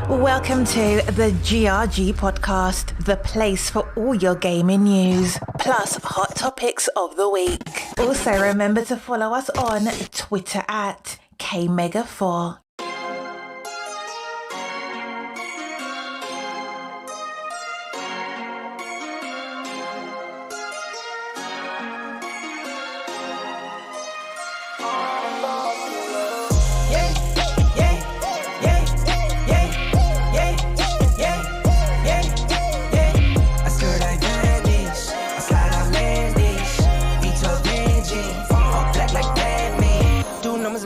Welcome to the GRG Podcast, the place for all your gaming news, plus hot topics of the week. Also, remember to follow us on Twitter at KMEGA4.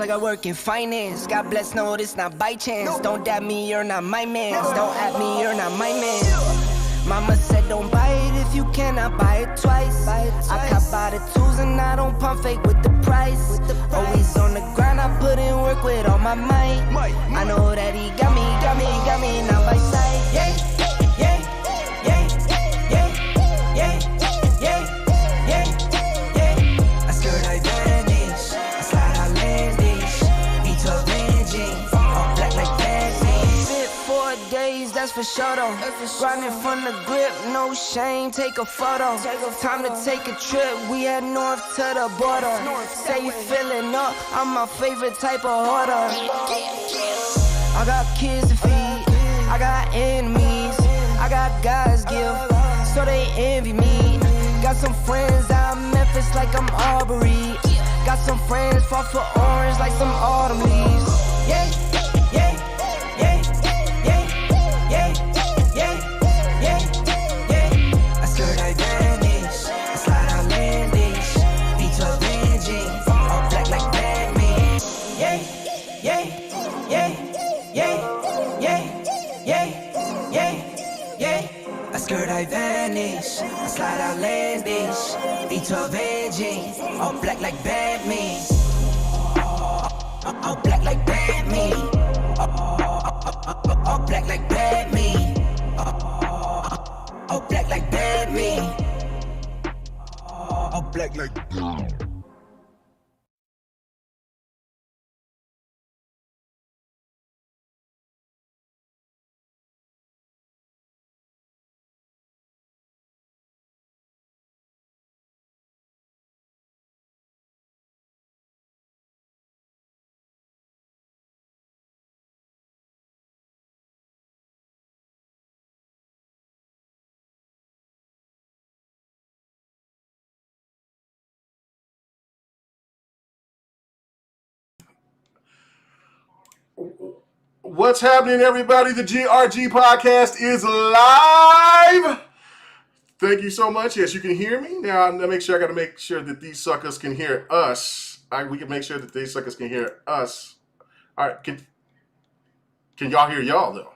I work in finance. God bless, no, this not by chance. Don't dab me, you're not my man. Don't at me, you're not my man. Mama said don't buy it if you cannot buy it twice. I cop by the tools and I don't pump fake with the price. Always on the grind, I put in work with all my might. I know that he got me now by sight. I skirt, I vanish. I slide, I land this. All black like that. Fit 4 days, that's for sure though. Grinding from the grip, no shame, take a photo. Time to take a trip, we head north to the border. Say you feeling up, I'm my favorite type of hoarder. I got kids to feed, I got enemies, I got God's gift, so they envy me. Got some friends out in Memphis like I'm Aubrey. Got some friends fought for orange like some autumn leaves. I skirt, I vanish. I slide, I land this. Beats avenging. All black like Batman. I skirt, I vanish. I slide, I land this. Beats avenging. All black like Batman. All black like Batman. All black like Batman. All black like Batman. All black like Batman. What's happening, everybody? The GRG Podcast is live. Thank you so much. Yes, you can hear me. Now, I'm gonna make sure that these suckers can hear us. We can make sure that these suckers can hear us. All right, can y'all hear y'all though?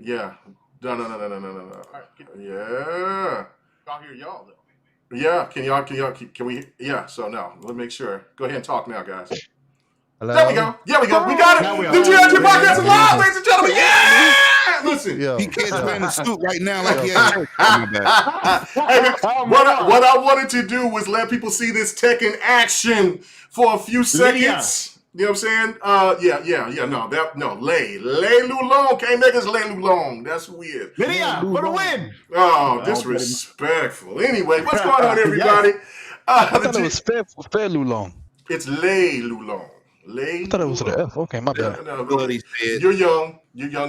Yeah. No. All right, yeah. Y'all hear y'all though? Yeah. Can we? Yeah. So now, let's make sure. Go ahead and talk now, guys. Hello? There we go. Yeah, we got it. The GRG Podcast is live, ladies and gentlemen. Yeah! Listen. He can't wearing a suit right now like he at church. Hey, man, what I wanted to do was let people see this tech in action for a few seconds. You know what I'm saying? No, Lay Lulong. KMEGA's Lay Lulong. That's weird. Lydia, for the win. Oh, disrespectful. Anyway, what's going on, everybody? I thought it was Fair Lulong. It's Lay Lulong. I thought it was the F. Okay, my bad. No, you're young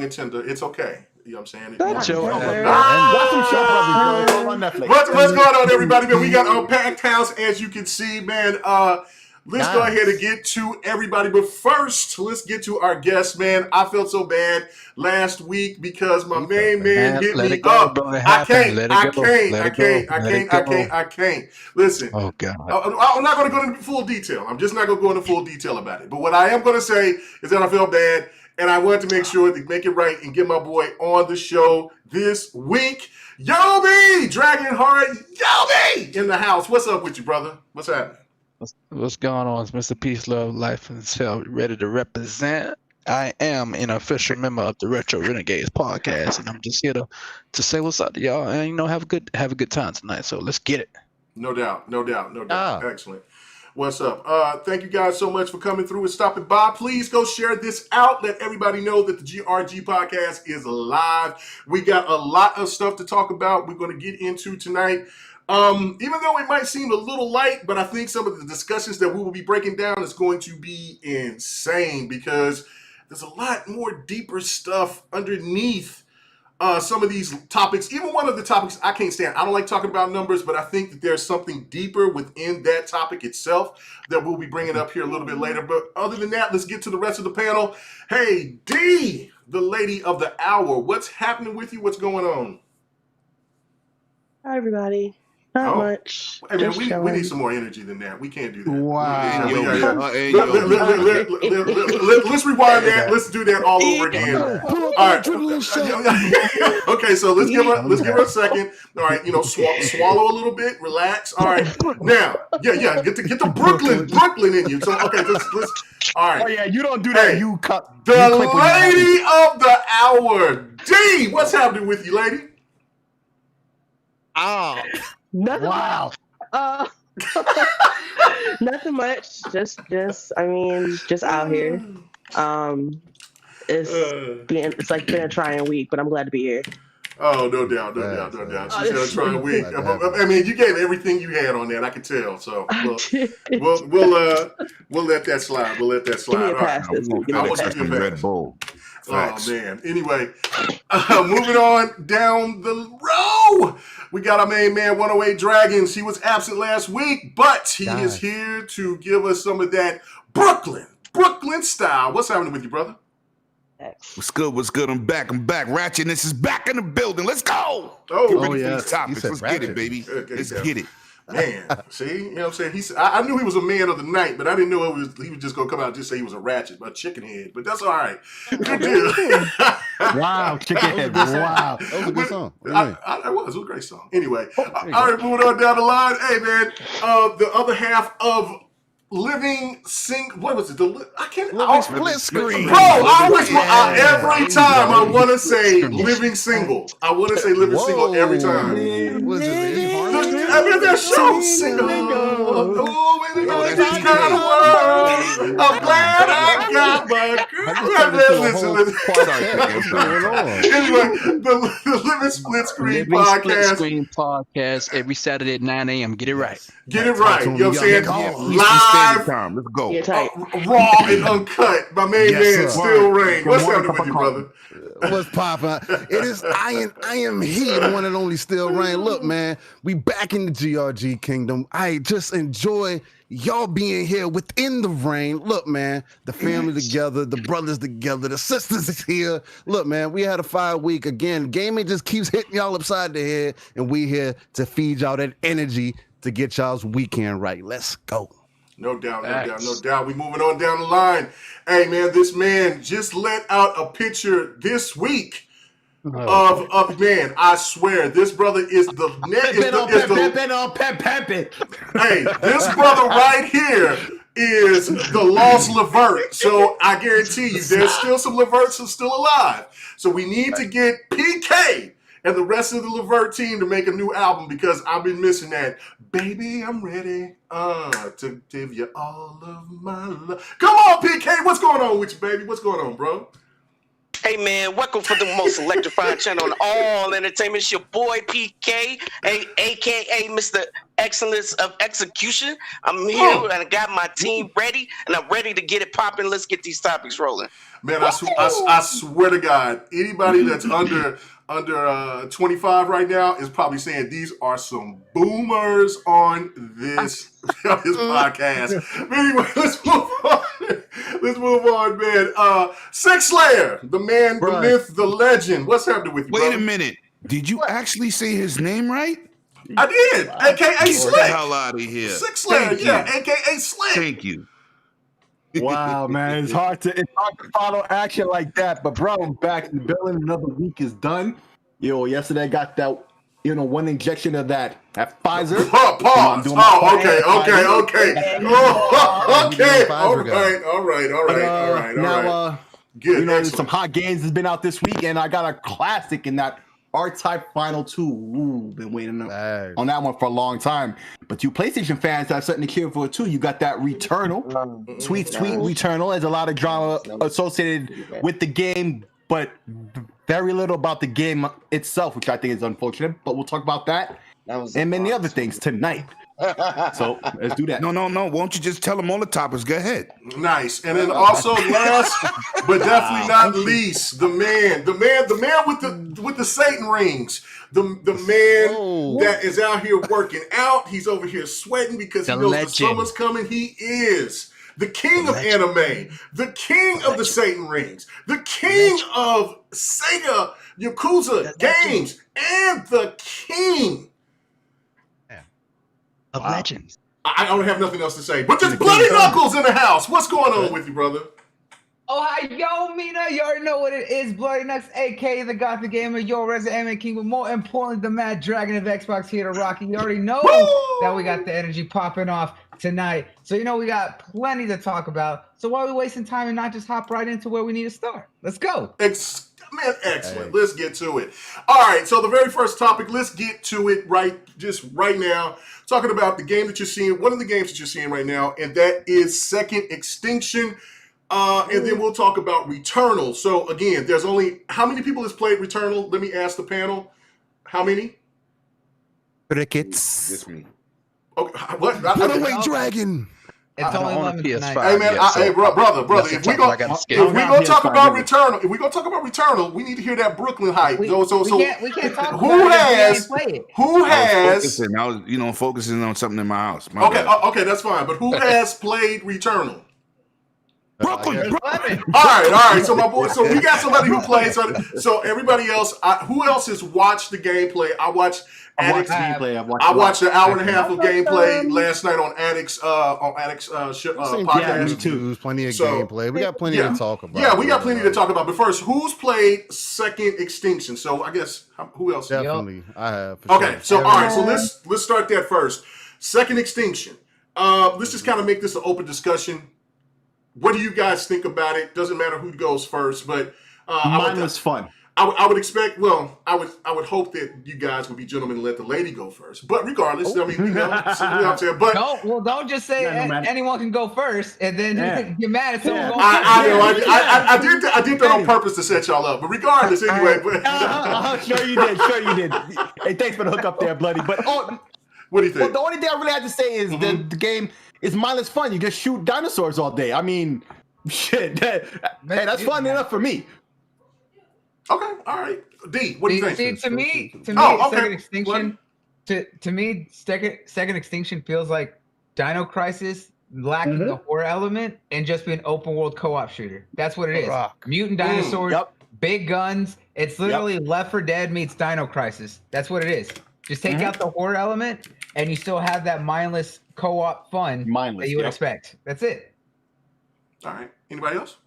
and tender. It's okay. You know what I'm saying? That's your Watch some show brothers, bro. On Netflix. What's going on, everybody? Man, we got a packed house, as you can see, man. Let's go ahead and get to everybody. But first, let's get to our guest, man. I felt so bad last week because my main man hit me up. I can't. Listen. Oh, God. I'm not going to go into full detail. I'm just not going to go into full detail about it. But what I am going to say is that I felt bad, and I wanted to make sure to make it right and get my boy on the show this week. Yoby! DragonHeartYoby in the house. What's up with you, brother? What's happening? What's going on? It's Mr. Peace, Love, Life, and Self, ready to represent. I am an official member of the Retro Renegades podcast, and I'm just here to say what's up to y'all, and have a good time tonight. So let's get it. No doubt. Excellent. What's up? Thank you guys so much for coming through and stopping by. Please go share this out. Let everybody know that the GRG podcast is live. We got a lot of stuff to talk about. We're going to get into tonight. Even though it might seem a little light, but I think some of the discussions that we will be breaking down is going to be insane because there's a lot more deeper stuff underneath some of these topics. Even one of the topics I can't stand. I don't like talking about numbers, but I think that there's something deeper within that topic itself that we'll be bringing up here a little bit later. But other than that, let's get to the rest of the panel. Hey, D, the lady of the hour, what's happening with you? What's going on? Hi, everybody. Not much. Hey, man, we need some more energy than that. We can't do that. Wow. Let's rewind that. Let's do that all over again. All right. Okay, so let's give her a second. All right, swallow a little bit, relax. All right, now, get the Brooklyn in you. So okay, let's all right. Oh yeah, you don't do that. Hey, you cut the lady of the hour, D. What's happening with you, lady? Oh. Nothing wow. Much. Nothing much. Just out here. It's like been a trying week, but I'm glad to be here. Oh, no doubt. She said a trying week. I mean, you gave everything you had on that. I could tell. So we'll let that slide. All right. I want to give you a Red Bull. Facts. Oh man. Anyway, moving on down the row, we got our main man, 108 Dragons. He was absent last week, but he is here to give us some of that Brooklyn style. What's happening with you, brother? What's good? I'm back. Ratchetness is back in the building. Let's go. Oh yeah. These topics. Let's get it, baby. Okay, let's get it. Man, see, you know what I'm saying? I knew he was a man of the night, but I didn't know he was just gonna come out and just say he was a ratchet, a chicken head. But that's all right. Good deal. Wow, chicken head. Wow, that was a good song. It was a great song. Anyway, all right, moving on down the line. Hey, man, the other half of Living Single. What was it? Split screen. Bro, every time I want to say Living Single. I want to say Living Single every time. What is this? I mean, that show single. Oh, in this kind of world, I'm glad I got my girl. Listen. Anyway, the Living Split Screen podcast every Saturday at 9 a.m. Get it right. Get it right. You know what I'm saying? Live, let's go. Raw and uncut. My main man, Still Rain. What's happening with you, brother? What's poppin'? It is I am he, the one and only Still Rain. Look, man, we back in the GRG kingdom. I just enjoy y'all being here within the rain. Look, man, the family together, the brothers together, the sisters is here. Look, man, we had a 5 week again. Gaming just keeps hitting y'all upside the head, and we here to feed y'all that energy to get y'all's weekend right. Let's go. No doubt. We moving on down the line. Hey, man, this man just let out a picture this week of man. I swear, this brother is the Hey, this brother right here is the lost Levert. So I guarantee you, there's still some Leverts who are still alive. So we need to get PK and the rest of the Levert team to make a new album because I've been missing that. Baby, I'm ready to give you all of my love. Come on, PK. What's going on with you, baby? What's going on, bro? Hey, man, welcome for the most electrifying channel on all entertainment. It's your boy, PK, a.k.a. Mr. Excellence of Execution. I'm here, and I got my team ready, and I'm ready to get it popping. Let's get these topics rolling. Man, I swear to God, anybody that's under 25 right now is probably saying these are some boomers on this podcast. But anyway, let's move on, man. Six Slayer, the man, the myth, the legend. What's happening with you, Wait a minute. Did you actually say his name right? I did. AKA Slick. Get the hell out of here. Six Slayer, AKA Slick. Thank you. Wow, man, it's hard to follow action like that. But bro, I'm back in the building. Another week is done. Yesterday I got that, one injection of that Pfizer. Pause. Okay. All right. Now, there's some hot games that's been out this week, and I got a classic in that R-Type Final 2. Ooh, been waiting on that one for a long time. But you PlayStation fans have something to cheer for too. You got that Returnal. Sweet Returnal. There's a lot of drama associated with the game, but very little about the game itself, which I think is unfortunate. But we'll talk about that and many other things tonight. So let's do that. No. Won't you just tell them all the topics? Go ahead. Nice. And then also last but definitely not least, the man with the Satan rings. The man that is out here working out. He's over here sweating because he knows the summer's coming. He is the king of anime, the king of the Satan rings, the king of Sega Yakuza games, and the king of legends. I don't have nothing else to say, but there's Bloody Knuckles in the house. What's going on with you, brother? Oh, hi, yo, Mina. You already know what it is. Bloody Knuckles, a.k.a. the Gothic Gamer, your resident anime king, but more importantly, the Mad Dragon of Xbox here to rock it. You already know that we got the energy popping off tonight. So, we got plenty to talk about. So why are we wasting time and not just hop right into where we need to start? Let's go. Man, excellent. Let's get to it. All right, so the very first topic, let's get to it right now. Talking about the game that you're seeing, one of the games that you're seeing right now, and that is Second Extinction. And then we'll talk about Returnal. So again, there's only, how many people has played Returnal? Let me ask the panel. How many? Crickets. Just me. Okay, what? Runaway Dragon. It's only lemon tonight. Hey man, brother. If we gonna talk about Returnal, we need to hear that Brooklyn hype. We can't talk about it. Who has? Focusing on something in my house. Okay, that's fine. But who has played Returnal? Brooklyn. All right. So my boy, so we got somebody who plays. So everybody else, who else has watched the gameplay? I watched an hour and a half of gameplay last night on Addict's podcast. Yeah, me too. There's plenty of gameplay. We got plenty to talk about. Yeah, we got plenty to talk about. But first, who's played Second Extinction? So I guess who else? Definitely, I have. Okay, so all right, so let's start that first. Second Extinction. Let's just kind of make this an open discussion. What do you guys think about it? Doesn't matter who goes first, but mine was fun. I would expect. Well, I would hope that you guys would be gentlemen and let the lady go first. But regardless, I mean, you know what I'm saying. But don't just say anyone can go first and then get mad at someone. I did that on purpose to set y'all up. But regardless, anyway. Sure you did. Hey, thanks for the hook up there, Bloody. But what do you think? Well, the only thing I really had to say is that the game is mindless fun. You just shoot dinosaurs all day. I mean, shit. That's fun enough for me. Okay, all right. D, what do you think? See, to me, Second Extinction. To me, Second Extinction feels like Dino Crisis lacking the horror element and just being an open world co-op shooter. That's what it is. Mutant dinosaurs, big guns. It's literally Left 4 Dead meets Dino Crisis. That's what it is. Just take out the horror element, and you still have that mindless co-op fun that you would expect. That's it. All right. Anybody else?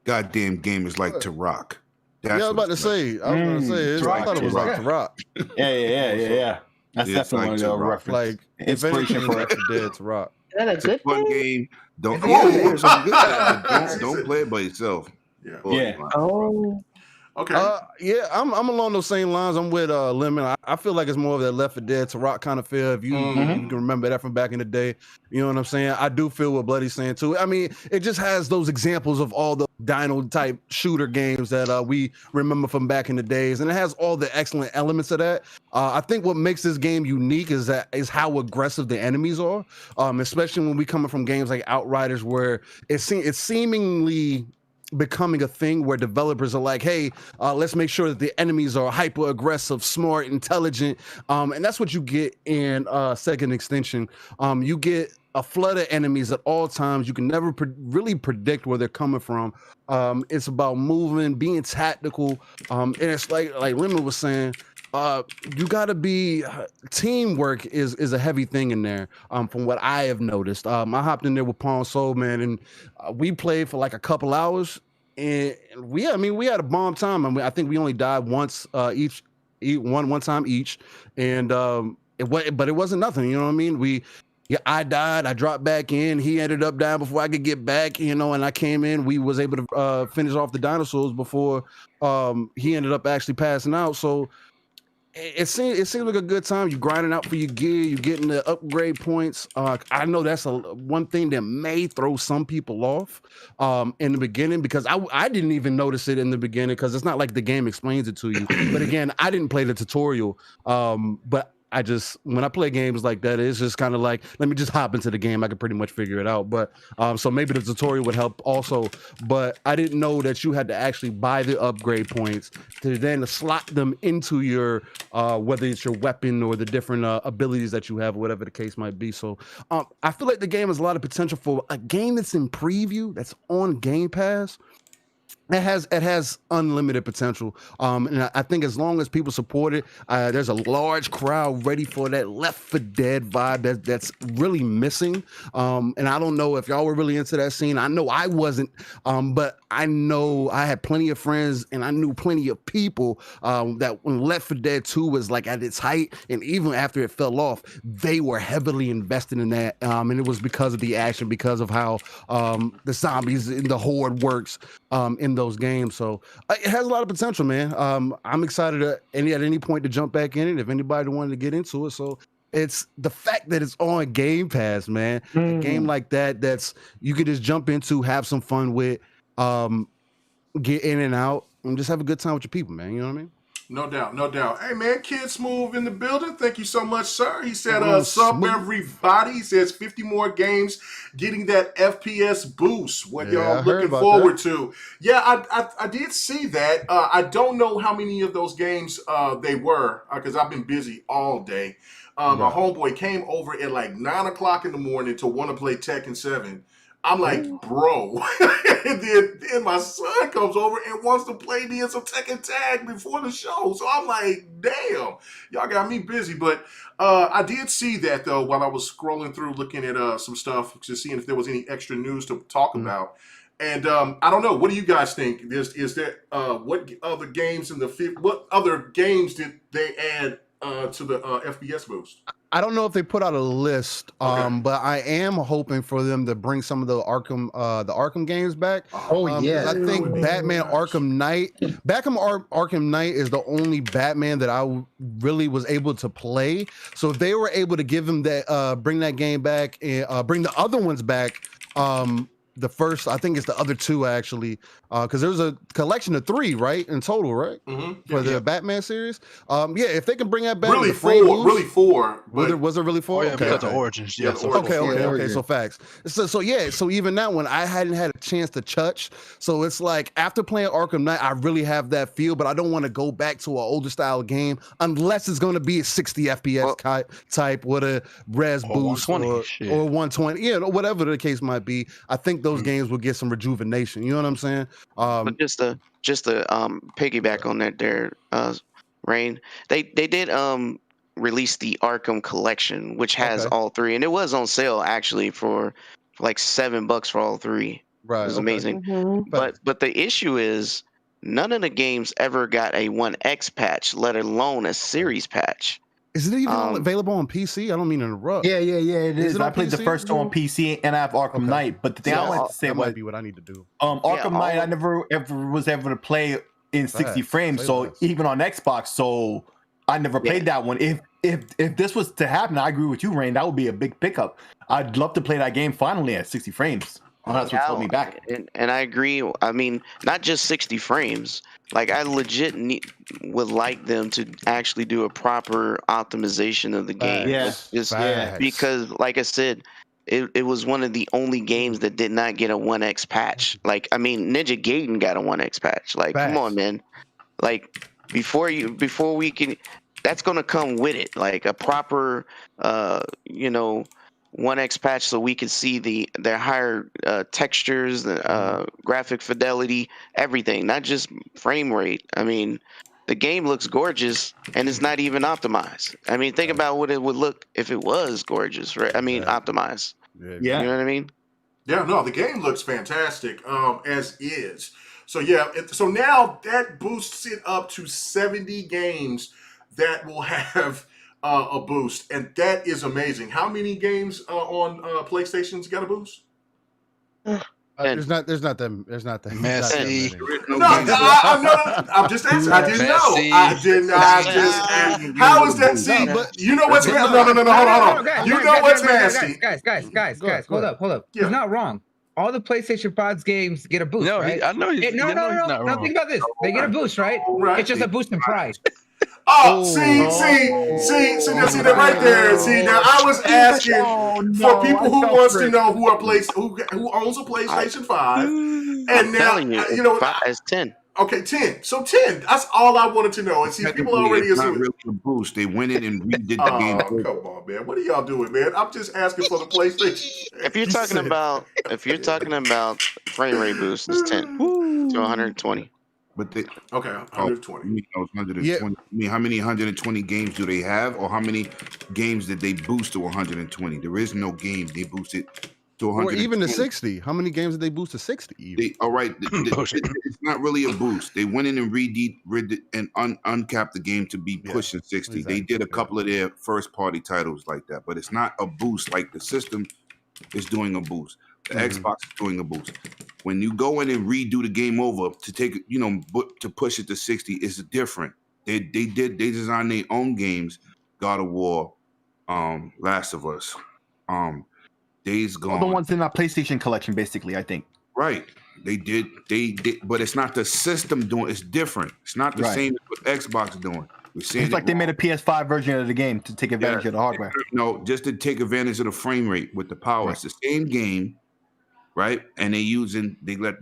Goddamn game is like to rock. I was about to say. I thought it was like to rock. Yeah. That's definitely one of the reference. Like inspiration for Left 4 Dead to rock. Is that a good fun thing? game. Don't play it by yourself. Yeah. Oh. Okay. I'm along those same lines. I'm with Lemon. I feel like it's more of that Left 4 Dead to rock kind of feel. If you can remember that from back in the day, you know what I'm saying? I do feel what Bloody's saying too. I mean, it just has those examples of all the dino type shooter games that we remember from back in the days, and it has all the excellent elements of that. I think what makes this game unique is how aggressive the enemies are, especially when we coming from games like Outriders, where it's seemingly becoming a thing where developers are like, hey, let's make sure that the enemies are hyper aggressive, smart, intelligent, and that's what you get in Second Extinction. You get a flood of enemies at all times. You can never really predict where they're coming from. It's about moving, being tactical, and it's like Lemon was saying, you gotta be teamwork is a heavy thing in there, from what I have noticed. I hopped in there with Pawn Soul, man, and we played for like a couple hours, and we had a bomb time. I think we only died once one time each, and but it wasn't nothing, you know what I mean? Yeah, I died. I dropped back in. He ended up dying before I could get back, and I came in. We was able to finish off the dinosaurs before he ended up actually passing out. So it seems like a good time. You're grinding out for your gear. You're getting the upgrade points. I know that's one thing that may throw some people off in the beginning, because I didn't even notice it in the beginning, because it's not like the game explains it to you. But again, I didn't play the tutorial. But when I play games like that, it's just kind of like, let me just hop into the game. I can pretty much figure it out. But so maybe the tutorial would help also. But I didn't know that you had to actually buy the upgrade points to then slot them into your, whether it's your weapon or the different abilities that you have, or whatever the case might be. So I feel like the game has a lot of potential for a game that's in preview, that's on Game Pass. It has unlimited potential, and I think as long as people support it, there's a large crowd ready for that Left 4 Dead vibe that's really missing. And I don't know if y'all were really into that scene. I know I wasn't, but I know I had plenty of friends, and I knew plenty of people that when Left 4 Dead 2 was like at its height, and even after it fell off, they were heavily invested in that, and it was because of the action, because of how the zombies and the horde works in those games. So it has a lot of potential, man. I'm excited at any point to jump back in it if anybody wanted to get into it. So it's the fact that it's on Game Pass, man. A game like that's you could just jump into, have some fun with, get in and out, and just have a good time with your people, man. You know what I mean? No doubt, no doubt. Hey, man, Kid Smooth in the building. Thank you so much, sir. He said, sub everybody. He says 50 more games getting that FPS boost. What y'all looking forward to? Yeah, I did see that. I don't know how many of those games they were, because I've been busy all day. My homeboy came over at like 9 o'clock in the morning to want to play Tekken 7. I'm like, bro. And then my son comes over and wants to play me in some Tekken Tag before the show. So I'm like, damn, y'all got me busy. But I did see that, though, while I was scrolling through looking at some stuff, just seeing if there was any extra news to talk about. And I don't know. What do you guys think? Is there what other games did they add to the FPS boost? I don't know if they put out a list, but I am hoping for them to bring some of the Arkham games back. I think Batman Arkham Knight is the only Batman that I really was able to play. So if they were able to give him that, bring that game back, and bring the other ones back, the first, I think it's the other two actually, because there's a collection of 3, right, in total, right, for the Batman series. If they can bring that back, really 4. Was it really 4? Oh, yeah, because of Origins. Yeah. Okay. So facts. So even that one, I hadn't had a chance to touch. So it's like after playing Arkham Knight, I really have that feel, but I don't want to go back to an older style game unless it's going to be a 60 FPS type with a res boost 120, or 120, whatever the case might be. I think those games will get some rejuvenation. You know what I'm saying? But just to piggyback on that there, Rain, they did release the Arkham collection, which has all 3, and it was on sale actually for like $7 for all 3. Right, it was amazing. But the issue is none of the games ever got a 1X patch, let alone a series patch. Is it even available on PC? I don't mean to interrupt. Yeah, it is. I played PC? the first one on PC, and I have Arkham Knight. But the thing I wanted to say that might be what I need to do. Arkham Knight, I never ever was able to play in 60 frames. So even on Xbox, so I never played that one. If this was to happen, I agree with you, Rain. That would be a big pickup. I'd love to play that game finally at 60 frames. That's what held me back. And I agree. I mean, not just 60 frames. Like, I legit would like them to actually do a proper optimization of the game. Because, like I said, it was one of the only games that did not get a 1X patch. Like, I mean, Ninja Gaiden got a 1X patch. Like, come on, man. Like, before we can, that's gonna come with it. Like a proper, 1X patch, so we can see their higher textures, the graphic fidelity, everything, not just frame rate. I mean, the game looks gorgeous, and it's not even optimized. I mean, think about what it would look if it was gorgeous, right? I mean, optimized. You know what I mean? Yeah, no, the game looks fantastic as is. So so now that boosts it up to 70 games that will have a boost, and that is amazing. How many games on PlayStation's got a boost? There's not that Messy. many. I'm just asking. I didn't know. I did not just. How is that? See, you know what's no. Hold on. You know what's nasty. Guys. Hold up. Yeah. He's not wrong. All the PlayStation Pods games get a boost, No, right? I know he's No, not wrong. think about this. They get a boost, right? Right. It's just a boost in price. Oh, see that right there. See, now I was asking for people who wants to know who owns a PlayStation 5, and now you know 5 is 10. Okay, 10. So 10. That's all I wanted to know. And see, people already it's not assume. really a boost. They went in and redid the game. Come on, man. What are y'all doing, man? I'm just asking for the PlayStation. If you're talking about frame rate boost, it's 10 to 120. But they, okay, 120. You mean, 120. Yeah. I mean, how many 120 games do they have, or how many games did they boost to 120? There is no game they boosted to 120. Or even to 60. How many games did they boost to 60? All right, it's not really a boost. They went in and redid and uncapped the game to be pushing 60. Exactly. They did a couple of their first-party titles like that, but it's not a boost like the system is doing a boost. The Xbox is doing a boost. When you go in and redo the game over to take, to push it to 60, it's different. They designed their own games, God of War, Last of Us, Days Gone. All the ones in our PlayStation collection, basically, I think. Right. They did, but it's not the system doing. It's different. It's not the same as what Xbox is doing. It's like they made a PS5 version of the game to take advantage of the hardware. No, just to take advantage of the frame rate with the power. Right. It's the same game, right? And they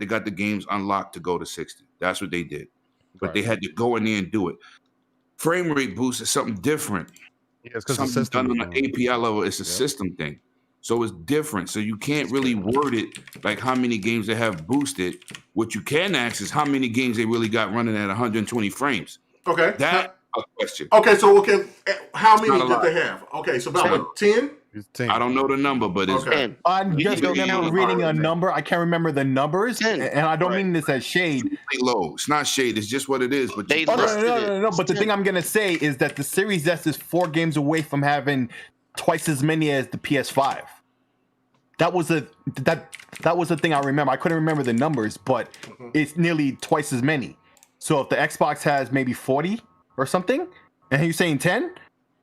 got the games unlocked to go to 60. That's what they did. But they had to go in there and do it. Frame rate boost is something different. Yeah, it's because something done on an API level. It's a system thing. So it's different. So you can't really word it like how many games they have boosted. What you can ask is how many games they really got running at 120 frames. Okay. That's a question. Okay, so how many did they have? Okay, so about 10? It's 10. I don't know the number, but it's 10. I just remember reading a number. I can't remember the numbers, 10. And I don't mean this as shade. It's low. It's not shade. It's just what it is. But no. But the thing I'm gonna say is that the Series S is 4 games away from having twice as many as the PS5. That was the thing I remember. I couldn't remember the numbers, but it's nearly twice as many. So if the Xbox has maybe 40 or something, and you're saying 10,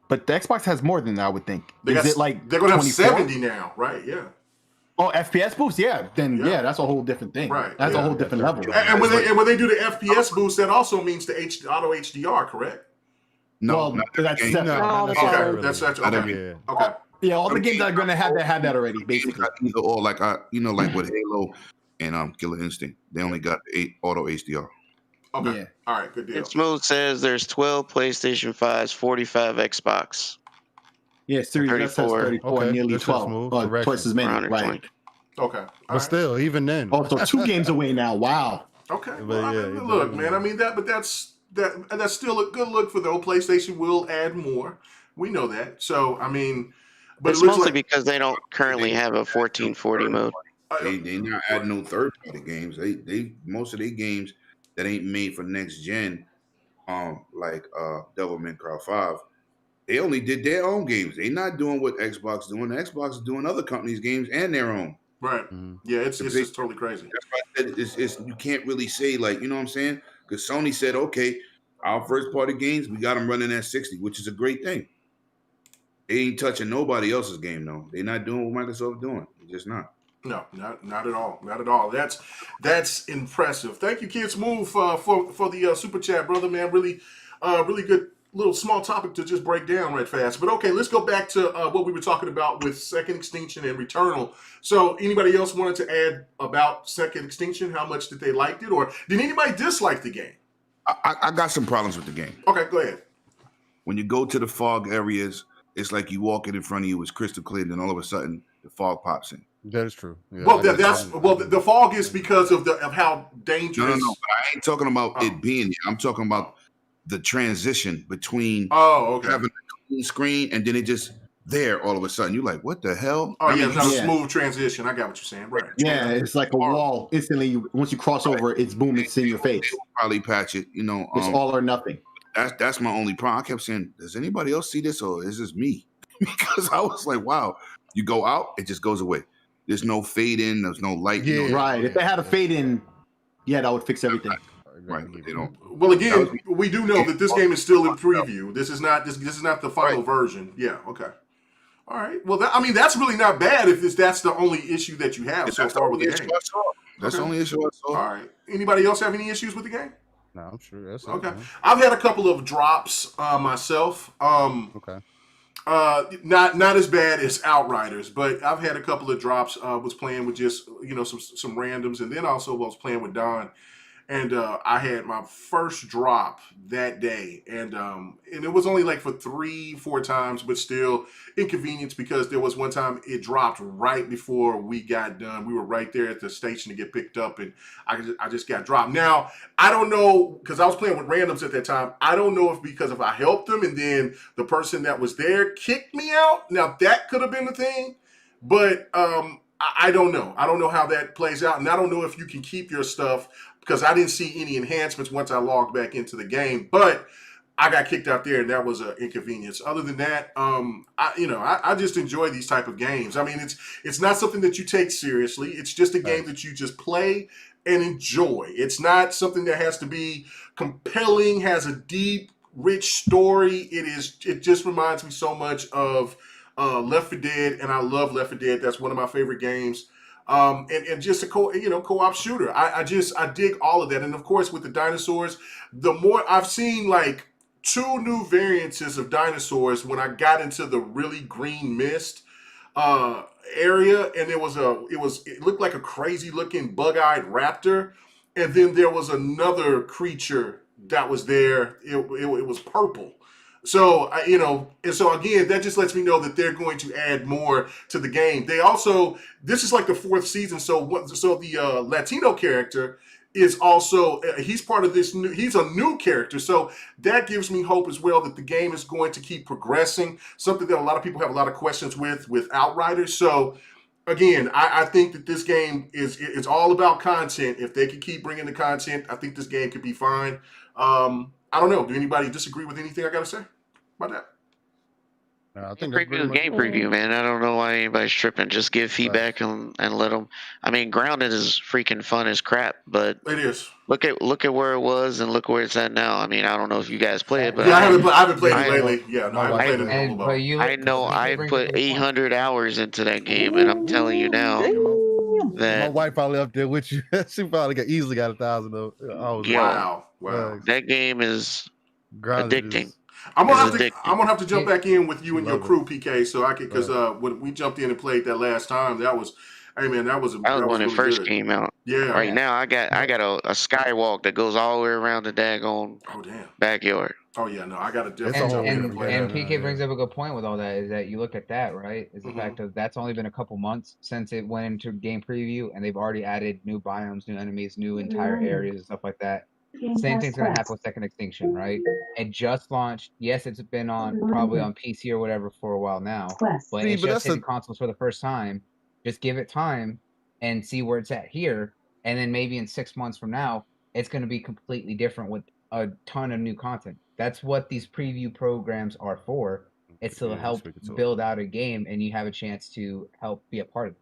but the Xbox has more than that, I would think. They're gonna have 70 now, right? Yeah. Oh, FPS boost, yeah. Then that's a whole different thing. Right. That's a whole different level. And when they do the FPS boost, that also means the auto HDR, correct? No, that's separate. Okay, that's okay. Okay. Yeah, all the games that are going to have that already, basically. Either or, like with Halo and Killer Instinct, they only got 8 auto HDR. Okay, all right, good deal. Smooth says there's 12 PlayStation 5s, 45 Xbox. Yeah, Series S has 34, nearly 12, twice as many. Right. Okay, but still, even then. Oh, so 2 games away now. Wow. Okay, well, look, man. I mean that's still a good look for the old PlayStation. Will add more. We know that. So I mean. But it's mostly because they don't currently have a 1440 mode. They not adding no third-party games. They most of their games that ain't made for next gen, like Devil May Cry 5, they only did their own games. They not doing what Xbox doing. The Xbox is doing other companies' games and their own. Right. Yeah, it's just totally crazy. That's why I said you can't really say like, you know what I'm saying? Because Sony said, okay, our first-party games, we got them running at 60, which is a great thing. They ain't touching nobody else's game, though. They're not doing what Microsoft's doing. They're just not. No, not at all. Not at all. That's impressive. Thank you, Kids Move, for the super chat, brother, man. Really good little small topic to just break down right fast. But okay, let's go back to what we were talking about with Second Extinction and Returnal. So anybody else wanted to add about Second Extinction? How much did they like it? Or did anybody dislike the game? I got some problems with the game. Okay, go ahead. When you go to the fog areas, it's like you walking in front of you, it's crystal clear, and then all of a sudden the fog pops in. That is true. Yeah, the fog is because of how dangerous. No. But I ain't talking about it being there. I'm talking about the transition between having a clean screen and then it just there all of a sudden. You're like, what the hell? Oh, it's not a smooth transition. I got what you're saying. Right. Yeah, it's like a wall. Instantly, once you cross over, it's boom, it's in your face. They will probably patch it. It's all or nothing. that's my only problem. I kept saying, does anybody else see this, or is this me? Because I was like, wow, you go out, it just goes away. There's no fade in, there's no light. Yeah, right. If they had a fade in, yeah, that would fix everything. Right, but they don't. Well, again, we do know that this game is still in preview. This is not the final version. Yeah. Okay. All right. Well, that's really not bad if that's the only issue that you have so far with the game. That's the only issue I saw. All right. Anybody else have any issues with the game? No, I'm sure that's okay. Man. I've had a couple of drops myself. Okay. Not as bad as Outriders, but I've had a couple of drops. Was playing with just some randoms, and then also was playing with Don. And I had my first drop that day, and it was only like for 3-4 times, but still inconvenience because there was one time it dropped right before we got done. We were right there at the station to get picked up, and I just got dropped. Now, I don't know, because I was playing with randoms at that time. I don't know if I helped them and then the person that was there kicked me out. Now, that could have been the thing, but I don't know. I don't know how that plays out, and I don't know if you can keep your stuff, because I didn't see any enhancements once I logged back into the game. But I got kicked out there, and that was an inconvenience. Other than that, I just enjoy these type of games. I mean, it's not something that you take seriously. It's just a game that you just play and enjoy. It's not something that has to be compelling, has a deep, rich story. It just reminds me so much of Left 4 Dead, and I love Left 4 Dead. That's one of my favorite games. And just a co-op shooter. I dig all of that. And of course, with the dinosaurs, the more I've seen like 2 new variances of dinosaurs when I got into the really green mist area, and it looked like a crazy looking bug-eyed raptor, and then there was another creature that was there. It was purple. So, and so again, that just lets me know that they're going to add more to the game. They also, this is like the 4th season. So the Latino character is also, he's part of this he's a new character. So that gives me hope as well that the game is going to keep progressing. Something that a lot of people have a lot of questions with Outriders. So again, I think that this game it's all about content. If they can keep bringing the content, I think this game could be fine. I don't know. Do anybody disagree with anything I got to say about that? I think game preview, man. I don't know why anybody's tripping. Just give feedback and let them. I mean, Grounded is freaking fun as crap, but it is. Look at where it was and look where it's at now. I mean, I don't know if you guys play it, but yeah, I haven't played it lately. Yeah, no, I haven't played it in a little while. I know I put 800 hours into that game, and I'm telling you now that my wife probably up there with you. She probably easily got 1,000 hours. Wow. That game is addicting. I'm gonna have to jump back in with you and your crew, PK, so I could, because when we jumped in and played that last time, that was when it first came out. Yeah. Right now, I got a skywalk that goes all the way around the daggone backyard. Oh yeah, no, I got to definitely jump in and play. And PK brings up a good point with all that, is that you look at that, right? Is the fact of that's only been a couple months since it went into game preview, and they've already added new biomes, new enemies, new entire areas and stuff like that. Same thing's gonna happen with Second Extinction, right? It just launched. Yes, it's been probably on PC or whatever for a while now, but it's just hitting consoles for the first time. Just give it time and see where it's at here, and then maybe in 6 months from now, it's going to be completely different with a ton of new content. That's what these preview programs are for. It's to help build out a game, and you have a chance to help be a part of it.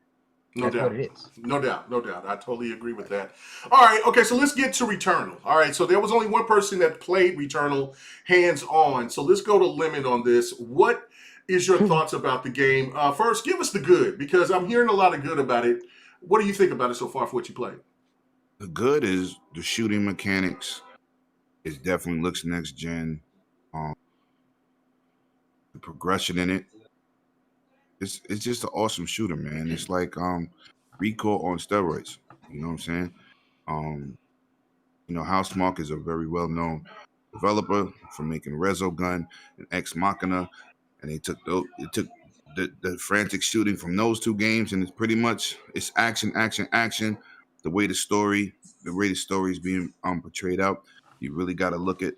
That's what it is. No doubt. I totally agree with that. All right, okay, so let's get to Returnal. All right, so there was only one person that played Returnal hands-on, so let's go to Lemon on this. What is your thoughts about the game? First, give us the good, because I'm hearing a lot of good about it. What do you think about it so far for what you played? The good is the shooting mechanics. It definitely looks next gen. The progression in it. It's just an awesome shooter, man. It's like Rico on steroids. You know what I'm saying? Housemarque is a very well-known developer for making Resogun and Ex Machina, and they took the frantic shooting from those 2 games, and it's action. The way the story is being portrayed out, you really got to look at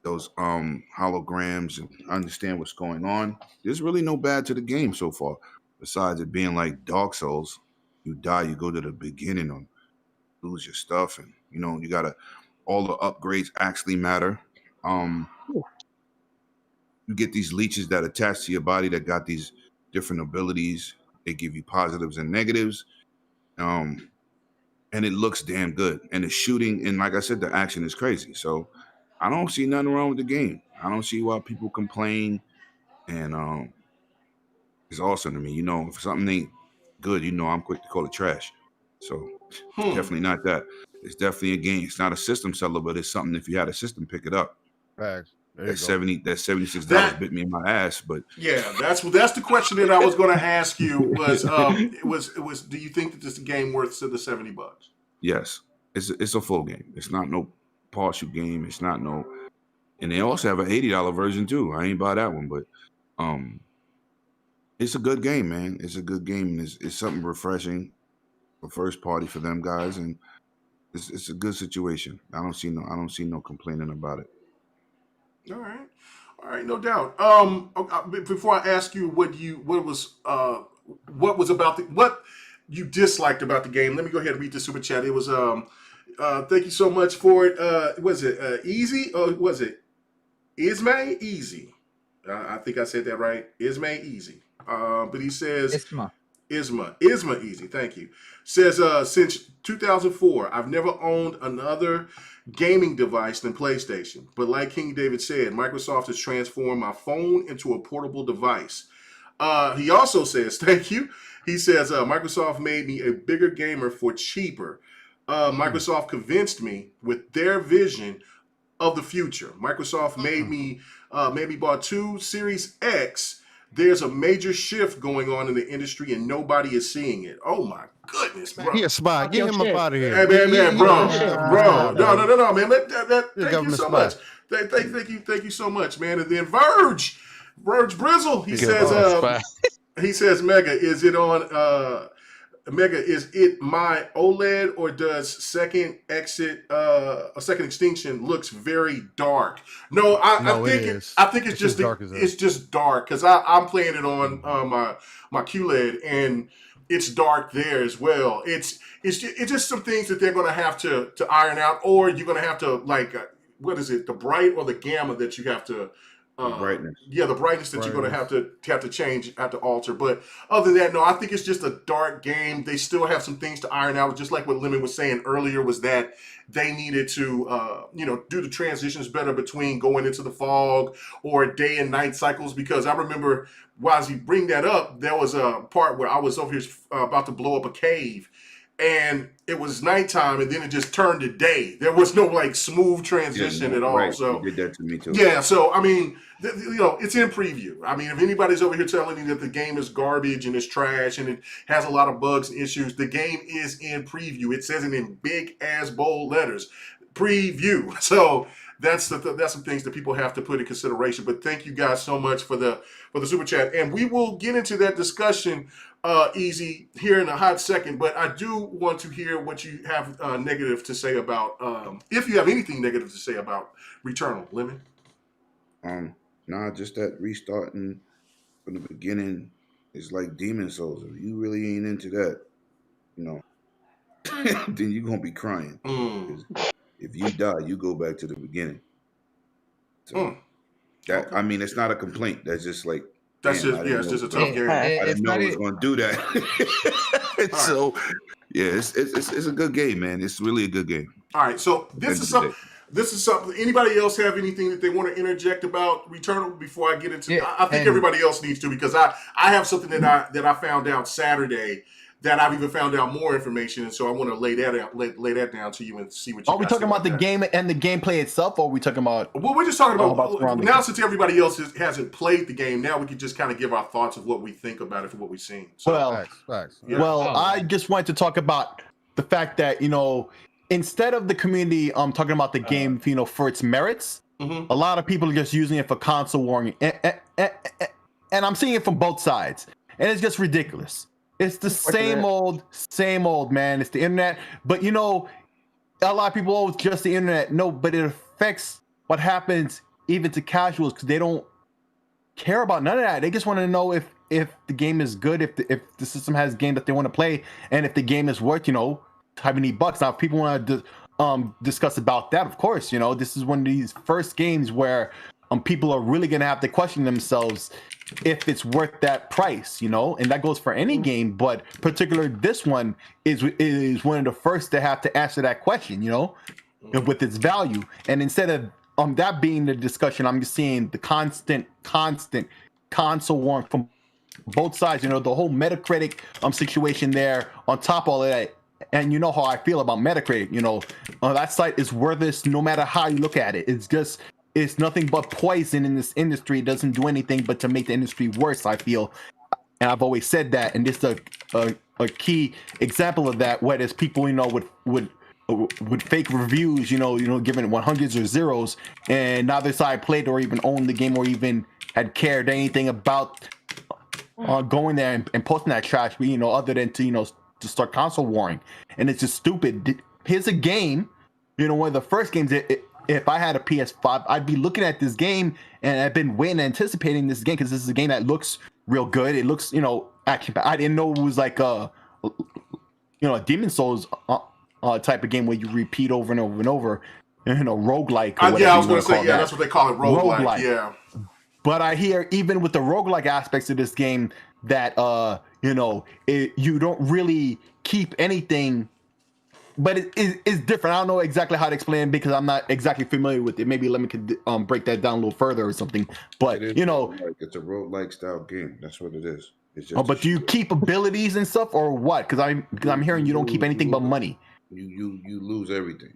those holograms and understand what's going on. There's really no bad to the game so far, besides it being like Dark Souls. You die, you go to the beginning and lose your stuff, and you gotta, all the upgrades actually matter. You get these leeches that attach to your body that got these different abilities. They give you positives and negatives. And it looks damn good. And the shooting, and like I said, the action is crazy. So I don't see nothing wrong with the game. I don't see why people complain. And it's awesome to me. You know, if something ain't good, you know I'm quick to call it trash. So definitely not that. It's definitely a game. It's not a system seller, but it's something if you had a system, pick it up. Facts. That $76 bit me in my ass, but yeah, that's the question that I was going to ask you was do you think that this game worth the $70? Yes, it's a full game. It's not no partial game. It's not no, and they also have an $80 version too. I ain't buy that one, but it's a good game, man. It's a good game. It's something refreshing, for first party for them guys, and it's a good situation. I don't see no complaining about it. All right, no doubt. Before I ask you what you disliked about the game, let me go ahead and read the super chat. It was thank you so much for it. Was it easy or was it Ismay Easy? I think I said that right. Ismay Easy. But he says Isma Easy. Thank you. Says since 2004, I've never owned another gaming device than PlayStation. But like King David said, Microsoft has transformed my phone into a portable device. He also says, thank you. He says, Microsoft made me a bigger gamer for cheaper. Microsoft convinced me with their vision of the future. Microsoft made me bought 2 Series X. There's a major shift going on in the industry and nobody is seeing it. Oh my goodness, bro. He a spy. Get him up out of here. Hey, man, bro. No, man. Thank you so much. Thank you so much, man. And then Verge Brizzle, he says, Mega, is it on Mega, is it my OLED or does second extinction looks very dark? No, I think it's just dark. It's just dark because I'm playing it on my QLED and it's dark there as well. It's just some things that they're going to have to iron out, or you're going to have to what is it, the bright or the gamma that you have to. Brightness. Yeah, the brightness that you're going to have to change, have to alter. But other than that, no, I think it's just a dark game. They still have some things to iron out. Just like what Lemon was saying earlier, was that they needed to, do the transitions better between going into the fog or day and night cycles. Because I remember, while you bring that up, there was a part where I was over here about to blow up a cave. And it was nighttime, and then it just turned to day. There was no smooth transition at all. Right. So you did that to me too. Yeah. So I mean, it's in preview. I mean, if anybody's over here telling you that the game is garbage and it's trash and it has a lot of bugs and issues, the game is in preview. It says it in big ass bold letters, preview. So that's some things that people have to put in consideration. But thank you guys so much for the super chat, and we will get into that discussion. Easy here in a hot second, but I do want to hear what you have negative to say about, if you have anything negative to say about Returnal, Lemon. Just that restarting from the beginning is like Demon Souls. If you really ain't into that, then you're gonna be crying. If you die, you go back to the beginning. So I mean, it's not a complaint. That's just like. It's just a tough game. I didn't know it was going to do that. So, yeah, it's a good game, man. It's really a good game. All right, so this is something. Anybody else have anything that they want to interject about Returnal before I get into? Yeah, I think everybody else needs to, because I have something that I found out Saturday that I've even found out more information, and so I want to lay that down to you and see what you. Are we talking about the game and the gameplay itself, or are we talking about? Well, we're just talking about now. Since everybody else hasn't played the game, now we can just kind of give our thoughts of what we think about it from what we've seen. So, Facts. I just wanted to talk about the fact that instead of the community talking about the game for its merits, a lot of people are just using it for console warring, and I'm seeing it from both sides, and it's just ridiculous. It's the same old, man. It's the internet. But, a lot of people, it's just the internet. No, but it affects what happens even to casuals, because they don't care about none of that. They just want to know if the game is good, if the system has game that they want to play, and if the game is worth, how many bucks. Now, if people want to discuss about that. Of course, this is one of these first games where people are really gonna have to question themselves if it's worth that price, and that goes for any game, but particularly this one is one of the first to have to answer that question, with its value. And instead of that being the discussion, I'm just seeing the constant console war from both sides, the whole Metacritic situation there on top of all of that. And you know how I feel about Metacritic, that site is worthless no matter how you look at it. It's nothing but poison in this industry. It doesn't do anything but to make the industry worse, I feel. And I've always said that. And this is a key example of that, where there's people, with fake reviews, giving it 100s or zeros, and neither side played or even owned the game or even had cared anything about going there and posting that trash, other than to start console warring. And it's just stupid. Here's a game, one of the first games if I had a PS5, I'd be looking at this game, and I've been waiting, anticipating this game, because this is a game that looks real good. It looks, action. I didn't know it was like a Demon Souls type of game where you repeat over and over and over, roguelike. Yeah, I was going to say, that's what they call it, roguelike. Yeah. But I hear even with the roguelike aspects of this game that you don't really keep anything. But it's different. I don't know exactly how to explain it because I'm not exactly familiar with it. Maybe let me break that down a little further or something. But it's a roguelike style game. That's what it is. It's just but do you keep abilities and stuff or what? Because I'm hearing you don't keep anything but money. You lose everything.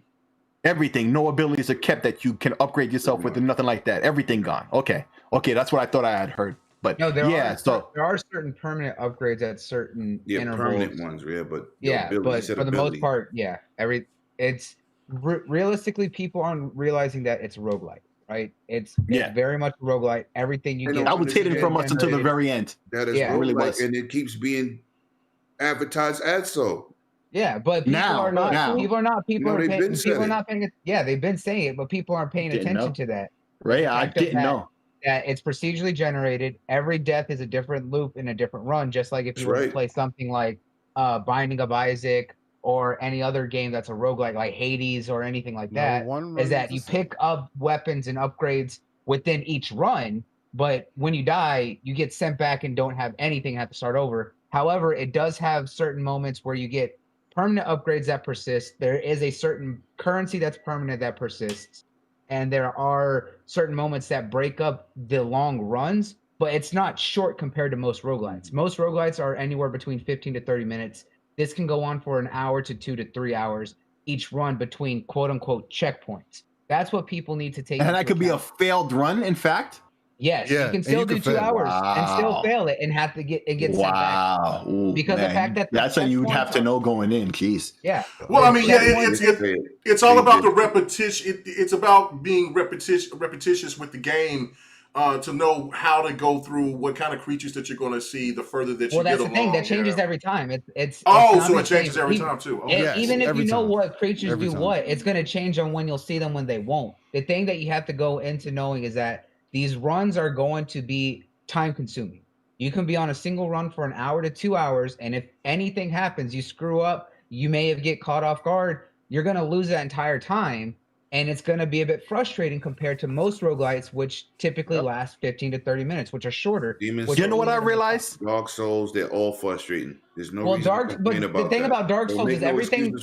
Everything. No abilities are kept that you can upgrade yourself with, and nothing like that. Everything gone. Okay, that's what I thought I had heard. But no, there are certain permanent upgrades at certain intervals. Permanent ones, but for the most part, realistically, people aren't realizing that it's roguelike, right? It's very much roguelike. Everything you get. I was hidden from us until the very end. That is really was, and it keeps being advertised as so. Yeah, but people are not. People are not paying. Yeah, they've been saying it, but people aren't paying attention to that. Right, I didn't know. That it's procedurally generated. Every death is a different loop in a different run. Just like if you were to play something like Binding of Isaac or any other game that's a roguelike, like Hades or anything like that, is that you pick up weapons and upgrades within each run, but when you die, you get sent back and don't have anything, have to start over. However, it does have certain moments where you get permanent upgrades that persist. There is a certain currency that's permanent that persists. And there are certain moments that break up the long runs, but it's not short compared to most roguelites. Most roguelites are anywhere between 15 to 30 minutes. This can go on for an hour to 2 to 3 hours each run between quote unquote checkpoints. That's what people need to take. And that could be a failed run, in fact. Yes, you can still do 2 hours and still fail it and have to get sent back. Because the fact that that's what you'd have to know going in. Jeez. Yeah. Well, I mean, it's all about the repetition. It's about being repetitious with the game to know how to go through what kind of creatures that you're going to see the further that you get along. Well, that's the thing. That changes every time. It's so it changes every time too. Okay. Even if you know what creatures do what, it's going to change on when you'll see them, when they won't. The thing that you have to go into knowing is that these runs are going to be time consuming. You can be on a single run for an hour to 2 hours, and if anything happens, you screw up, you may get caught off guard, you're going to lose that entire time, and it's going to be a bit frustrating compared to most roguelites, which typically last 15 to 30 minutes, which are shorter. You know what I realized? Dark Souls, they're all frustrating. There's no reason to complain about the thing about Dark Souls is everything.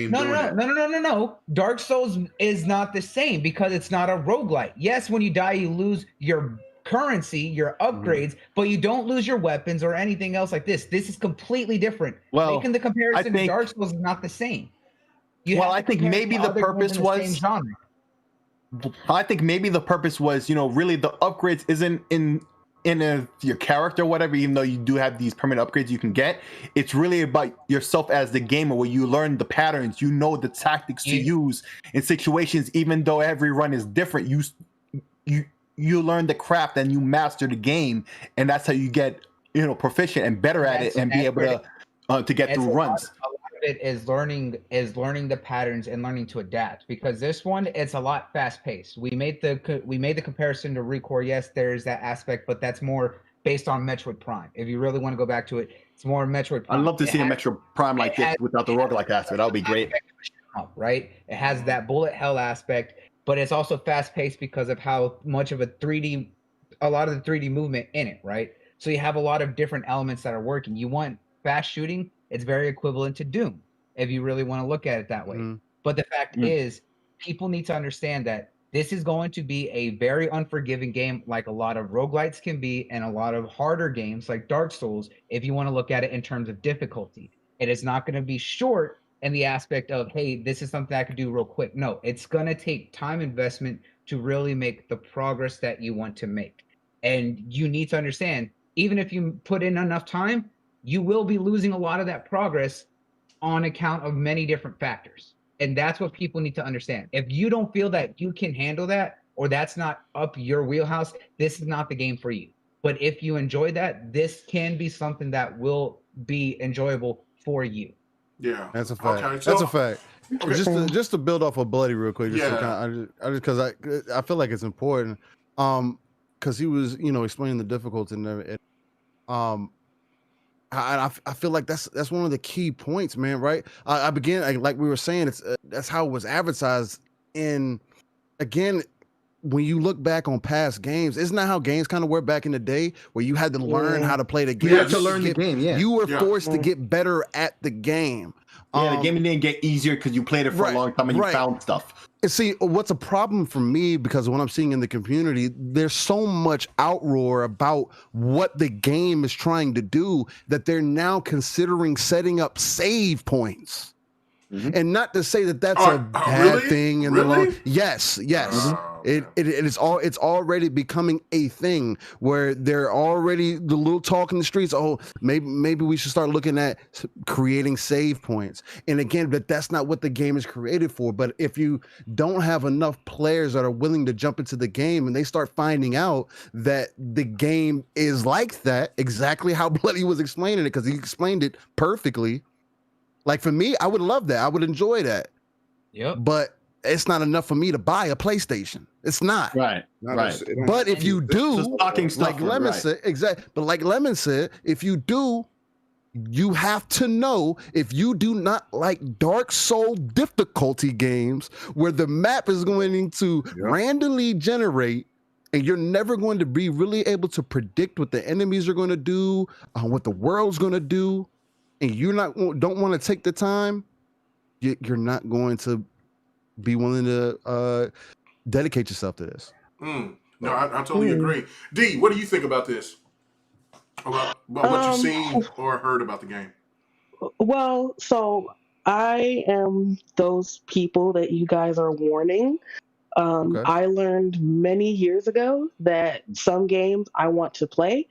No. Dark Souls is not the same because it's not a roguelite. Yes, when you die, you lose your currency, your upgrades, but you don't lose your weapons or anything else like this. This is completely different. Well, making the comparison to Dark Souls is not the same. I think maybe the purpose was. I think maybe the purpose was, really the upgrades isn't in your character or whatever, even though you do have these permanent upgrades you can get. It's really about yourself as the gamer, where you learn the patterns, the tactics to use in situations, even though every run is different. You learn the craft and you master the game, and that's how you get proficient and better at it and be able to get through runs. It is learning the patterns and learning to adapt, because this one, it's a lot fast paced. We made the comparison to ReCore. Yes, there's that aspect, but that's more based on Metroid Prime. If you really want to go back to it, it's more Metroid Prime. I'd love to see a Metroid Prime like this without the roguelike aspect. That would be great. jump, right? It has that bullet hell aspect, but it's also fast paced because of how much of a lot of the 3D movement in it, right? So you have a lot of different elements that are working. You want fast shooting, it's very equivalent to Doom, if you really want to look at it that way. But the fact is, people need to understand that this is going to be a very unforgiving game, like a lot of roguelites can be, and a lot of harder games like Dark Souls, if you want to look at it in terms of difficulty. It is not going to be short in the aspect of, hey, this is something I could do real quick. No, it's going to take time investment to really make the progress that you want to make. And you need to understand, even if you put in enough time, you will be losing a lot of that progress on account of many different factors. And that's what people need to understand. If you don't feel that you can handle that, or that's not up your wheelhouse, this is not the game for you. But if you enjoy that, this can be something that will be enjoyable for you. Yeah, that's a fact. Okay, that's a fact. Okay. Just to build off of Bloody real quick, because I feel like it's important. Because he was, explaining the difficulty and everything. I feel like that's one of the key points, man. Right? I begin like we were saying, that's how it was advertised. And again, when you look back on past games, isn't that how games kind of were back in the day, where you had to learn how to play the game? You had to learn the game. Yeah, you were forced to get better at the game. The game didn't get easier because you played it for a long time and you found stuff. And see, what's a problem for me, because what I'm seeing in the community, there's so much outroar about what the game is trying to do that they're now considering setting up save points. And not to say that that's a bad thing in the long. Yes. It's already becoming a thing where they're already the little talk in the streets. Oh, maybe we should start looking at creating save points. And again, but that's not what the game is created for. But if you don't have enough players that are willing to jump into the game and they start finding out that the game is like that, exactly how Bloody was explaining it, because he explained it perfectly. Like for me, I would love that. I would enjoy that. Yep. But it's not enough for me to buy a PlayStation. It's not. Right. But if you do, like Lemon said, exactly. But like Lemon said, if you do, you have to know, if you do not like Dark Soul difficulty games where the map is going to randomly generate and you're never going to be really able to predict what the enemies are going to do, what the world's going to do, and you don't want to take the time, you're not going to be willing to dedicate yourself to this. No, I totally agree. D, what do you think about this? About what you've seen or heard about the game? Well, so I am those people that you guys are warning. I learned many years ago that some games I want to play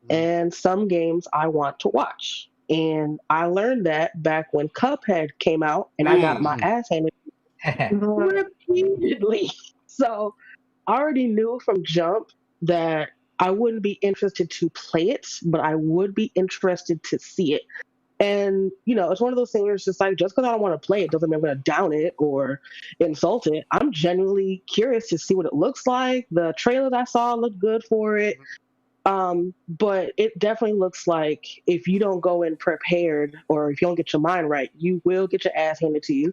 and some games I want to watch. And I learned that back when Cuphead came out, and I got my ass handed repeatedly. So I already knew from jump that I wouldn't be interested to play it, but I would be interested to see it. And, it's one of those things where it's just like, just because I don't want to play it doesn't mean I'm going to down it or insult it. I'm genuinely curious to see what it looks like. The trailer that I saw looked good for it. But it definitely looks like if you don't go in prepared or if you don't get your mind right, you will get your ass handed to you.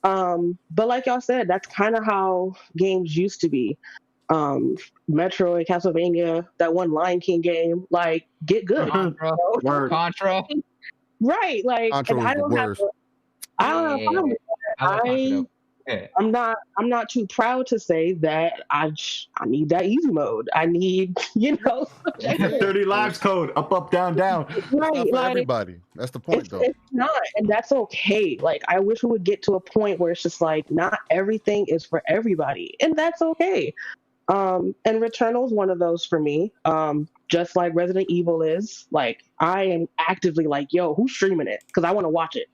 But like y'all said, that's kind of how games used to be. Metroid, Castlevania, that one Lion King game, like, get good. Contra. Right. Like, Contra and I don't have a problem with that. I'm not too proud to say that I need that easy mode. I need, 30 lives code, up, down. Right, for everybody. That's the point, though. It's not, and that's okay. Like, I wish we would get to a point where it's just like, not everything is for everybody, and that's okay. And Returnal is one of those for me. Just like Resident Evil is. Like, I am actively like, yo, who's streaming it? Because I want to watch it.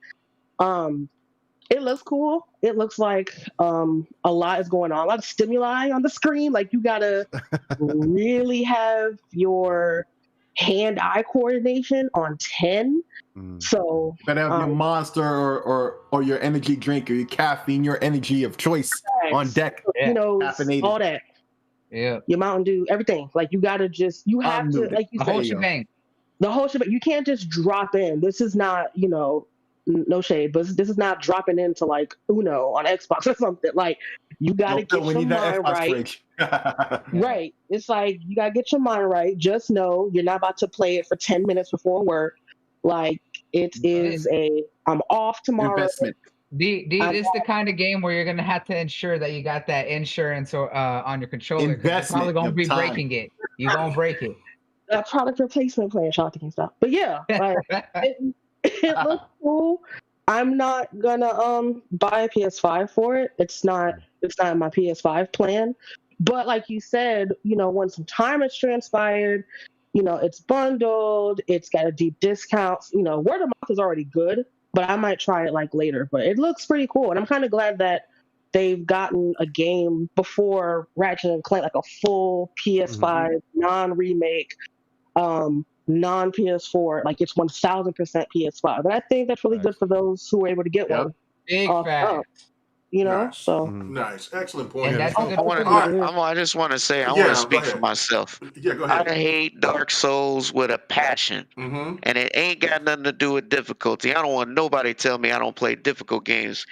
It looks cool. It looks like a lot is going on. A lot of stimuli on the screen. Like, you gotta really have your hand-eye coordination on 10. So you gotta have your monster or your energy drink or your caffeine, your energy of choice on deck. Caffeinated. All that. Yeah. Your Mountain Dew, everything. Like, you gotta just, you have to, like you said, the whole shebang. The whole shebang. You can't just drop in. This is not, no shade, but this is not dropping into like Uno on Xbox or something. Like, you got to get your mind right. Right. It's like, you got to get your mind right. Just know you're not about to play it for 10 minutes before work. Like, it is I'm off tomorrow. Investment. This is the kind of game where you're gonna have to ensure that you got that insurance or on your controller. You're probably gonna be breaking it. You're gonna break it. A product replacement plan, shout out to GameStop. But yeah, like, it looks cool. I'm not gonna buy a PS5 for it. It's not in my PS5 plan. But like you said, when some time has transpired, it's bundled, it's got a deep discount. Word of mouth is already good, but I might try it like later. But it looks pretty cool, and I'm kind of glad that they've gotten a game before Ratchet & Clank, like a full PS5 non-remake, non-PS4. Like, it's 1000% PS5, and I think that's really good for those who are able to get one. Big fact. Nice. So nice, excellent point. And I just want to say, I want to speak for myself. Yeah, go ahead. I hate Dark Souls with a passion, and it ain't got nothing to do with difficulty. I don't want nobody to tell me I don't play difficult games.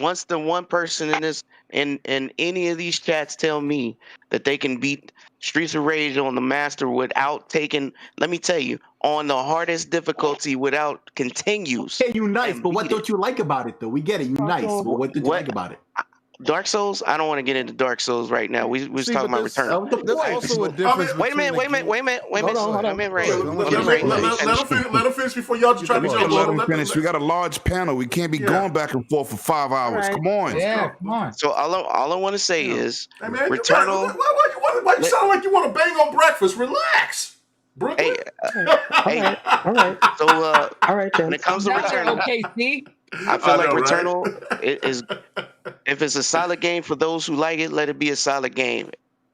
Once the one person in any of these chats tell me that they can beat Streets of Rage on the Master without taking, let me tell you, on the hardest difficulty without continues. Hey, you nice, but what don't you like about it, though? We get it, you nice, but what did you like about it? Dark Souls? I don't want to get into Dark Souls right now. We was talking about Returnal. There's also a difference. Wait a minute. Hold on. I'm in range. Let him finish before y'all try to jump Let on. him finish. We got a large panel. We can't be going back and forth for 5 hours. Come on. Yeah, come on. So all I want to say is, Hey, man, Returnal. Why you sound like you want to bang on breakfast? Relax, Brooklyn. Hey, all right. So All right, then. when it comes to Returnal, Okay, see? I feel like know, right? Returnal is, if it's a solid game for those who like it, let it be a solid game.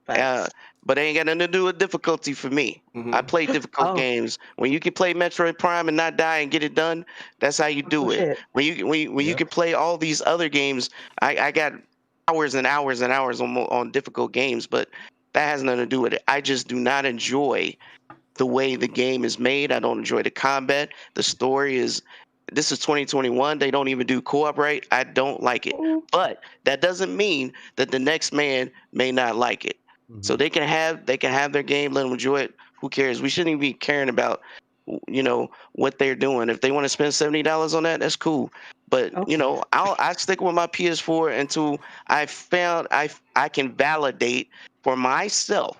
But it ain't got nothing to do with difficulty for me. I play difficult games. When you can play Metroid Prime and not die and get it done, that's how you do it. When you can play all these other games, I got hours and hours and hours on difficult games, but that has nothing to do with it. I just do not enjoy the way the game is made. I don't enjoy the combat. The story is. This is 2021. They don't even do co-op right. I don't like it. But that doesn't mean that the next man may not like it. So they can have their game, let them enjoy it. Who cares? We shouldn't even be caring about what they're doing. If they want to spend $70 on that, that's cool. But I stick with my PS4 until I found I can validate for myself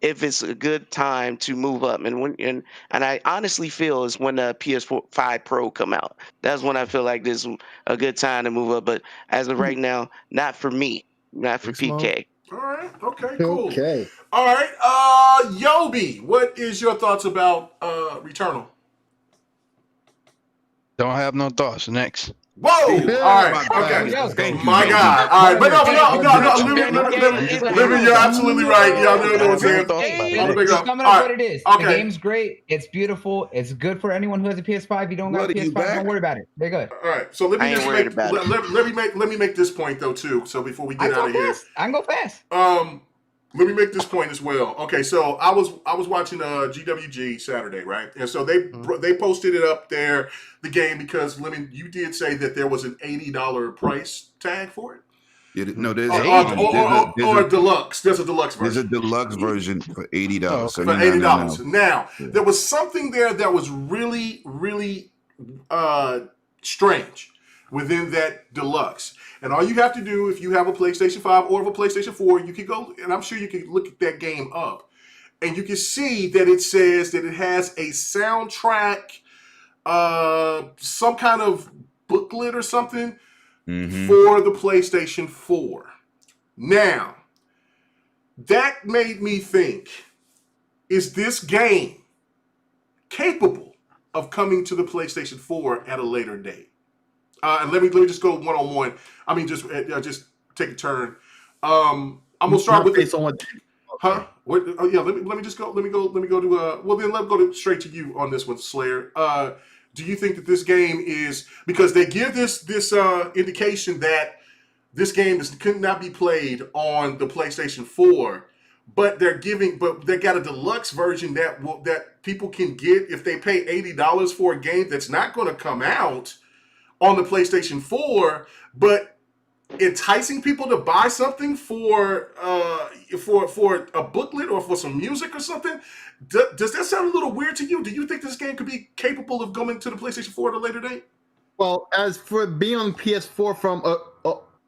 if it's a good time to move up. And I honestly feel is when the PS5 Pro come out. That's when I feel like this is a good time to move up. But as of right now, not for me, not for PK. All right. Okay. Cool. Okay. All right. Yobi, what is your thoughts about Returnal? Don't have no thoughts. Next. Whoa! All right. Okay. My God. All right. But no. Living, you're absolutely right. Y'all know what I'm saying. Summing up what it is. The game's great. It's beautiful. It's good for anyone who has a PS5. If you don't got a PS5, don't worry about it. They're good. All right. So let me make this point though too. So before we get out of here, I can go fast. Let me make this point as well. Okay, so I was watching GWG Saturday, right? And so they posted it up there, the game, because you did say that there was an $80 price tag for it. No, there's a deluxe. There's a deluxe version. There's a deluxe version for $80. For $80. Now, there was something there that was really, really strange within that deluxe. And all you have to do, if you have a PlayStation 5 or a PlayStation 4, you can go, and I'm sure you can look at that game up, and you can see that it says that it has a soundtrack, some kind of booklet or something for the PlayStation 4. Now, that made me think, is this game capable of coming to the PlayStation 4 at a later date? And let me just go one-on-one. I mean, just take a turn. I'm gonna start with this. Huh? What, yeah. Let me go. Let me go to. Well, then let's go straight to you on this one, Slayer. Do you think that this game is, because they give this indication that this game could not be played on the PlayStation 4, but they got a deluxe version that people can get if they pay $80 for a game that's not going to come out on the PlayStation 4, but enticing people to buy something for a booklet or for some music or something. Does that sound a little weird to you? Do you think this game could be capable of going to the PlayStation 4 at a later date? Well, as for being on PS4, from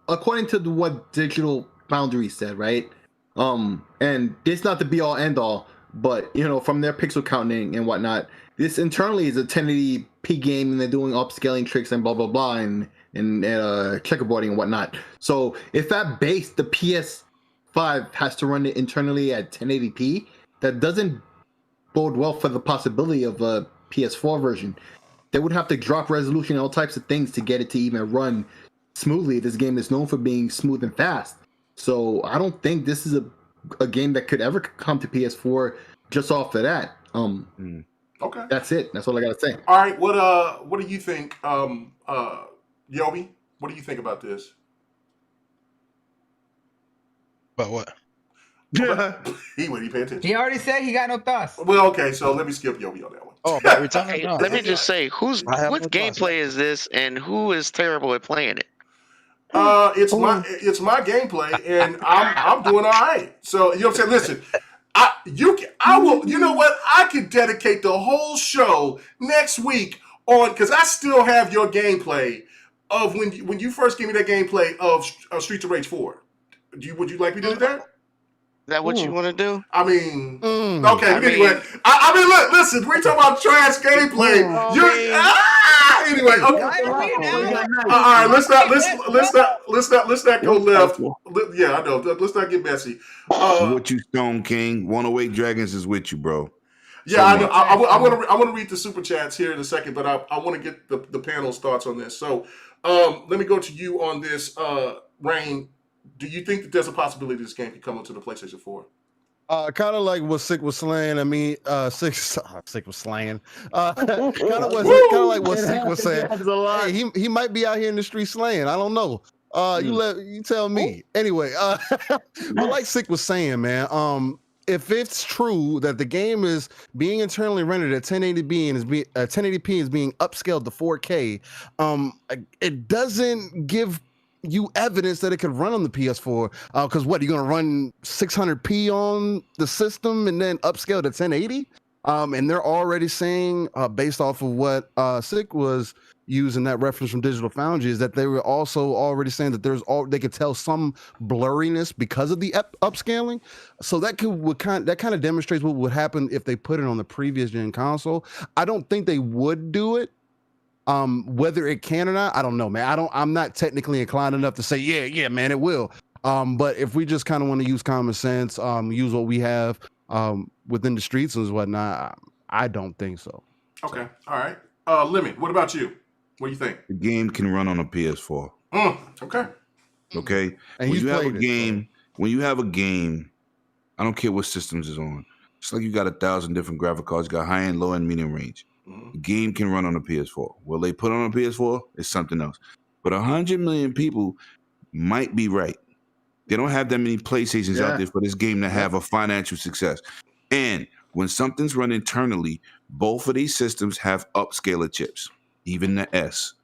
according to what Digital Foundry said, right? And it's not the be all end all, but from their pixel counting and whatnot, this internally is a 1080p game, and they're doing upscaling tricks and blah blah blah and checkerboarding and whatnot. So if at base the PS5 has to run it internally at 1080p, that doesn't bode well for the possibility of a PS4 version. They would have to drop resolution and all types of things to get it to even run smoothly. This game is known for being smooth and fast. So I don't think this is a game that could ever come to PS4 just off of that. Okay. That's it. That's all I gotta say. All right. What do you think, Yobi? What do you think about this? About what? He wouldn't pay attention. He already said he got no thoughts. Well, okay, so let me skip Yobi on that one. Oh, about Returnal? Hey, No, let me just say, what gameplay is this, and who is terrible at playing it? It's my gameplay, and I'm doing all right. So you know what I'm saying? Listen, I will. You know what? I could dedicate the whole show next week on, because I still have your gameplay of when you first gave me that gameplay of Streets of Rage 4. Would you like me to do that? Is that what you want to do? I mean, okay. Anyway, I mean, look, listen. We're talking about trash gameplay. Anyway, okay. All right. Let's not go left. Yeah, I know. Let's not get messy. What you, Stone King? 108 Dragons is with you, bro. Yeah, I know. I want to read the super chats here in a second, but I want to get the panel's thoughts on this. So, let me go to you on this, Rain. Do you think that there's a possibility this game could come onto the PlayStation 4? Kind of like what Sick was slaying. I mean, Sick was slaying. Kind of like what Sick was saying. Hey, he might be out here in the street slaying. I don't know. You tell me. Anyway, but like Sick was saying, man. If it's true that the game is being internally rendered at 1080p and 1080p is being upscaled to 4K, it doesn't give you evidence that it could run on the PS4. Because what, you're gonna run 600p on the system and then upscale to 1080? And they're already saying, based off of what Sick was using that reference from Digital Foundry, is that they were also already saying that they could tell some blurriness because of the upscaling. So that kind of demonstrates what would happen if they put it on the previous gen console. I don't think they would do it. Whether it can or not, I don't know, man. I'm not technically inclined enough to say, yeah, man, it will. But if we just kind of want to use common sense, use what we have within the streets and whatnot, I don't think so. Okay, all right. Lemmy, what about you? What do you think? The game can run on a PS4. Okay. Okay. And when you have a game, I don't care what systems it's on. It's like you got 1,000 different graphic cards. You got high end, low end, medium range. The game can run on a PS4. Will they put on a PS4? It's something else. But 100 million people might be right. They don't have that many PlayStations out there for this game to have a financial success. And when something's run internally, both of these systems have upscaler chips, even the S.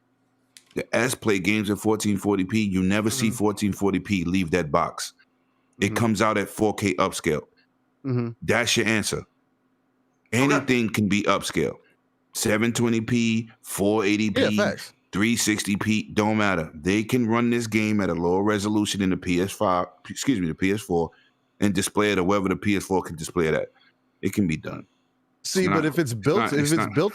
The S play games at 1440p. You never see 1440p leave that box. It comes out at 4K upscale. That's your answer. Anything can be upscaled. 720p, 480p, 360p, don't matter. They can run this game at a lower resolution in the PS4, and display it or wherever the PS4 can display it at. It can be done. See, but if it's built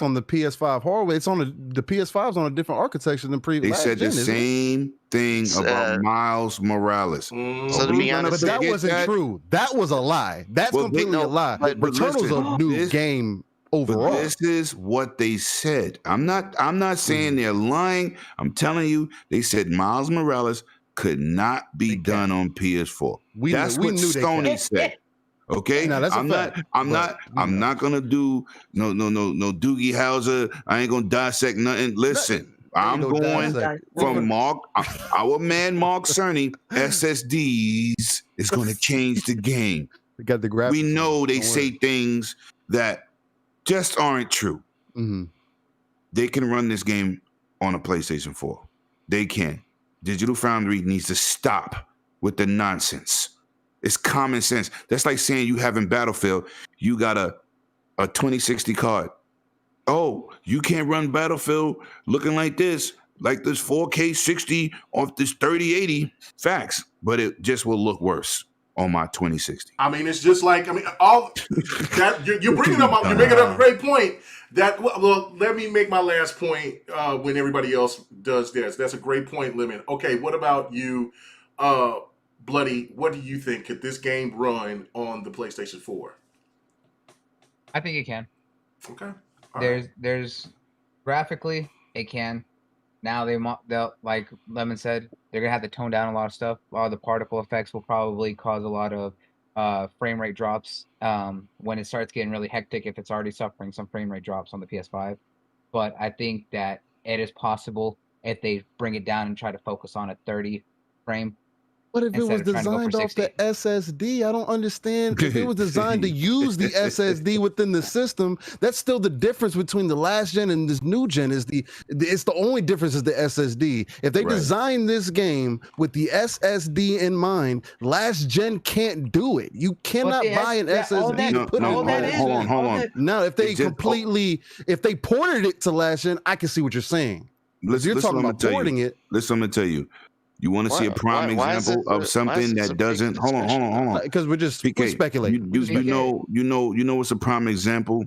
on the PS5 hardware, it's on the PS5's on a different architecture than previous. They said the same thing about Miles Morales. So to be honest, but that wasn't true. That was a lie. That's completely a lie. Returnal's a new game overall. This is what they said. I'm not saying they're lying. I'm telling you, they said Miles Morales could not be done on PS4. That's what Sony said. Okay, I'm not gonna do no Doogie Howser. I ain't gonna dissect nothing. Listen, I'm going from Mark, our man Mark Cerny. SSDs is gonna change the game. We got the graphics. We know they say things that just aren't true. Mm-hmm. They can run this game on a PlayStation 4. They can. Digital Foundry needs to stop with the nonsense. It's common sense. That's like saying you have in Battlefield, you got a 2060 card. Oh, you can't run Battlefield looking like this 4K 60 off this 3080. Facts, but it just will look worse on my 2060. I mean, it's just like, all that you're bringing up, you're making up a great point. Well, let me make my last point when everybody else does this. That's a great point, Lemon. Okay, what about you, Bloody? What do you think? Could this game run on the PlayStation 4? I think it can. Okay. There's graphically it can. Now they'll like Lemon said, they're gonna have to tone down a lot of stuff. A lot of the particle effects will probably cause a lot of frame rate drops when it starts getting really hectic, if it's already suffering some frame rate drops on the PS5. But I think that it is possible if they bring it down and try to focus on a 30 frame. But if it was designed off the SSD, I don't understand. If it was designed to use the SSD within the system, that's still the difference between the last gen and this new gen. It's the only difference is the SSD. If they design this game with the SSD in mind, last gen can't do it. You cannot buy an SSD to put it in. Hold on. Now, if they if they ported it to last gen, I can see what you're saying. You're talking about porting it. Listen, I'm gonna tell you. You want to see a prime example of something that doesn't? Hold on. Because we're speculating. You know what's a prime example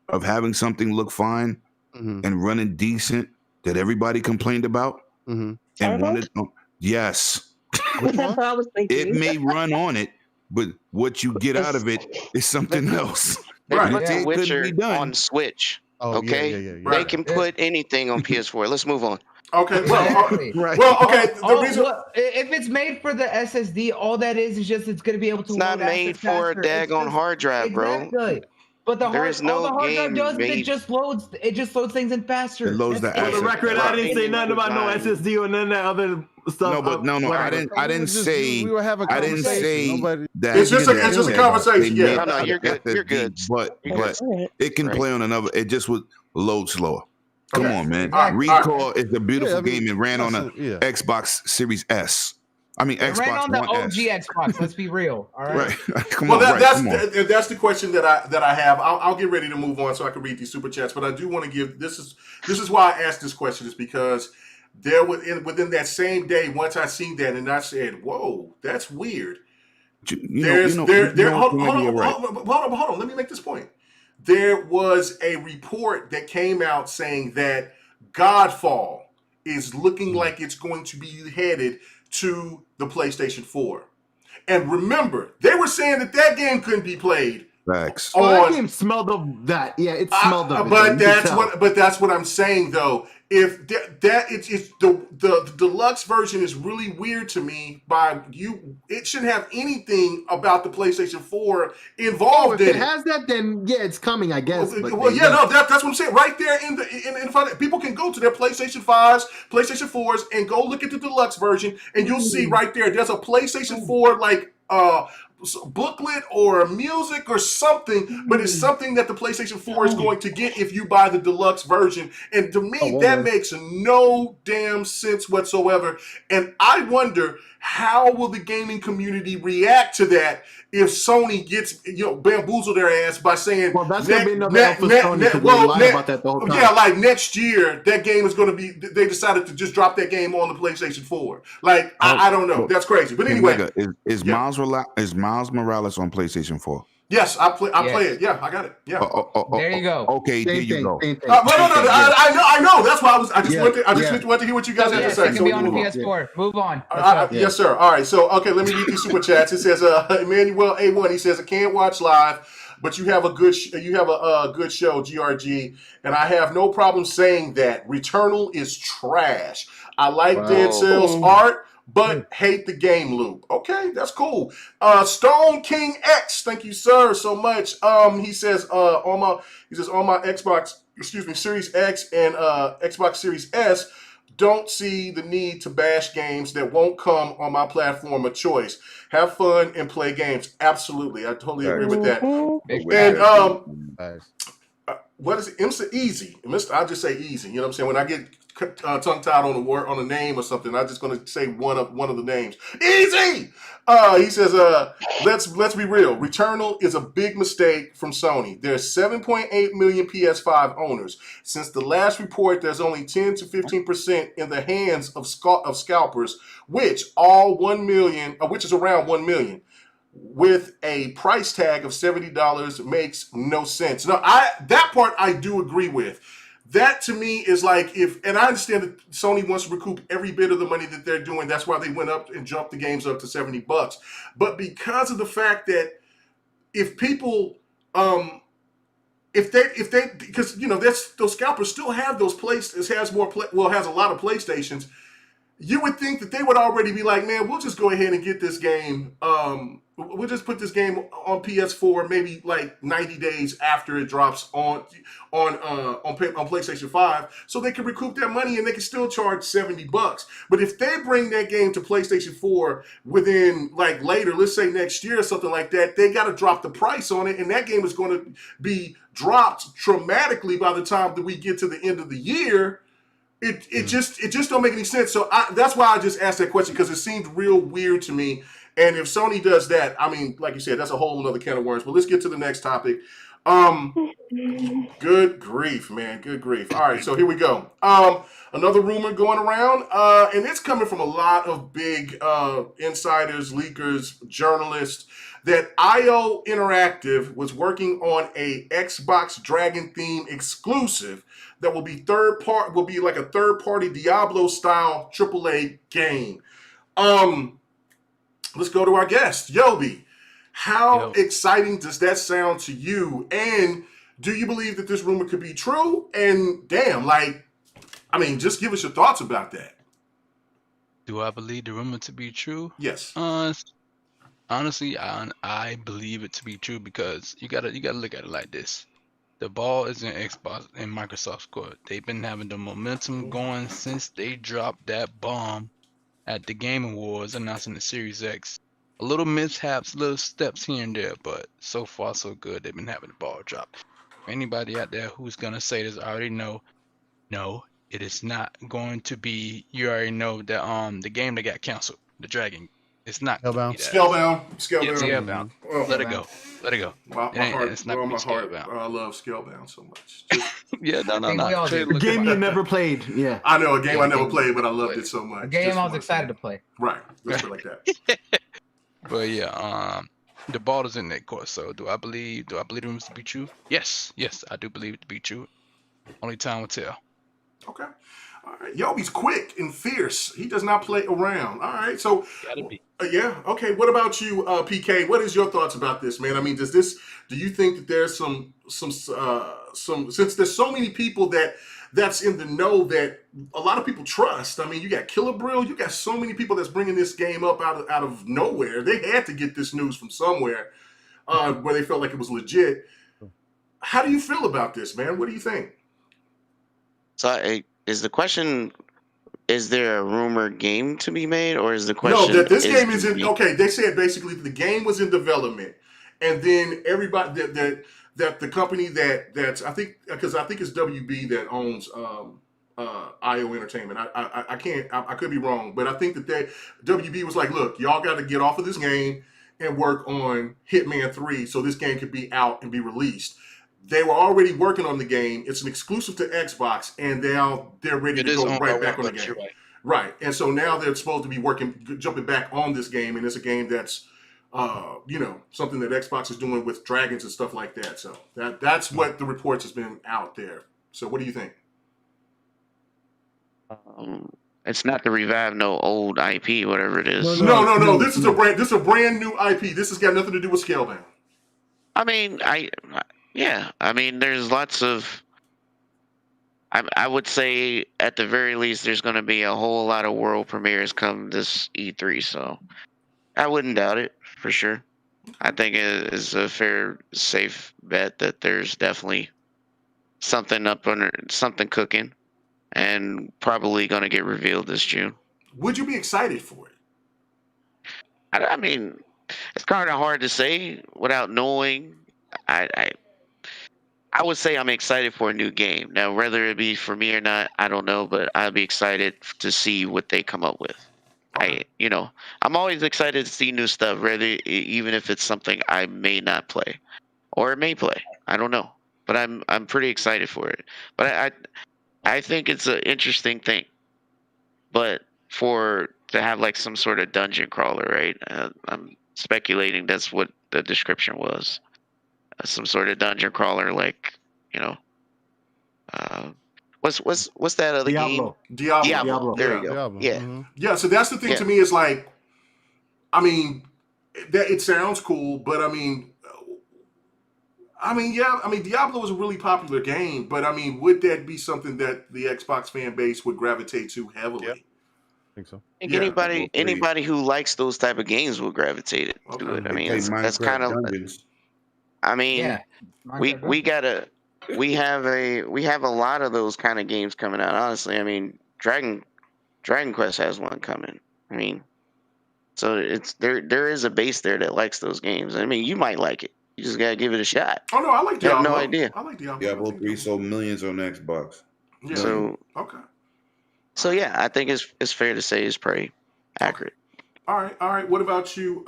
of having something look fine and running decent that everybody complained about and wanted. Yes, it may run on it, but what you get out of it is something else. They put The Witcher on Switch. Okay, they can put anything on PS4. Let's move on. Okay, the reason if it's made for the SSD, all that is just it's going to be able to. It's not made for a daggone hard drive, bro. But the hard drive does it just loads things in faster. It loads For the record, I didn't say nothing about no SSD or none of that other stuff. No, I didn't say. We were having I didn't say that. It's just a conversation. Yeah, no, you're good. You're good. But it can play on another. It just would load slower. Come on, man. Right. Recall is a beautiful game. It ran on a Xbox Series S. I mean, Xbox ran on the One OG S. Xbox. Let's be real. All right. Come on. That's the question that I have. I'll get ready to move on so I can read these super chats. But I do want to give this is why I asked this question, is because there within that same day, once I seen that and I said, "Whoa, that's weird." Hold on. Let me make this point. There was a report that came out saying that Godfall is looking like it's going to be headed to the PlayStation 4. And remember, they were saying that game couldn't be played. Facts. That game smelled of that. Yeah, it smelled of it. But that's what I'm saying though. If it's the deluxe version is really weird to me. It shouldn't have anything about the PlayStation 4 involved in it. If it has that, then yeah, it's coming, I guess. That's what I'm saying. Right there in front of people can go to their PlayStation 5s, PlayStation 4s, and go look at the deluxe version, and you'll see right there. There's a PlayStation 4 booklet or music or something, but it's something that the PlayStation 4 is going to get if you buy the deluxe version. And to me, that makes no damn sense whatsoever. And I wonder, how will the gaming community react to that if Sony gets bamboozled their ass by saying, well, that's gonna be another L for Sony, because they lie about that the whole time. Yeah, like next year that game is going to be. They decided to just drop that game on the PlayStation 4. Like I don't know. That's crazy. But anyway, is Miles Morales on PlayStation 4? Yes, I play it. Yeah, I got it. Yeah. There you go. Okay, there you go. No, I know. That's why I just went to hear what you guys had to say. It can be on the PS4. Move on. Yes, sir. All right. So, okay, let me read these super chats. It says, Emmanuel A1. He says, I can't watch live, but you have a good show, GRG, and I have no problem saying that Returnal is trash. I like Dead Cells art, but hate the game loop. Okay, that's cool. Stone King X, thank you, sir, so much. He says on my Xbox, Series X and Xbox Series S, don't see the need to bash games that won't come on my platform of choice. Have fun and play games. Absolutely. I totally agree with that. And what is it? Mr. Easy. I'll just say easy. You know what I'm saying? When I get tongue-tied on a word, on a name or something, I'm just going to say one of the names. Easy! He says, let's be real. Returnal is a big mistake from Sony. There's 7.8 million PS5 owners. Since the last report, there's only 10 to 15% in the hands of scalpers, which is around 1 million. With a price tag of $70 makes no sense. Now, that part I do agree with. That to me is like and I understand that Sony wants to recoup every bit of the money that they're doing. That's why they went up and jumped the games up to $70. But because of the fact that if people, because you know those scalpers still have those has a lot of PlayStations. You would think that they would already be like, man, we'll just go ahead and get this game. We'll just put this game on PS4 maybe like 90 days after it drops on PlayStation 5, so they can recoup their money and they can still charge $70. But if they bring that game to PlayStation 4 within like later, let's say next year or something like that, they got to drop the price on it, and that game is going to be dropped dramatically by the time that we get to the end of the year. It just don't make any sense. So that's why I just asked that question, because it seemed real weird to me. And if Sony does that, I mean, like you said, that's a whole other can of worms. But let's get to the next topic. Good grief, man. Good grief. All right, so here we go. Another rumor going around, and it's coming from a lot of big insiders, leakers, journalists, that IO Interactive was working on a Xbox Dragon theme exclusive that will be like a third-party Diablo-style AAA game. Let's go to our guest, Yobi. How exciting does that sound to you? And do you believe that this rumor could be true? And damn, just give us your thoughts about that. Do I believe the rumor to be true? Yes. Honestly, I believe it to be true, because you gotta look at it like this. The ball is in Xbox and Microsoft's court. They've been having the momentum going since they dropped that bomb at the Game Awards announcing the Series X. A little mishaps, little steps here and there, but so far so good. They've been having the ball drop. Anybody out there who's gonna say this, I already know. No, it is not going to be. You already know that the game that got canceled, the Dragon. It's not Scalebound. Scalebound. Let it go. My heart. I love Scalebound so much. Yeah, no. A game you never played. Yeah. I know, a game I never played, but I loved it so much. A game I was excited to play. Right. Let's put it like that. But yeah, the ball is in that court. So do I believe the rumors to be true? Yes, I do believe it to be true. Only time will tell. Okay. All right. Yobi's quick and fierce. He does not play around. All right. So gotta be. Yeah. Okay. What about you, PK? What is your thoughts about this, man? I mean, do you think that there's some since there's so many people that's in the know that a lot of people trust. I mean, you got Killer Brill, you got so many people that's bringing this game up out of nowhere. They had to get this news from somewhere where they felt like it was legit. How do you feel about this, man? What do you think? So is the question, is there a rumored game to be made, or is the question? No, that this game is in. Okay, they said basically the game was in development, and then everybody that the company that's I think it's WB that owns IO Entertainment. I could be wrong, but I think that WB was like, look, y'all got to get off of this game and work on Hitman 3 so this game could be out and be released. They were already working on the game. It's an exclusive to Xbox, and they're ready to go right back on the game. Right. And so now they're supposed to be jumping back on this game, and it's a game that's, something that Xbox is doing with dragons and stuff like that. So that's what the reports has been out there. So what do you think? It's not to revive no old IP, whatever it is. No. This is a brand new IP. This has got nothing to do with Scalebound. I mean, there's lots of. I would say at the very least, there's going to be a whole lot of world premieres come this E3. So I wouldn't doubt it for sure. I think it is a fair, safe bet that there's definitely something cooking, and probably going to get revealed this June. Would you be excited for it? I mean, it's kind of hard to say without knowing. I would say I'm excited for a new game. Now, whether it be for me or not, I don't know, but I'd be excited to see what they come up with. I'm always excited to see new stuff, even if it's something I may not play or may play. I don't know, but I'm pretty excited for it. But I think it's an interesting thing. But to have like some sort of dungeon crawler, right? I'm speculating that's what the description was. Some sort of dungeon crawler, like, what's that other game? Diablo. There you go. Diablo. Yeah. Mm-hmm. Yeah, so that's the thing to me is like, I mean, that it sounds cool, but Diablo was a really popular game, but I mean, would that be something that the Xbox fan base would gravitate to heavily? Yep. I think so. I think anybody who likes those type of games will gravitate to it. I mean, that's kind of. I mean, we have a lot of those kind of games coming out. Honestly, I mean, Dragon Quest has one coming. I mean, so it's there is a base there that likes those games. I mean, you might like it. You just gotta give it a shot. Oh no, I like Diablo. I have no idea. I like Diablo. Diablo 3 sold millions on Xbox. Yeah. So okay. So yeah, I think it's fair to say it's pretty accurate. All right. What about you?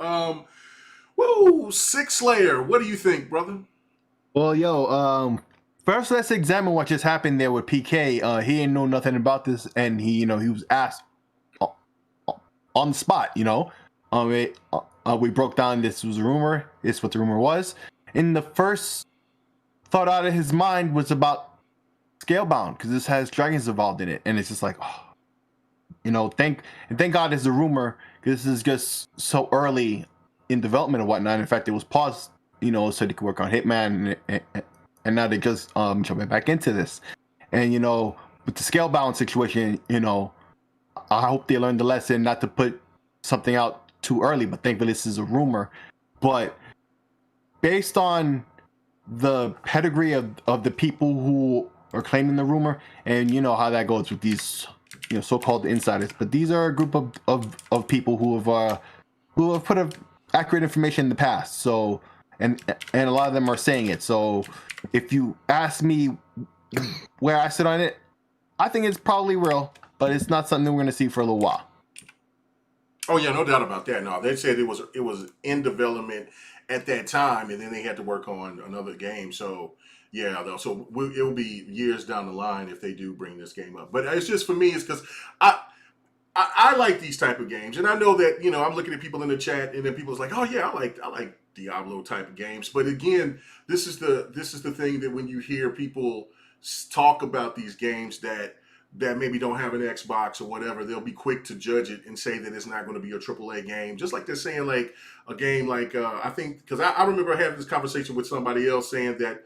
Six Slayer. What do you think, brother? Well, first let's examine what just happened there with PK. He didn't know nothing about this, and he was asked on the spot. We broke down this was a rumor. It's what the rumor was. And the first thought out of his mind was about Scalebound, because this has dragons involved in it, and it's just like, thank God it's a rumor, because this is just so early in development and whatnot. In fact, it was paused, so they could work on Hitman, and now they just jumping back into this. And with the Scalebound situation, I hope they learned the lesson not to put something out too early. But thankfully, this is a rumor. But based on the pedigree of the people who are claiming the rumor, and how that goes with these so-called insiders, but these are a group of people who have put accurate information in the past. So and a lot of them are saying it. So if you ask me where I sit on it, I think it's probably real, but it's not something we're going to see for a little while. Oh yeah, no doubt about that. No, they said it was in development at that time, and then they had to work on another game. So yeah, though, so it will be years down the line if they do bring this game up. But it's just, for me, it's because I like these type of games, and I know that I'm looking at people in the chat, and then people's like, oh yeah, I like Diablo type of games. But again, this is the thing that when you hear people talk about these games that maybe don't have an Xbox or whatever, they'll be quick to judge it and say that it's not going to be a AAA game. Just like they're saying like a game like I think, because I remember having this conversation with somebody else saying that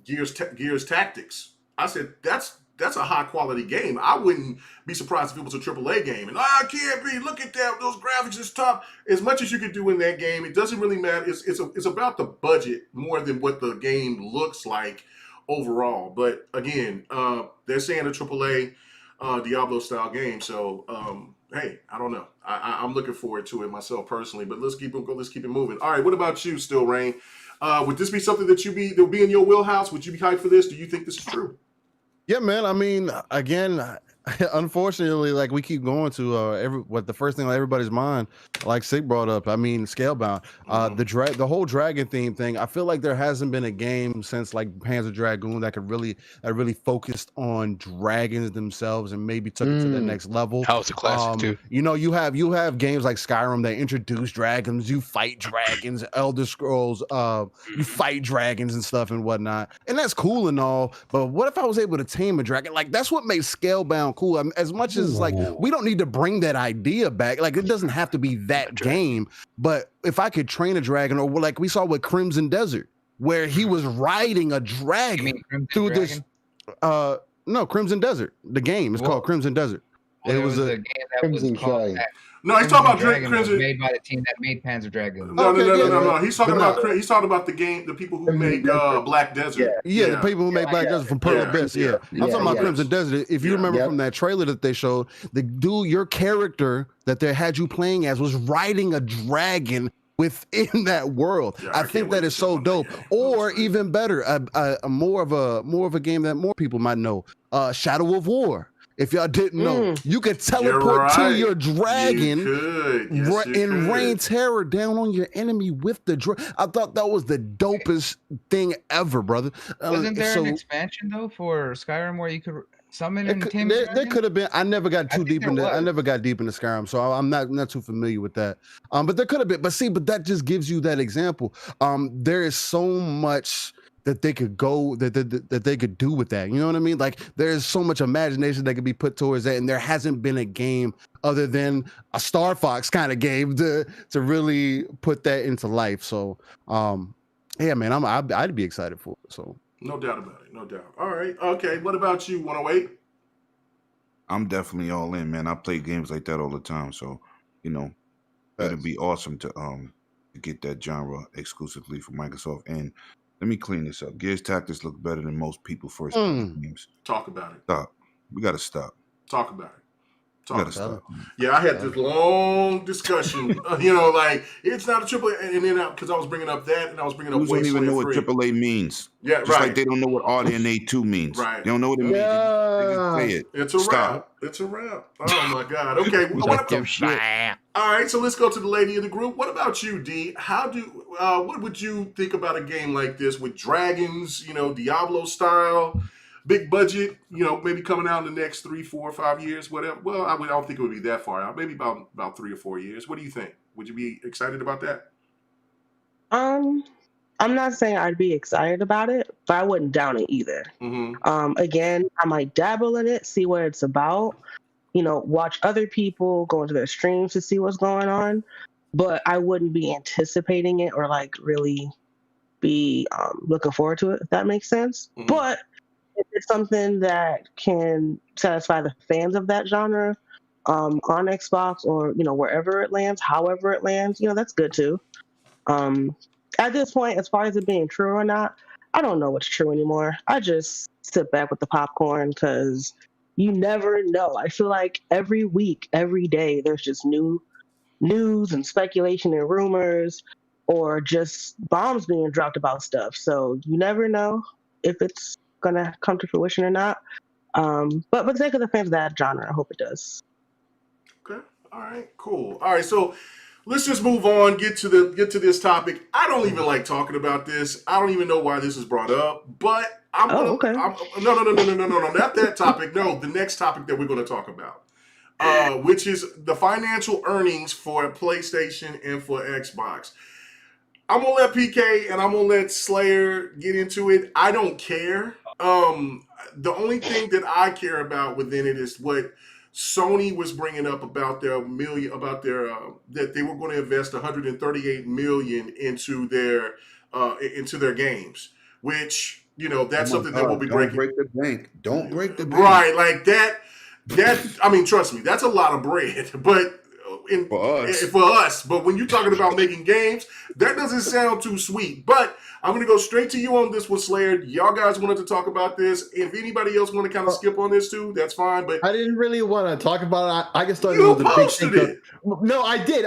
Gears Tactics. I said that's a high quality game. I wouldn't be surprised if it was a AAA game. And I can't be. Look at that. Those graphics is top. As much as you could do in that game, it doesn't really matter. It's about the budget more than what the game looks like overall. But again, they're saying a AAA Diablo style game. So hey, I don't know. I'm looking forward to it myself personally. But let's keep it moving. All right. What about you, Still Rain? Would this be something that will be in your wheelhouse? Would you be hyped for this? Do you think this is true? Yeah, man. I mean, again, unfortunately, like we keep going to the first thing on everybody's mind, like Sig brought up. I mean, Scalebound, the whole dragon theme thing. I feel like there hasn't been a game since like Panzer Dragoon that really focused on dragons themselves and maybe took it to the next level. That was a classic too. You have games like Skyrim that introduce dragons. You fight dragons, Elder Scrolls. You fight dragons and stuff and whatnot, and that's cool and all. But what if I was able to tame a dragon? Like that's what makes Scalebound cool. As much as like we don't need to bring that idea back, like it doesn't have to be that game, but if I could train a dragon, or like we saw with Crimson Desert, where he was riding a dragon through this Crimson Desert, the game is called Crimson Desert. Well, It it was was a a game that was Crimson called Shine. No, he's talking about Dragon. Was Crimson. made by the team that made Panzer Dragon. No, Okay, yeah, no. He's talking but about no. he's talking about the game, the people who Crimson make Desert. Black Desert. Yeah, the people who make Black Desert from Pearl Yeah, Abyss. yeah, Yeah. I'm talking about yeah. Crimson Desert. If you Yeah. remember Yep. from that trailer that they showed, the dude, your character that they had you playing as was riding a dragon within that world. Yeah, I can't think wait that to is jump so on that dope. game. Or That's great. even better, a more of a game that more people might know. Shadow of War. If y'all didn't know, you could You're teleport to right. your dragon You could. Yes, you and could. rain terror down on your enemy with the dragon. I thought that was the dopest thing ever, brother. Wasn't there so an expansion though for Skyrim where you could summon it and could, tame there could have been. I never got too think deep there into. I was. never got deep into Skyrim, so I'm not too familiar with that. But there could have been. But that just gives you that example. There is so much that they could go that they could do with that. You know what I mean? Like there's so much imagination that could be put towards that, and there hasn't been a game other than a Star Fox kind of game to really put that into life. So yeah, man, I'd be excited for it. So No doubt about it. No doubt. All right. Okay. What about you, 108? I'm definitely all in, man. I play games like that all the time, so it'd be awesome to get that genre exclusively for Microsoft. And let me clean this up. Gears Tactics look better than most people first party games. Talk about it. Stop. We gotta stop. Talk about it. We gotta stop. Yeah, I had this long discussion. Like it's not a triple A, and then because I was bringing up that, and I was bringing up Dudes don't even know what Wasteland 3. AAA means. Yeah, Just right. like they don't know what RDNA 2 means. Right. They don't know what it means. They just say it. It's a Stop. wrap. It's a wrap. Oh my God. Okay. All right. So let's go to the lady of the group. What about you, D? What would you think about a game like this with dragons? Diablo style, big budget. Maybe coming out in the next 3, 4, 5 years, whatever. Well, I don't think it would be that far out. Maybe about 3 or 4 years. What do you think? Would you be excited about that? I'm not saying I'd be excited about it, but I wouldn't down it either. Again, I might dabble in it, see what it's about, watch other people go into their streams to see what's going on, but I wouldn't be anticipating it or really be looking forward to it, if that makes sense. But if it's something that can satisfy the fans of that genre on Xbox or, wherever it lands, however it lands, that's good too. At this point, as far as it being true or not, I don't know what's true anymore. I just sit back with the popcorn because you never know. I feel like every week, every day, there's just new news and speculation and rumors or just bombs being dropped about stuff. So you never know if it's going to come to fruition or not. But for the sake of the fans of that genre, I hope it does. Okay. All right. Cool. All right. So let's just move on. Get to this topic. I don't even like talking about this. I don't even know why this is brought up. But no, not that topic. No, the next topic that we're going to talk about, which is the financial earnings for PlayStation and for Xbox. I'm gonna let PK and I'm gonna let Slayer get into it. I don't care. The only thing that I care about within it is what Sony was bringing up about that they were going to invest 138 million into their games, which that's something that will be breaking. Don't break the bank. Don't break the bank. Right, like that. I mean, trust me, that's a lot of bread, but. For us, but when you're talking about making games, that doesn't sound too sweet. But I'm going to go straight to you on this one, Slayer. Y'all guys wanted to talk about this. If anybody else want to kind of skip on this too, that's fine. But I didn't really want to talk about it. I just thought you it was a big posted thing. it. No, I did.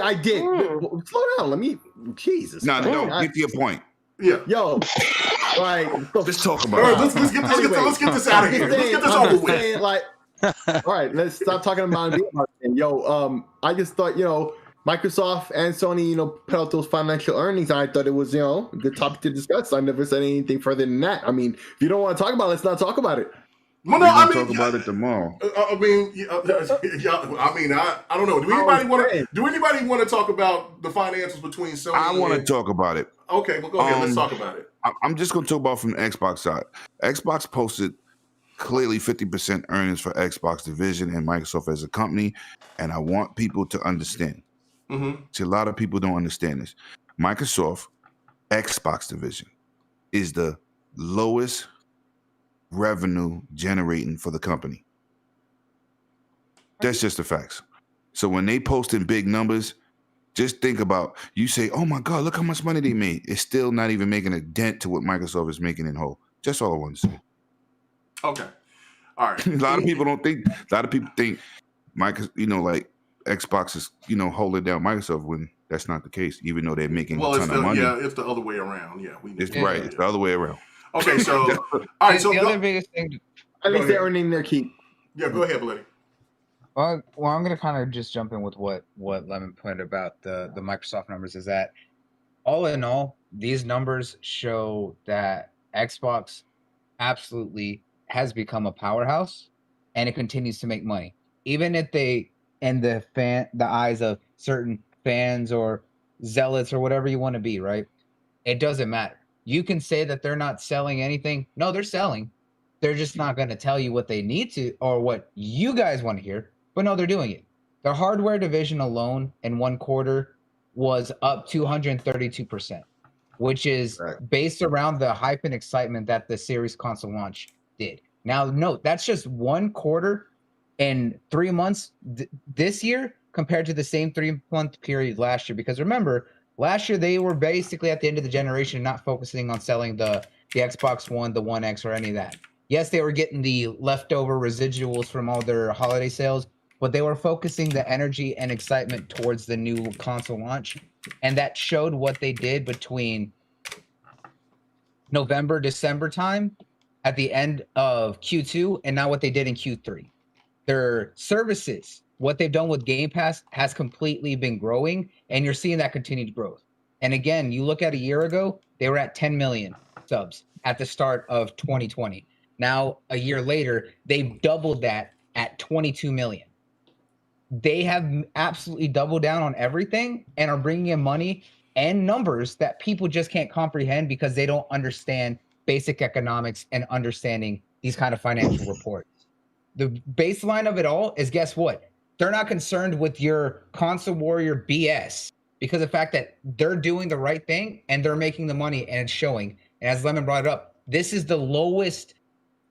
Slow down. Let me. Jesus. No, get to your point. Yeah. Yo. Right. Let's talk about it. Let's get this out of here. Let's get this over with. All right, let's stop talking about it. Yo, I just thought, Microsoft and Sony, put out those financial earnings, and I thought it was, a good topic to discuss. I never said anything further than that. I mean, if you don't want to talk about it, let's not talk about it. Well, no, I mean, talk about it tomorrow. I don't know. Do anybody want to talk about the financials between Sony? I want to talk about it. Okay, well, go ahead. Let's talk about it. I'm just going to talk about from the Xbox side. Xbox posted clearly 50% earnings for Xbox division and Microsoft as a company, and I want people to understand. See, a lot of people don't understand this. Microsoft Xbox division is the lowest revenue generating for the company. That's just the facts. So when they post in big numbers, just think about, you say, oh my God, look how much money they made. It's still not even making a dent to what Microsoft is making in whole. Just all I want to say. Okay. All right. A lot of people think Microsoft, like Xbox is, holding down Microsoft when that's not the case, even though they're making a ton of money. Yeah, it's the other way around. Yeah, it's right. It's the other way around. Okay, so all right. So the other biggest thing. At least they're earning their keep. Yeah, go ahead, Bloody. Well, I'm gonna kind of just jump in with what Lemon pointed about the Microsoft numbers. Is that all in all, these numbers show that Xbox absolutely has become a powerhouse, and it continues to make money, even if they, in the eyes of certain fans or zealots or whatever you want to be, right? It doesn't matter. You can say that they're not selling anything. No, they're selling. They're just not going to tell you what they need to or what you guys want to hear. But no, they're doing it. Their hardware division alone in one quarter was up 232%, which is based around the hype and excitement that the Series console launch did. Now, note, that's just one quarter in 3 months this year compared to the same 3-month period last year. Because remember, last year they were basically at the end of the generation, not focusing on selling the Xbox One, the One X, or any of that. Yes, they were getting the leftover residuals from all their holiday sales, but they were focusing the energy and excitement towards the new console launch. And that showed what they did between November, December time at the end of Q2 and now what they did in Q3. Their services, what they've done with Game Pass has completely been growing, and you're seeing that continued growth. And again, you look at a year ago, they were at 10 million subs at the start of 2020. Now, a year later, they've doubled that at 22 million. They have absolutely doubled down on everything and are bringing in money and numbers that people just can't comprehend because they don't understand basic economics and understanding these kind of financial reports. The baseline of it all is, guess what? They're not concerned with your console warrior BS because of the fact that they're doing the right thing and they're making the money and it's showing. And as Lemon brought it up, this is the lowest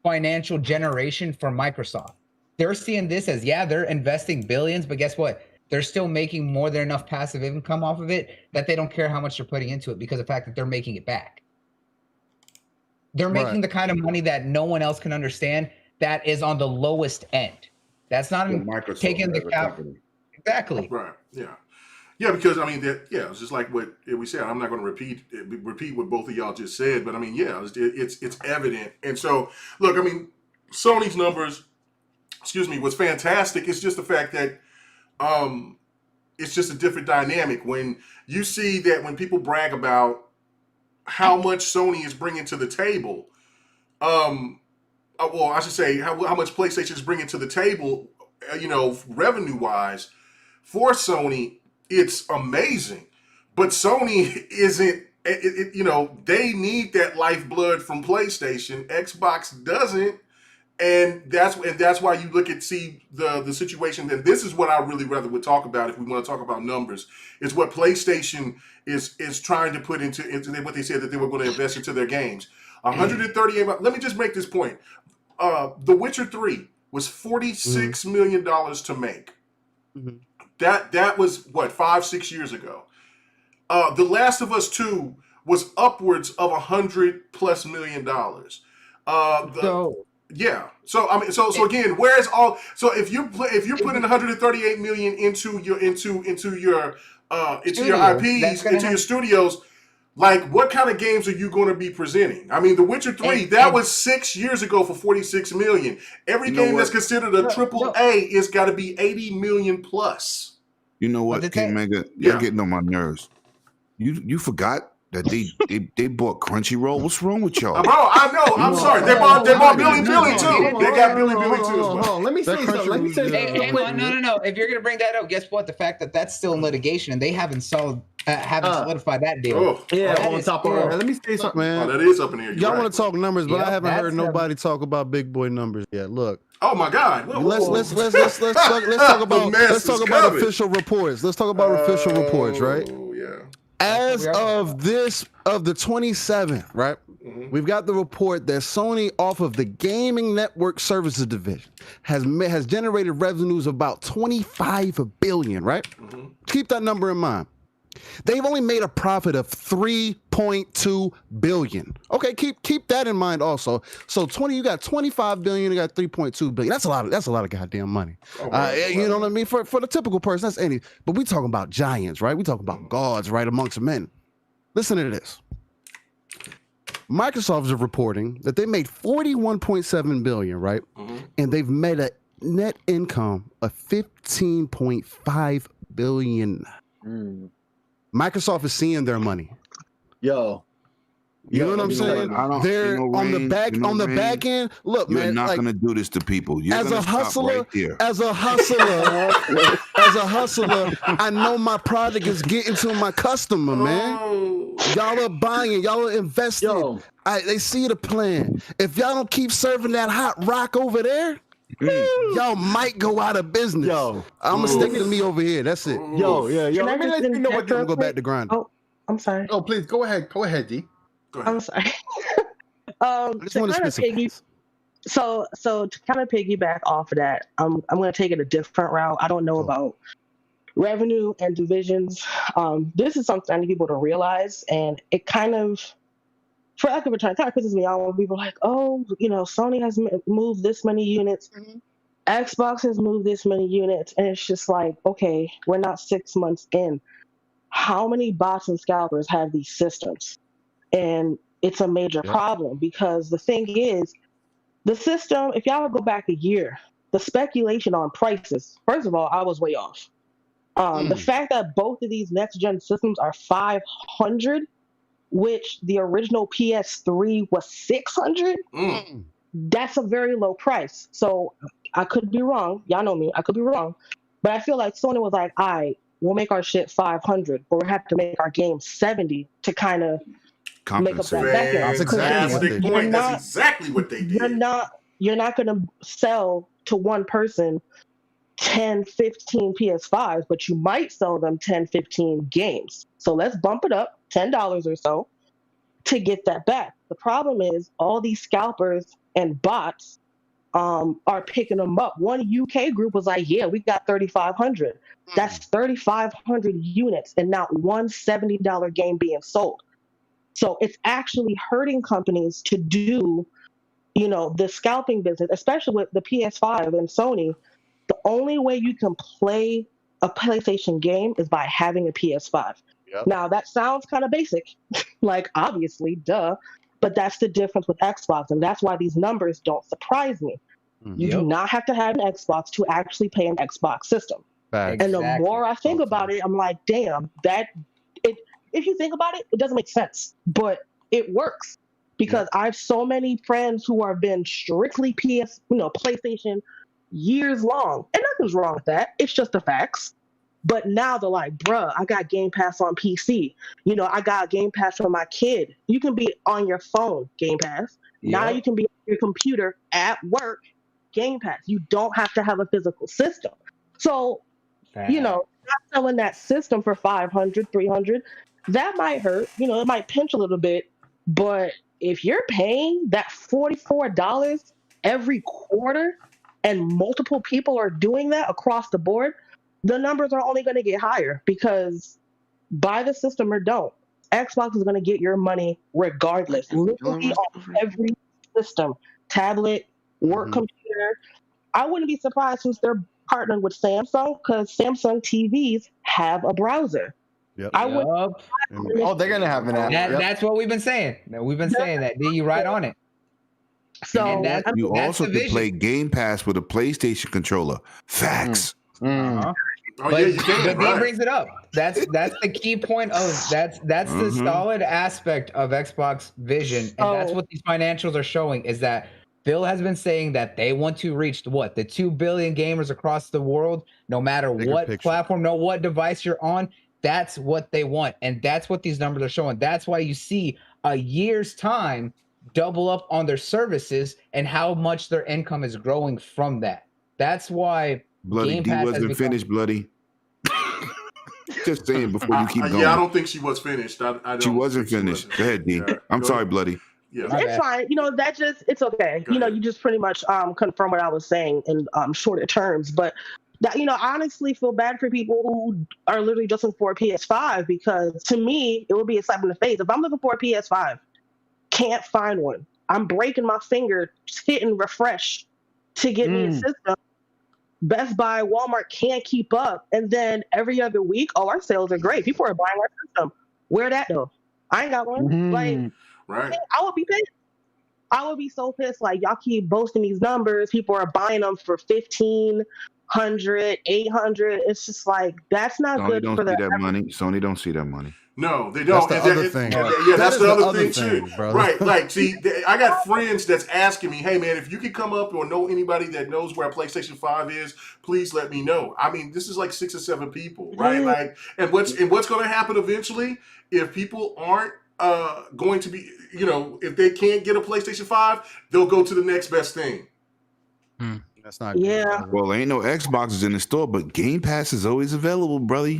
financial generation for Microsoft. They're seeing this as, yeah, they're investing billions, but guess what? They're still making more than enough passive income off of it that they don't care how much they're putting into it because of the fact that they're making it back. They're making the kind of money that no one else can understand that is on the lowest end. That's not taking the cap. Exactly. Right. Yeah. Yeah, because I mean, it's just like what we said. I'm not going to repeat what both of y'all just said, but I mean, yeah, it's evident. And so, look, I mean, Sony's numbers, was fantastic. It's just the fact that it's just a different dynamic when you see that when people brag about how much Sony is bringing to the table. Well, I should say how much PlayStation is bringing to the table, revenue-wise, for Sony, it's amazing. But Sony isn't, they need that lifeblood from PlayStation. Xbox doesn't. And that's why you see the situation. And this is what I really rather would talk about if we want to talk about numbers, is what PlayStation is trying to put into what they said that they were going to invest into their games. 138. Let me just make this point. The Witcher 3 was $46 million to make. Mm-hmm. That was what, 5-6 years ago. The Last of Us 2 was upwards of $100+ million. Yeah. So I mean, so again, where's all? So if you're putting 138 million into your IPs, into your studios, like what kind of games are you going to be presenting? I mean, The Witcher 3 that was 6 years ago for 46 million. Every game that's considered a AAA is got to be 80 million plus. You know what, KMEGA? You're getting on my nerves. You forgot that they bought Crunchyroll. What's wrong with y'all? Bro, I know. I'm sorry. They bought Billy too. They got Billy too as well. Let me say something. No. If you're gonna bring that up, guess what? The fact that that's still in litigation and they haven't solidified that deal. On top of that, let me say something, man. That is up in here. Y'all want to talk numbers, but I haven't heard nobody talk about big boy numbers yet. Look. Oh my God! Let's talk about official reports. Let's talk about official reports, right? Oh yeah. As of the 27th, right? we've got the report that Sony, off of the gaming network services division, has generated revenues of about $25 billion. Right? Keep that number in mind. They've only made a profit of $3.2 billion. Okay, keep that in mind also. So you got $25 billion, you got $3.2 billion. That's a lot of goddamn money. You know what I mean? For the typical person, that's any. But we talking about giants, right? We talking about gods, right, amongst men. Listen to this. Microsoft is reporting that they made $41.7 billion, right? And they've made a net income of $15.5 billion. Microsoft is seeing their money. Yo. You know what I'm saying? They're on the back end. Look, you're man, not gonna do this to people. You're as gonna a hustler, stop right there. as a hustler, I know my product is getting to my customer, man. Y'all are buying, y'all are investing. They see the plan. If y'all don't keep serving that hot rock over there, y'all might go out of business. I'm gonna stick to me over here. That's it. Let me let you know what to go back to grinding. Oh, I'm sorry. Oh, please go ahead, D. Go ahead. I'm sorry. I just want to spit some So to kind of piggyback off of that, I'm going to take it a different route. I don't know about revenue and divisions. This is something I need people to realize, and it kind of, for lack of a term, kind of pisses me off when people are like, oh, Sony has moved this many units, Xbox has moved this many units, and it's just like, okay, we're not 6 months in. How many bots and scalpers have these systems? And it's a major problem, because the thing is, the system, if y'all go back a year, the speculation on prices, first of all, I was way off. The fact that both of these next-gen systems are $500, which the original PS3 was $600, that's a very low price. So I could be wrong. Y'all know me. I could be wrong. But I feel like Sony was like, all right, we'll make our shit $500, but we have to make our game $70 to kind of make up that back end. That's exactly the point. That's exactly what they did. You're not going to sell to one person 10, 15 PS5s, but you might sell them 10, 15 games. So let's bump it up $10 or so to get that back. The problem is all these scalpers and bots are picking them up. One UK group was like, yeah, we got 3,500. That's 3,500 units and not one $70 game being sold. So it's actually hurting companies to do, the scalping business, especially with the PS5 and Sony. The only way you can play a PlayStation game is by having a PS5. Now, that sounds kind of basic, like obviously, duh, but that's the difference with Xbox, and that's why these numbers don't surprise me. You do not have to have an Xbox to actually play an Xbox system. And the more I think about it, I'm like, damn, if you think about it, it doesn't make sense, but it works, because I have so many friends who have been strictly PlayStation years long, and nothing's wrong with that. It's just the facts. But now they're like, bruh, I got Game Pass on PC. I got Game Pass for my kid. You can be on your phone, Game Pass. Now you can be on your computer at work, Game Pass. You don't have to have a physical system. So, not selling that system for $500, $300, that might hurt. It might pinch a little bit. But if you're paying that $44 every quarter and multiple people are doing that across the board, the numbers are only going to get higher, because buy the system or don't, Xbox is going to get your money regardless. Literally on every system, tablet, work computer. I wouldn't be surprised since they're partnered with Samsung, because Samsung TVs have a browser. I would. Oh, they're gonna have an app. That's what we've been saying. We've been saying that. D, you right on it. So you also can play Game Pass with a PlayStation controller. Facts. But D brings it up. That's the key point of that's the solid aspect of Xbox Vision, and that's what these financials are showing, is that Phil has been saying that they want to reach the 2 billion gamers across the world, no matter what platform, no what device you're on. That's what they want, and that's what these numbers are showing. That's why you see a year's time double up on their services and how much their income is growing from that. That's why Bloody D wasn't finished, Bloody. Just saying before you keep going. Yeah, I don't think she was finished. She wasn't finished. Go ahead, D. I'm sorry, Bloody. It's fine. It's okay. You just pretty much confirm what I was saying in shorter terms. But that, I honestly feel bad for people who are literally just looking for a PS5, because to me, it would be a slap in the face. If I'm looking for a PS5, can't find one, I'm breaking my finger hitting refresh to get me a system. Best Buy, Walmart can't keep up. And then every other week, our sales are great. People are buying our system. Where that though? I ain't got one. Right. I would be pissed. I would be so pissed. Like, y'all keep boasting these numbers. People are buying them for $1,500, $800. It's just like, that's not good for the money. Sony don't see that money. No, they don't. That's the other thing. Yeah, that's the other thing too. Bro. Right. Like, see, I got friends that's asking me, hey, man, if you can come up or know anybody that knows where a PlayStation 5 is, please let me know. I mean, this is like 6 or 7 people, right? Like, and what's going to happen eventually if people aren't going to be, if they can't get a PlayStation 5, they'll go to the next best thing. That's not good. Well, ain't no Xboxes in the store, but Game Pass is always available, brother.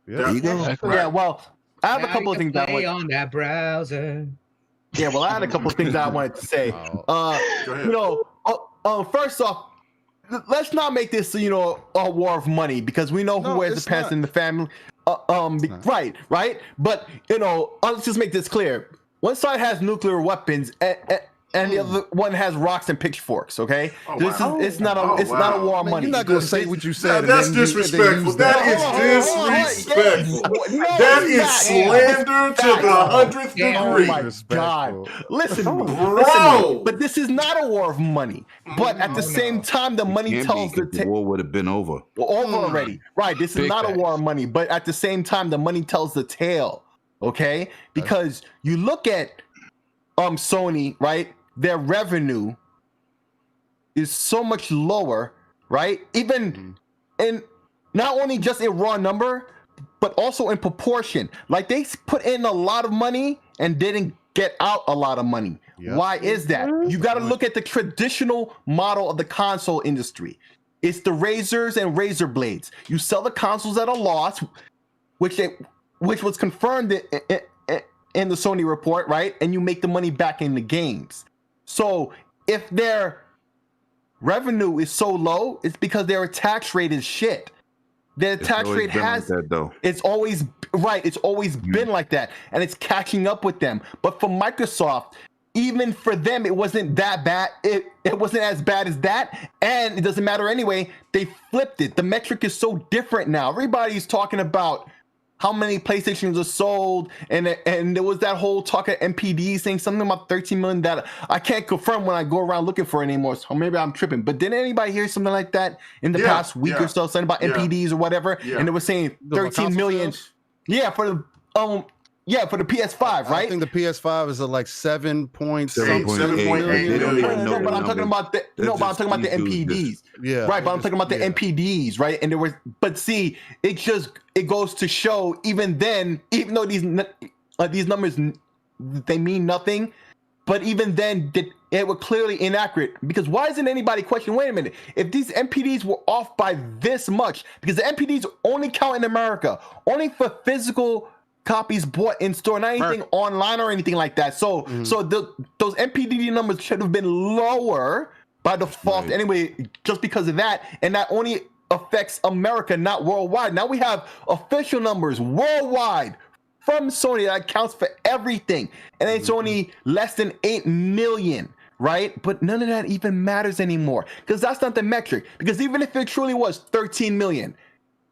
There you go. Yeah, well, I have a couple of things that play on that browser. Yeah, well, I had a couple of things that I wanted to say. First off, let's not make this, a war of money, because we know who wears the pants in the family. Right. But let's just make this clear. One side has nuclear weapons, and the other one has rocks and pitchforks. Okay, it's not a war of money. You're not gonna say what you said. That's disrespectful. That is disrespectful. That is slander to the 100th degree. Oh my God! Listen, bro. But this is not a war of money. But at the same time, the money tells the war would have been over. Over already. Right. This is not a war of money. But at the same time, the money tells the tale. Okay, because you look at Sony, right? Their revenue is so much lower, right? Even in not only just in raw number, but also in proportion. Like, they put in a lot of money and didn't get out a lot of money. Yep. Why is that? You got to look at the traditional model of the console industry. It's the razors and razor blades. You sell the consoles at a loss, which was confirmed in the Sony report, right? And you make the money back in the games. So if their revenue is so low, it's because their tax rate is shit. Their tax rate it's always been like that, and it's catching up with them. But for Microsoft, even for them, it wasn't that bad. It wasn't as bad as that, and it doesn't matter anyway. They flipped it. The metric is so different now. Everybody's talking about how many PlayStations are sold, and there was that whole talk of MPD saying something about 13 million that I can't confirm when I go around looking for it anymore. So maybe I'm tripping. But didn't anybody hear something like that in the past week or so, something about MPDs or whatever? Yeah. And it was saying 13 million. Yeah, for the PS5, right? I think the PS5 is like 7.8 million. But I'm talking about the MPDs. Yeah. Right, but I'm talking about the MPDs, right? And but see, it goes to show, even then, even though these numbers, they mean nothing, but even then it were clearly inaccurate. Because why isn't anybody questioning, wait a minute, if these MPDs were off by this much, because the MPDs only count in America, only for physical copies bought in store, not anything online or anything like that. So those MPD numbers should have been lower by default anyway, just because of that. And that only affects America, not worldwide. Now we have official numbers worldwide from Sony that accounts for everything, and it's only less than 8 million. Right? But none of that even matters anymore, because that's not the metric. Because even if it truly was 13 million,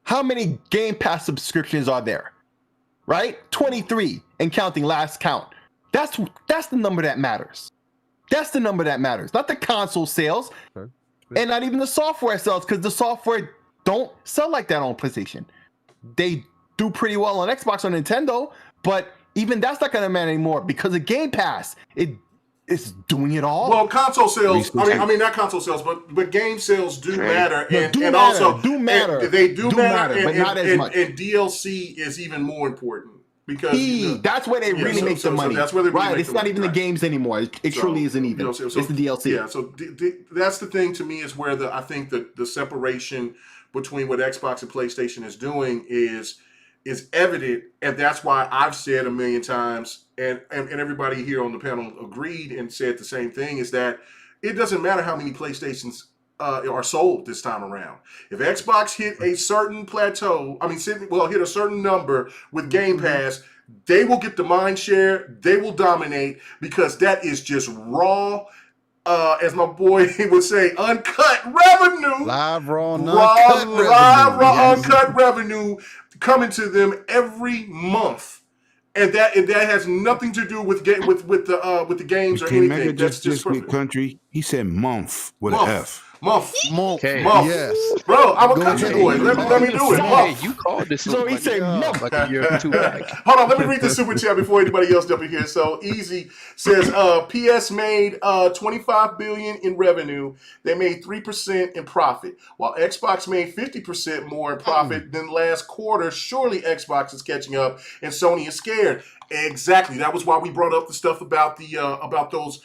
how many Game Pass subscriptions are there? Right? 23 and counting, last count. That's the number that matters. That's the number that matters, not the console sales, and not even the software sales, because the software don't sell like that on PlayStation. They do pretty well on Xbox or Nintendo, but even that's not going to matter anymore because of Game Pass. It's doing it all. Well, console sales. I mean, not console sales, but game sales do matter, and also do matter. They do matter, but not as much. And DLC is even more important because that's where they really make the money. So that's where they really make it's not even the games anymore. It truly isn't even. It's the DLC. Yeah. So that's the thing to me is where I think the separation between what Xbox and PlayStation is doing is is evident, and that's why I've said a million times, and everybody here on the panel agreed and said the same thing, is that it doesn't matter how many PlayStations are sold this time around. If Xbox hit a certain plateau, hit a certain number with Game Pass, they will get the mind share, they will dominate, because that is just raw, as my boy would say, uncut revenue. Live, raw, uncut revenue coming to them every month. And that has nothing to do with the games or anything. KMEGA just with country. He said month with an F. Month. Yes. Bro, I'm a country boy. Let me do it. Hey, you called this So he said month. like a year or two back. Hold on, let me read the super chat before anybody else jump in here. So Easy says PS made $25 billion in revenue. They made 3% in profit, while Xbox made 50% more in profit than last quarter. Surely Xbox is catching up, and Sony is scared. Exactly. That was why we brought up the stuff about the about those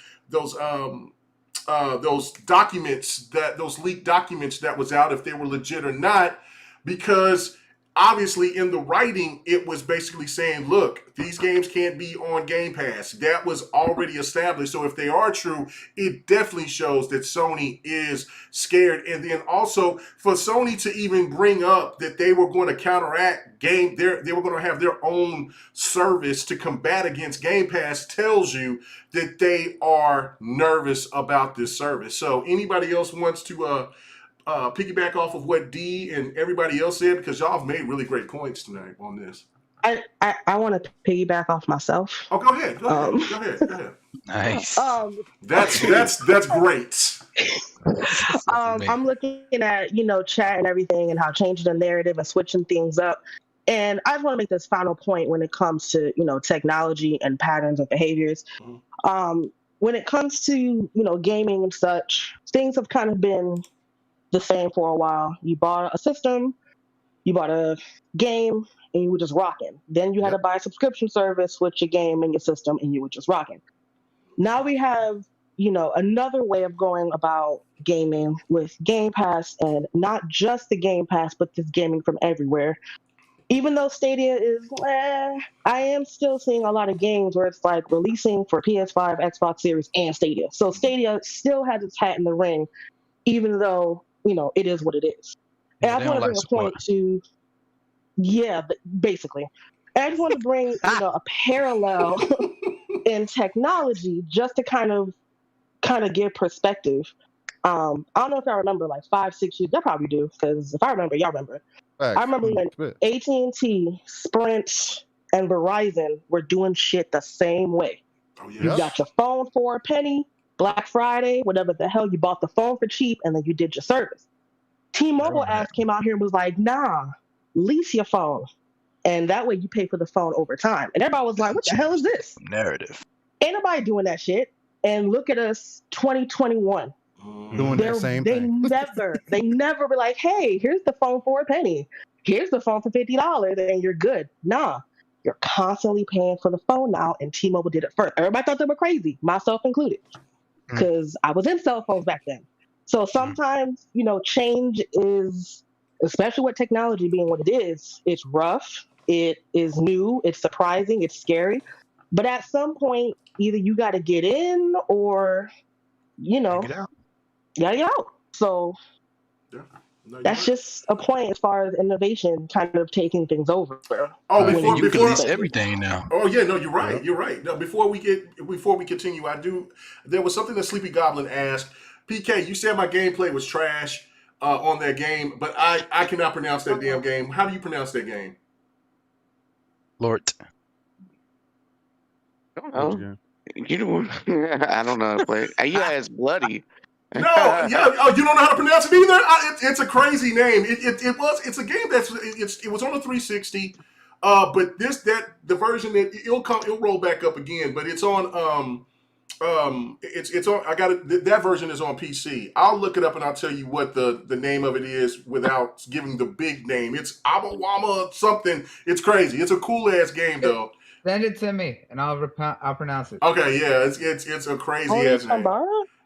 documents, those leaked documents that was out, if they were legit or not, because obviously in the writing it was basically saying, look, these games can't be on Game Pass. That was already established. So if they are true, it definitely shows that Sony is scared. And then also for Sony to even bring up that they were going to counteract they were going to have their own service to combat against Game Pass, tells you that they are nervous about this service. So anybody else wants to piggyback off of what D and everybody else said, because y'all have made really great points tonight on this. I want to piggyback off myself. Oh, go ahead. Go ahead. Nice. That's great. I'm looking at chat and everything, and how changing the narrative and switching things up. And I just want to make this final point when it comes to technology and patterns of behaviors. When it comes to gaming and such, things have kind of been the same for a while. You bought a system, you bought a game, and you were just rocking. Then you had to buy a subscription service with your game and your system, and you were just rocking. Now we have another way of going about gaming with Game Pass, and not just the Game Pass, but just gaming from everywhere. Even though Stadia is, I am still seeing a lot of games where it's like releasing for PS5, Xbox Series, and Stadia. So Stadia still has its hat in the ring, even though it is what it is. And I want to bring a point to, basically. And I just want to bring a parallel in technology, just to kind of give perspective. I don't know if y'all remember, like 5-6 years. I probably do, because if I remember, y'all remember. I remember when AT&T, Sprint, and Verizon were doing shit the same way. Oh, yes. You got your phone for a penny, Black Friday, whatever the hell, you bought the phone for cheap, and then you did your service. T-Mobile came out here and was like, nah, lease your phone. And that way you pay for the phone over time. And everybody was like, what the hell is this? Narrative. Ain't nobody doing that shit. And look at us, 2021. Doing that same thing. They never were like, hey, here's the phone for a penny. Here's the phone for $50 and you're good. Nah, you're constantly paying for the phone now, and T-Mobile did it first. Everybody thought they were crazy, myself included, because I was in cell phones back then. So sometimes, change is, especially with technology being what it is, it's rough, it is new, it's surprising, it's scary. But at some point, either you got to get in or, get out. So that's just a point as far as innovation kind of taking things over. Oh, you can lease everything now. Oh yeah, no, you're right. Yeah. You're right. No, before we continue, there was something that Sleepy Goblin asked. PK, you said my gameplay was trash on that game, but I cannot pronounce that damn game. How do you pronounce that game? Lort. I don't know. I don't know how to play it. You asked Bloody. No, yeah. Oh, you don't know how to pronounce it either. It's a crazy name. It's a game it was on the 360. But the version that it'll roll back up again. But it's on it's on. I got it. That version is on PC. I'll look it up and I'll tell you what the name of it is without giving the big name. It's Abawama something. It's crazy. It's a cool ass game though. Send it to me and I'll pronounce it. Okay, yeah, it's a crazy ass name.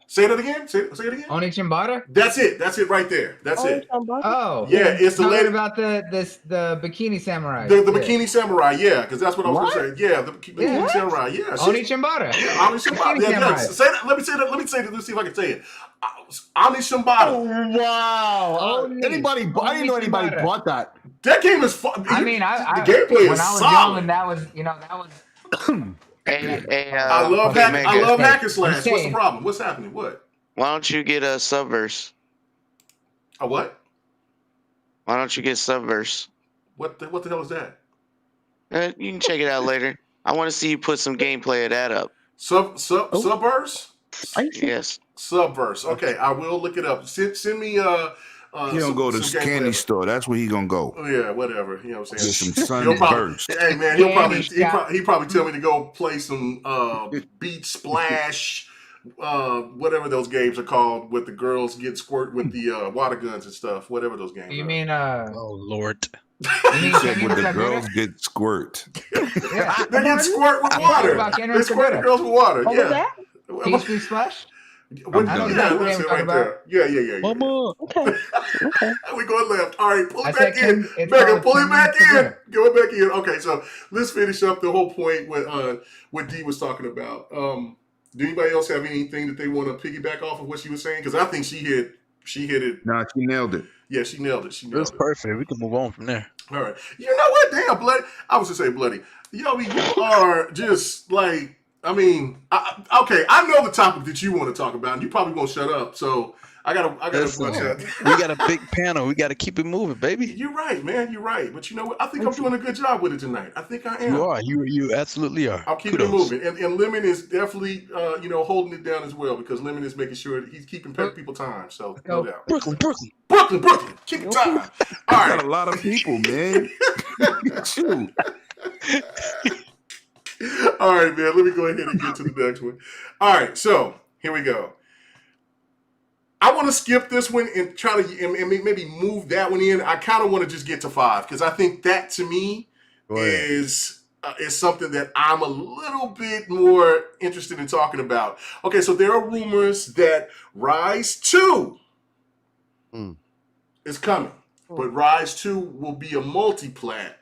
Say that again. Say it again. Oni Chimbata? That's it. That's it right there. That's it. Oh. Yeah, it's the lady about the bikini samurai. The bikini samurai, yeah, because that's what I was going to say. Yeah, the bikini samurai, yeah. Oni Chimbata. Yeah, Oni Chimbata. Yeah. Say that. Let me say that. Let me say that. Let's see if I can say it. Oni Chimbata. Oh, wow. Anybody? I didn't know anybody bought that. That game is fun. I mean, the gameplay is solid. Young, that was. I love hack and slash. What's the problem? What's happening? What? Why don't you get a Subverse? A what? Why don't you get Subverse? What the hell is that? You can check it out later. I want to see you put some gameplay of that up. Subverse? Yes. Subverse. Okay, I will look it up. Send me he don't go to the candy store. That's where he gonna go. Oh, yeah, whatever. You know what I'm saying? Get some Sunburst. Hey man, he'll probably tell me to go play some Beat Splash, whatever those games are called, with the girls get squirt with the water guns and stuff. Whatever those games. You mean Oh Lord. He said when the girls get squirt. Yeah. They get squirt with water. They squirt the girls with water. What was that? Peaceful Splash? Yeah. Mama. Okay. We going left. All right, pull it back in. Megan, pull it back in. Go it back in. Okay, so let's finish up the whole point what Dee was talking about. Do anybody else have anything that they want to piggyback off of what she was saying? Because I think she hit it. No, she nailed it. Yeah, she nailed it. That's perfect. We can move on from there. All right. You know what? Damn, bloody. I was just say bloody. Yo, you are just like. I mean, okay. I know the topic that you want to talk about, and you probably won't shut up. So I gotta we got a big panel. We got to keep it moving, baby. You're right, man. You're right. But you know what? I think I'm doing a good job with it tonight. I think I am. You are. You absolutely are. I'll keep it moving. And Lemon is definitely, holding it down as well, because Lemon is making sure that he's keeping people time. So no doubt. Brooklyn. Keep it time. All right. Got a lot of people, man. Shoot. All right, man. Let me go ahead and get to the next one. All right, so here we go. I want to skip this one and try to and maybe move that one in. I kind of want to just get to 5 because I think that to me is something that I'm a little bit more interested in talking about. Okay, so there are rumors that Rise 2 is coming, but Rise 2 will be a multi-plat,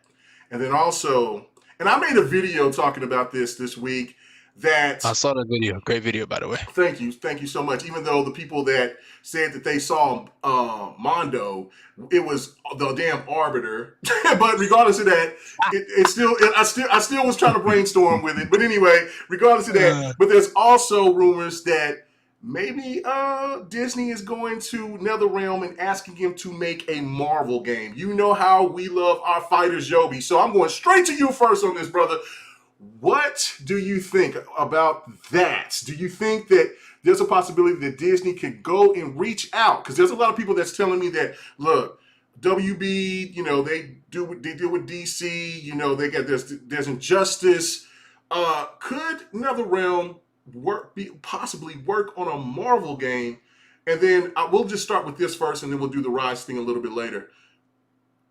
and then also. And I made a video talking about this week that... I saw that video. Great video, by the way. Thank you so much. Even though the people that said that they saw Mondo, it was the damn Arbiter. But regardless of that, I still was trying to brainstorm with it. But anyway, regardless of that, but there's also rumors that maybe Disney is going to NetherRealm and asking him to make a Marvel game. You know how we love our fighters, Yobi. So I'm going straight to you first on this, brother. What do you think about that? Do you think that there's a possibility that Disney could go and reach out? Because there's a lot of people that's telling me that, look, WB, they deal with DC, they got there's Injustice. Could NetherRealm possibly work on a Marvel game? And then we'll just start with this first, and then we'll do the Rise thing a little bit later.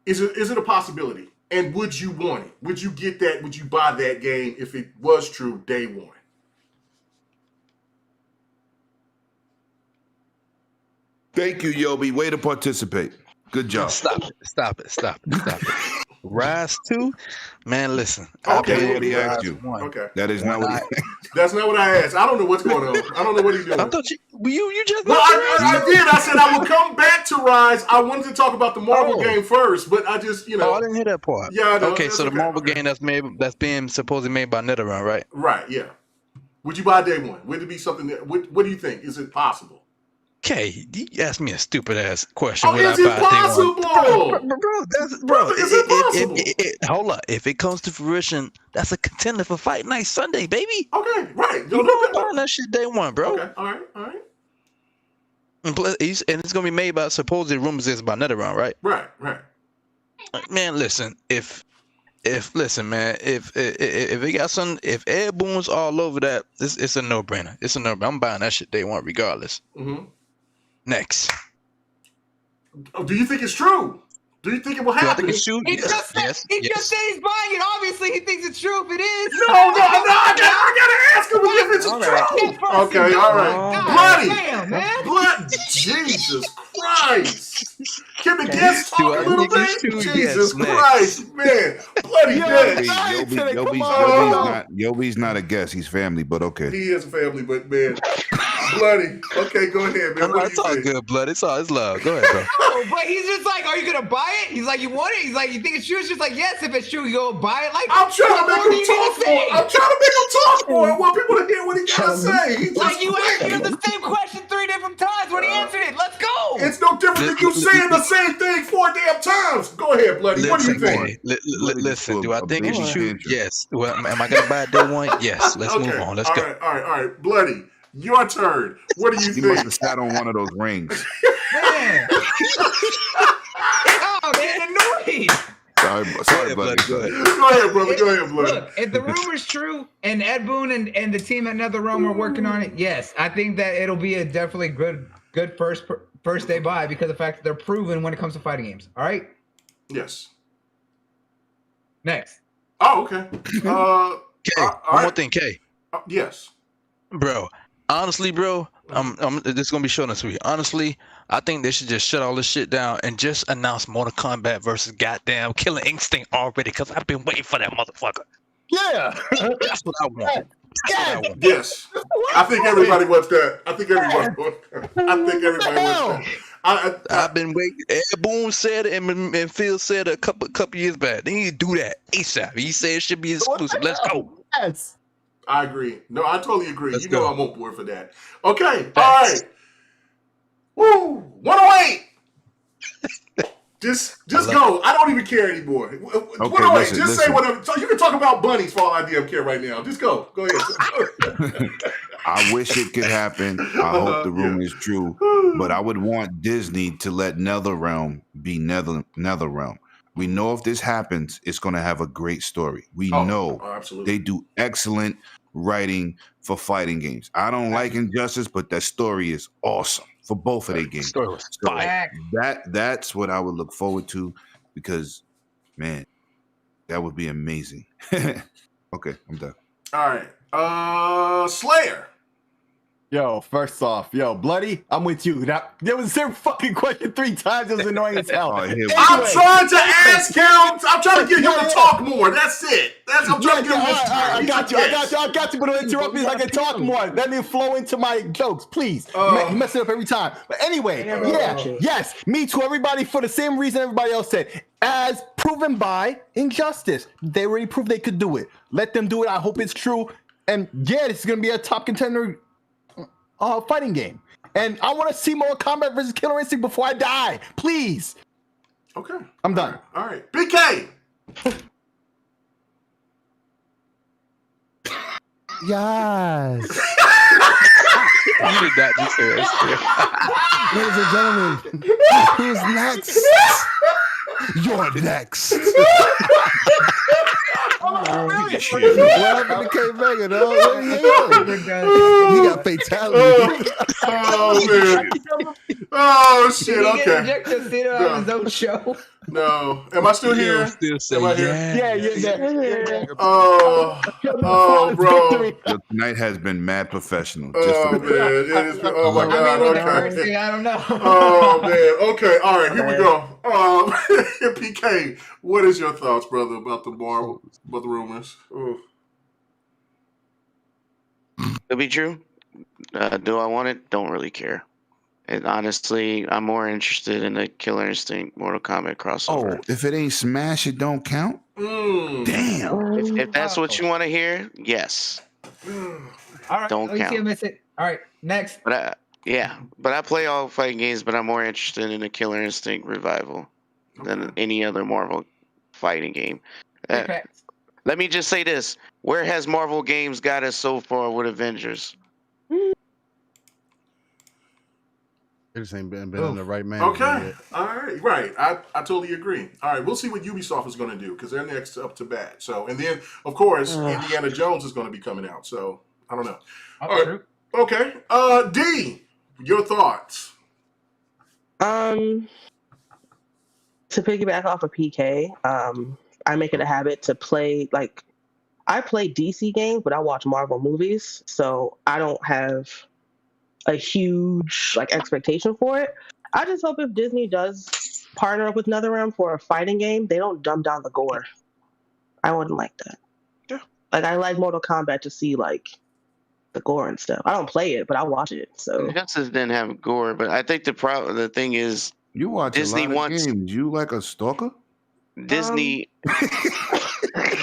Is it a possibility? And would you want it? Would you get that? Would you buy that game if it was true day one? Thank you, Yobi. Way to participate. Good job. Stop it. Rise 2? Man, listen. Okay. What he asked you. Okay. That is not what he asked. That's not what I asked. I don't know what's going on. I don't know what he's doing. I thought you just... Well, I did. I said I would come back to Rise. I wanted to talk about the Marvel game first, but I just, Oh, I didn't hear that part. Yeah, I know. Okay, so the Marvel game that's being supposedly made by NetherRealm, right? Right, yeah. Would you buy day one? Would it be something that... What do you think? Is it possible? Okay, you asked me a stupid ass question. Is it possible? Bro, is it possible? Hold up. If it comes to fruition, that's a contender for Fight Night Sunday, baby. Okay, right. You know I'm buying that shit day one, bro. Okay, all right. And it's gonna be made by supposed rumors is by NetherRealm, right? Right. Man, listen. If it got some, if Ed Boon's all over that, it's a no brainer. I'm buying that shit day one regardless. Mm-hmm. Next. Do you think it's true? Do you think it will Do I happen? think it's true? He Yes, just said yes, he yes. just said he's buying it. Obviously, he thinks it's true. If it is, No, I gotta ask him if it's true. Okay, all right. Bloody. Blood. Jesus Christ. Can the guests Do talk I a little think it's bit? true? Jesus Yes, Christ, man. Bloody Yo, dead. Yobi's not a guest. He's family, but okay. He is a family, but man. Bloody. Okay, go ahead, man. What do It's you all think? good, blood. It's love. Go ahead, bro. Oh, but he's just like, are you gonna buy it? He's like, you want it? He's like, you think it's true? It's just like, yes, if it's true, you go buy it. Like, I'm trying to what make more do him you need talk to more. say? I'm trying to make him talk more. I want people to hear what he gotta say. He Like just you asked him the same question 3 different times when he answered it. Let's go. It's no different than you saying the same thing 4 damn times. Go ahead, Bloody. What do you think? Listen, do I think it's true? Yes. Well, am I gonna buy it day one? Yes. Let's move on. Let's go. All right. Bloody, your turn. What do you He think? must have sat on one of those rings. Man. Oh, man, annoying. Sorry, buddy. Go ahead, brother. Go ahead, Bloody. Look, if the rumor's true and Ed Boon and the team at NetherRealm are working on it, yes, I think that it'll be a definitely good first day buy because of the fact that they're proven when it comes to fighting games. All right? Yes. Next. Oh, okay. K, one more thing, K. Yes. Bro, honestly, bro, this is gonna be short and sweet. Honestly, I think they should just shut all this shit down and just announce Mortal Kombat versus goddamn Killer Instinct already, because I've been waiting for that motherfucker. Yeah. That's what I want. Yes. I think everybody wants that. I think everybody wants that. I've been waiting. Ed Boon said it, and Phil said it a couple years back. They need to do that ASAP. He said it should be exclusive. Let's go. Yes. I agree. No, I totally agree. Let's you know go. I'm on board for that. Okay. All right. Woo. 108. Just go. I don't even care anymore. 108. Just say whatever. So you can talk about bunnies for all I damn care right now. Just go. Go ahead. I wish it could happen. I hope the rumor is true, but I would want Disney to let NetherRealm be NetherRealm. We know if this happens, it's going to have a great story. We know absolutely. They do excellent writing for fighting games. I don't like Injustice, but that story is awesome for both of their games. Story was So fire. that's what I would look forward to, because, man, that would be amazing. Okay, I'm done. All right. Slayer. Yo, first off, Bloody, I'm with you. There was the same fucking question 3 times. It was annoying as hell. I'm trying to ask him. I'm trying to get him to talk more. That's it. I'm trying to get him to talk. I got you. But don't interrupt me so I can talk more. Let me flow into my jokes, please. You mess it up every time. But anyway, yes, me too. Everybody, for the same reason everybody else said, as proven by Injustice. They already proved they could do it. Let them do it. I hope it's true. And yeah, this is gonna be a top contender fighting game. And I want to see Mortal Kombat versus Killer Instinct before I die. Please. Okay. I'm done. All right. BK. Yes. I did that just say Ladies and gentlemen, who's next? You're next. What happened to KMEGA, dog? He got fatality. Oh, man. Oh, shit. Did he get Okay. injected on his own show? No. Am I still here? Am I here? Yeah. Oh, bro. Tonight has been mad professional. Oh, man. It is, oh, my God. Okay. I don't know. Oh, man. Okay. All right. Here we go. PK, what is your thoughts, brother, about the rumors? Ooh. To be true, do I want it? Don't really care. And honestly, I'm more interested in the Killer Instinct Mortal Kombat crossover. Oh, if it ain't Smash, it don't count? Damn. If that's what you want to hear, yes. All right. Don't count. All right. Next. But I play all fighting games, but I'm more interested in the Killer Instinct revival than any other Marvel fighting game. Let me just say this. Where has Marvel games got us so far with Avengers? It just ain't been on the right man. Okay. All right. Right. I totally agree. All right. We'll see what Ubisoft is going to do, because they're next up to bat. So, and then, of course, Indiana Jones is going to be coming out. So, I don't know. All right. Okay. D, your thoughts? To piggyback off of PK, I make it a habit to play, like, I play DC games, but I watch Marvel movies, so I don't have a huge like expectation for it. I just hope if Disney does partner up with NetherRealm for a fighting game, they don't dumb down the gore. I wouldn't like that. Yeah. Like, I like Mortal Kombat to see like the gore and stuff. I don't play it, but I watch it. So Justice didn't have gore, but I think the thing is You watch Disney a lot wants- of games. You like a stalker? Disney.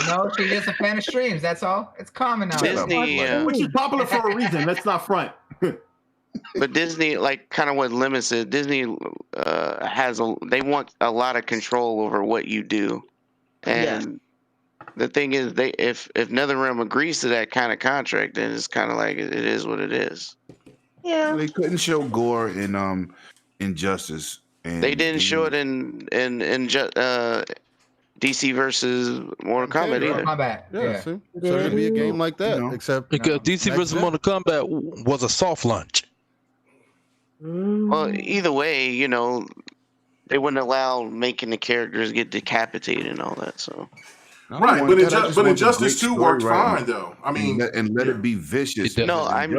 No, she's just a fan of streams. That's all. It's common now. Disney, which is popular for a reason. Let's not front. But Disney, like kind of what Lemon said, Disney they want a lot of control over what you do, and the thing is, if NetherRealm agrees to that kind of contract, then it's kind of like it is what it is. Yeah, They couldn't show gore in Injustice. And they didn't show it in DC versus Mortal Kombat either. Kombat. Yeah, see? So it'd be a game like that, except because DC versus Mortal Kombat was a soft launch. Well, either way, they wouldn't allow making the characters get decapitated and all that. So, right, but Injustice 2 worked fine though. I mean, and let it be vicious. No, I'm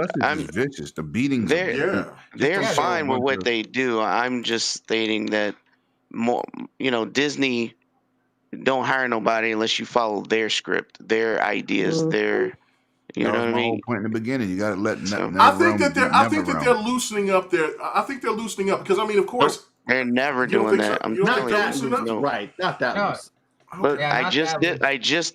vicious. The beatings. They're fine with what they do. I'm just stating that more, Disney don't hire nobody unless you follow their script, their ideas, their. You know what I mean? Whole point in the beginning, you got to let. I think that they're loosening up. I think they're loosening up because I mean, of course, they're never doing that. So? Not that loose, right? Not that loose. But I just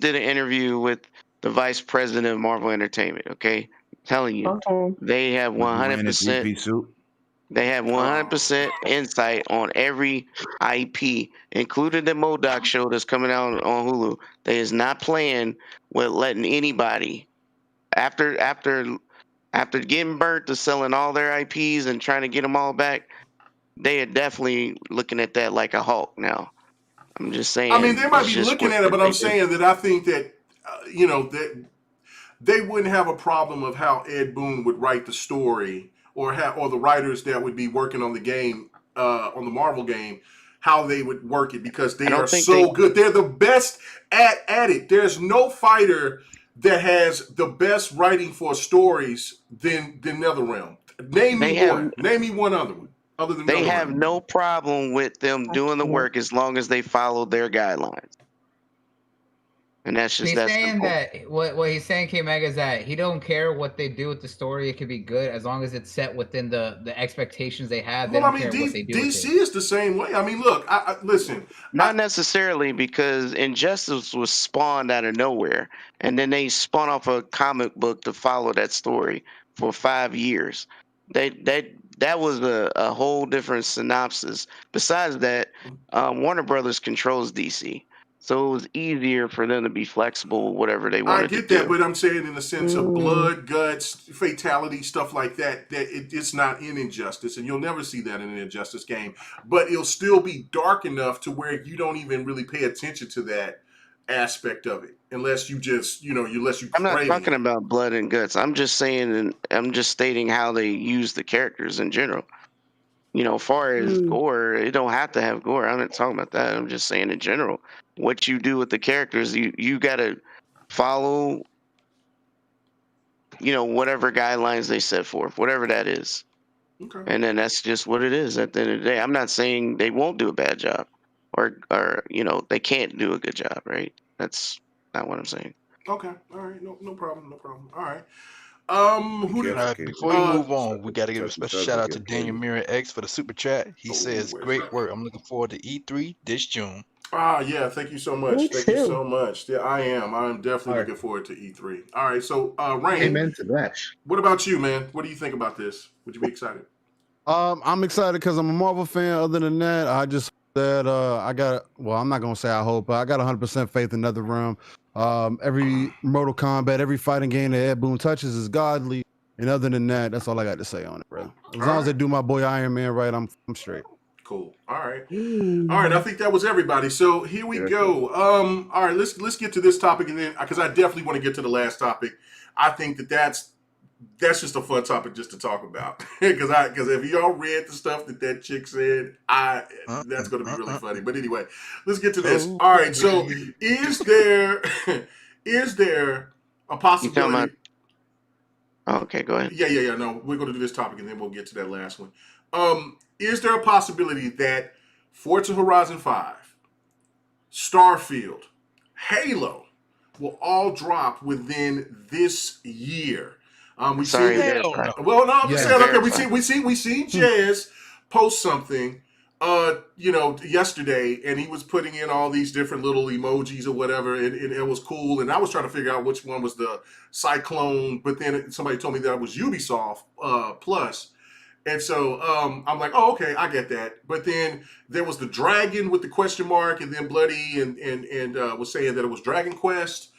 did an interview with the vice president of Marvel Entertainment. Okay, I'm telling you, they have 100%. They have 100% insight on every IP, including the MODOK show that's coming out on Hulu. They is not playing with letting anybody. After getting burnt to selling all their IPs and trying to get them all back, they are definitely looking at that like a hawk now. I'm just saying. I mean, they might be looking at it, but I'm saying that I think that that they wouldn't have a problem of how Ed Boon would write the story, or the writers that would be working on the game, on the Marvel game, how they would work it, because they are so good. They're the best at it. There's no fighter that has the best writing for stories than NetherRealm. Name me one other one other than they NetherRealm. have no problem with them doing the work as long as they follow their guidelines. And that's just he's that's saying simple. that what he's saying, KMEGA, is that he don't care what they do with the story. It could be good as long as it's set within the expectations they have. They don't care what they do. DC is the same way. I mean, look, I listen. Not necessarily, because Injustice was spawned out of nowhere, and then they spun off a comic book to follow that story for 5 years. That was a whole different synopsis. Besides that, Warner Brothers controls DC. So it was easier for them to be flexible, whatever they wanted to do. I get that, but I'm saying in the sense of blood, guts, fatality, stuff like that, it's not in Injustice, and you'll never see that in an Injustice game. But it'll still be dark enough to where you don't even really pay attention to that aspect of it, unless you just, unless you. I'm not talking about blood and guts. I'm just saying, and I'm just stating how they use the characters in general. As far as gore, it don't have to have gore. I'm not talking about that. I'm just saying in general. What you do with the characters, you got to follow, whatever guidelines they set forth, whatever that is. Okay. And then that's just what it is at the end of the day. I'm not saying they won't do a bad job or they can't do a good job, right? That's not what I'm saying. Okay. All right. No problem. All right. Before we move on, we got to give a special shout out to Daniel Mirror X for the super chat. He says, "Great work. I'm looking forward to E3 this June." Yeah, thank you so much. Thank you so much. Yeah, I am. I'm definitely looking forward to E3. All right, so Rain, amen to that. What about you, man? What do you think about this? Would you be excited? I'm excited because I'm a Marvel fan. Other than that, I just that I'm not gonna say I hope, but I got 100% faith in NetherRealm. Every Mortal Kombat, every fighting game that Ed Boon touches is godly. And other than that, that's all I got to say on it, bro. As long as they do my boy Iron Man right, I'm straight. Cool. All right. I think that was everybody. So here we go. All right, let's get to this topic, and then because I definitely want to get to the last topic. I think that's that's just a fun topic just to talk about. Because if y'all read the stuff that chick said, that's going to be really funny. But anyway, let's get to this. Oh. All right. So is there a possibility? Okay, go ahead. Yeah. No, we're going to do this topic and then we'll get to that last one. Is there a possibility that Forza Horizon 5, Starfield, Halo will all drop within this year? We see that. Well, no, I'm just saying. Okay, we see Jazz post something, yesterday, and he was putting in all these different little emojis or whatever, and it was cool. And I was trying to figure out which one was the Cyclone, but then somebody told me that it was Ubisoft Plus. And so I'm like, oh, okay, I get that. But then there was the dragon with the question mark, and then Bloody and was saying that it was Dragon Quest.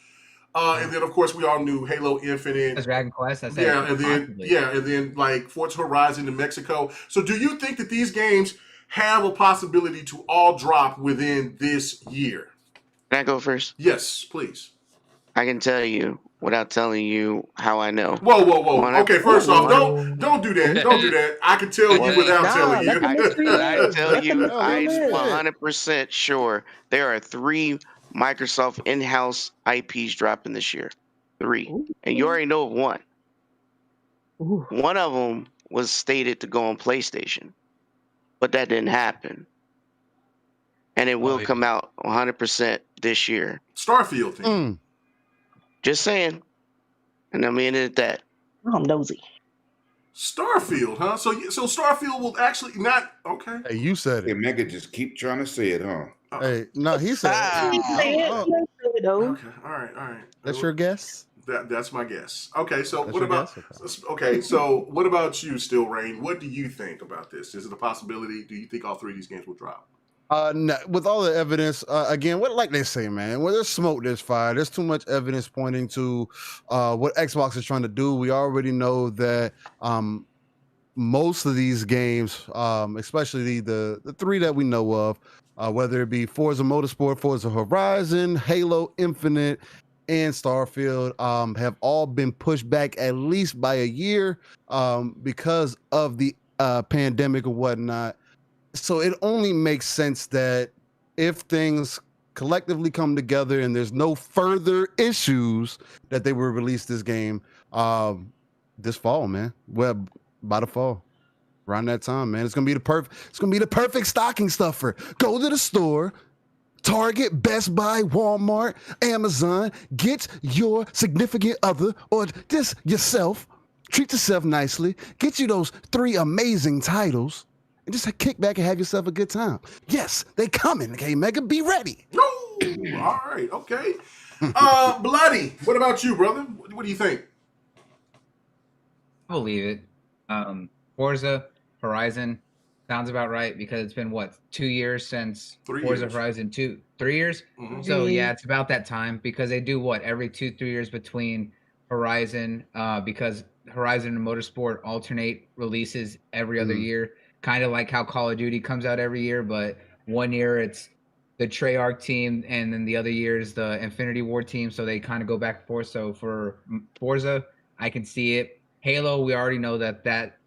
And then of course we all knew Halo Infinite. That's Dragon Quest. That's and then like Forza Horizon in Mexico. So do you think that these games have a possibility to all drop within this year? Can I go first? Yes, please. I can tell you without telling you how I know. Whoa. Okay, first off, don't do that. Don't do that. I can tell you without telling you. I tell you, I'm 100% sure there are 3 Microsoft in-house IPs dropping this year. 3. And you already know of one. One of them was stated to go on PlayStation, but that didn't happen. And it will come out 100% this year. Starfield thing. Just saying. And I'm in it at that. I'm nosy. Starfield, huh? So Starfield will actually not. Okay. Hey, you said it. KMEGA just keep trying to say it, huh? Hey, no, he said it. Okay. All right. That's your guess? That's my guess. Okay, so That's what your about? guess? Okay, so what about you, Still Rain? What do you think about this? Is it a possibility? Do you think all 3 of these games will drop? No, with all the evidence, again, like they say, man, where there's smoke, there's fire. There's too much evidence pointing to what Xbox is trying to do. We already know that most of these games, especially the 3 that we know of, whether it be Forza Motorsport, Forza Horizon, Halo Infinite, and Starfield, have all been pushed back at least by a year because of the pandemic or whatnot. So it only makes sense that if things collectively come together and there's no further issues, that they will release this game this fall, man. Well, by the fall, around that time, man. It's gonna be the perfect stocking stuffer. Go to the store, Target, Best Buy, Walmart, Amazon. Get your significant other or just yourself. Treat yourself nicely. Get you those 3 amazing titles. And just kick back and have yourself a good time. Yes, they coming. Okay, KMEGA, be ready. No, all right, okay. Bloody, what about you, brother? What do you think? I believe it. Forza Horizon sounds about right because it's been 2 years since Forza Horizon 2. 3 years. Mm-hmm. So yeah, it's about that time because they do every 2-3 years between Horizon because Horizon and Motorsport alternate releases every other year. Kind of like how Call of Duty comes out every year, but 1 year it's the Treyarch team, and then the other year is the Infinity Ward team, so they kind of go back and forth. So for Forza, I can see it. Halo, we already know that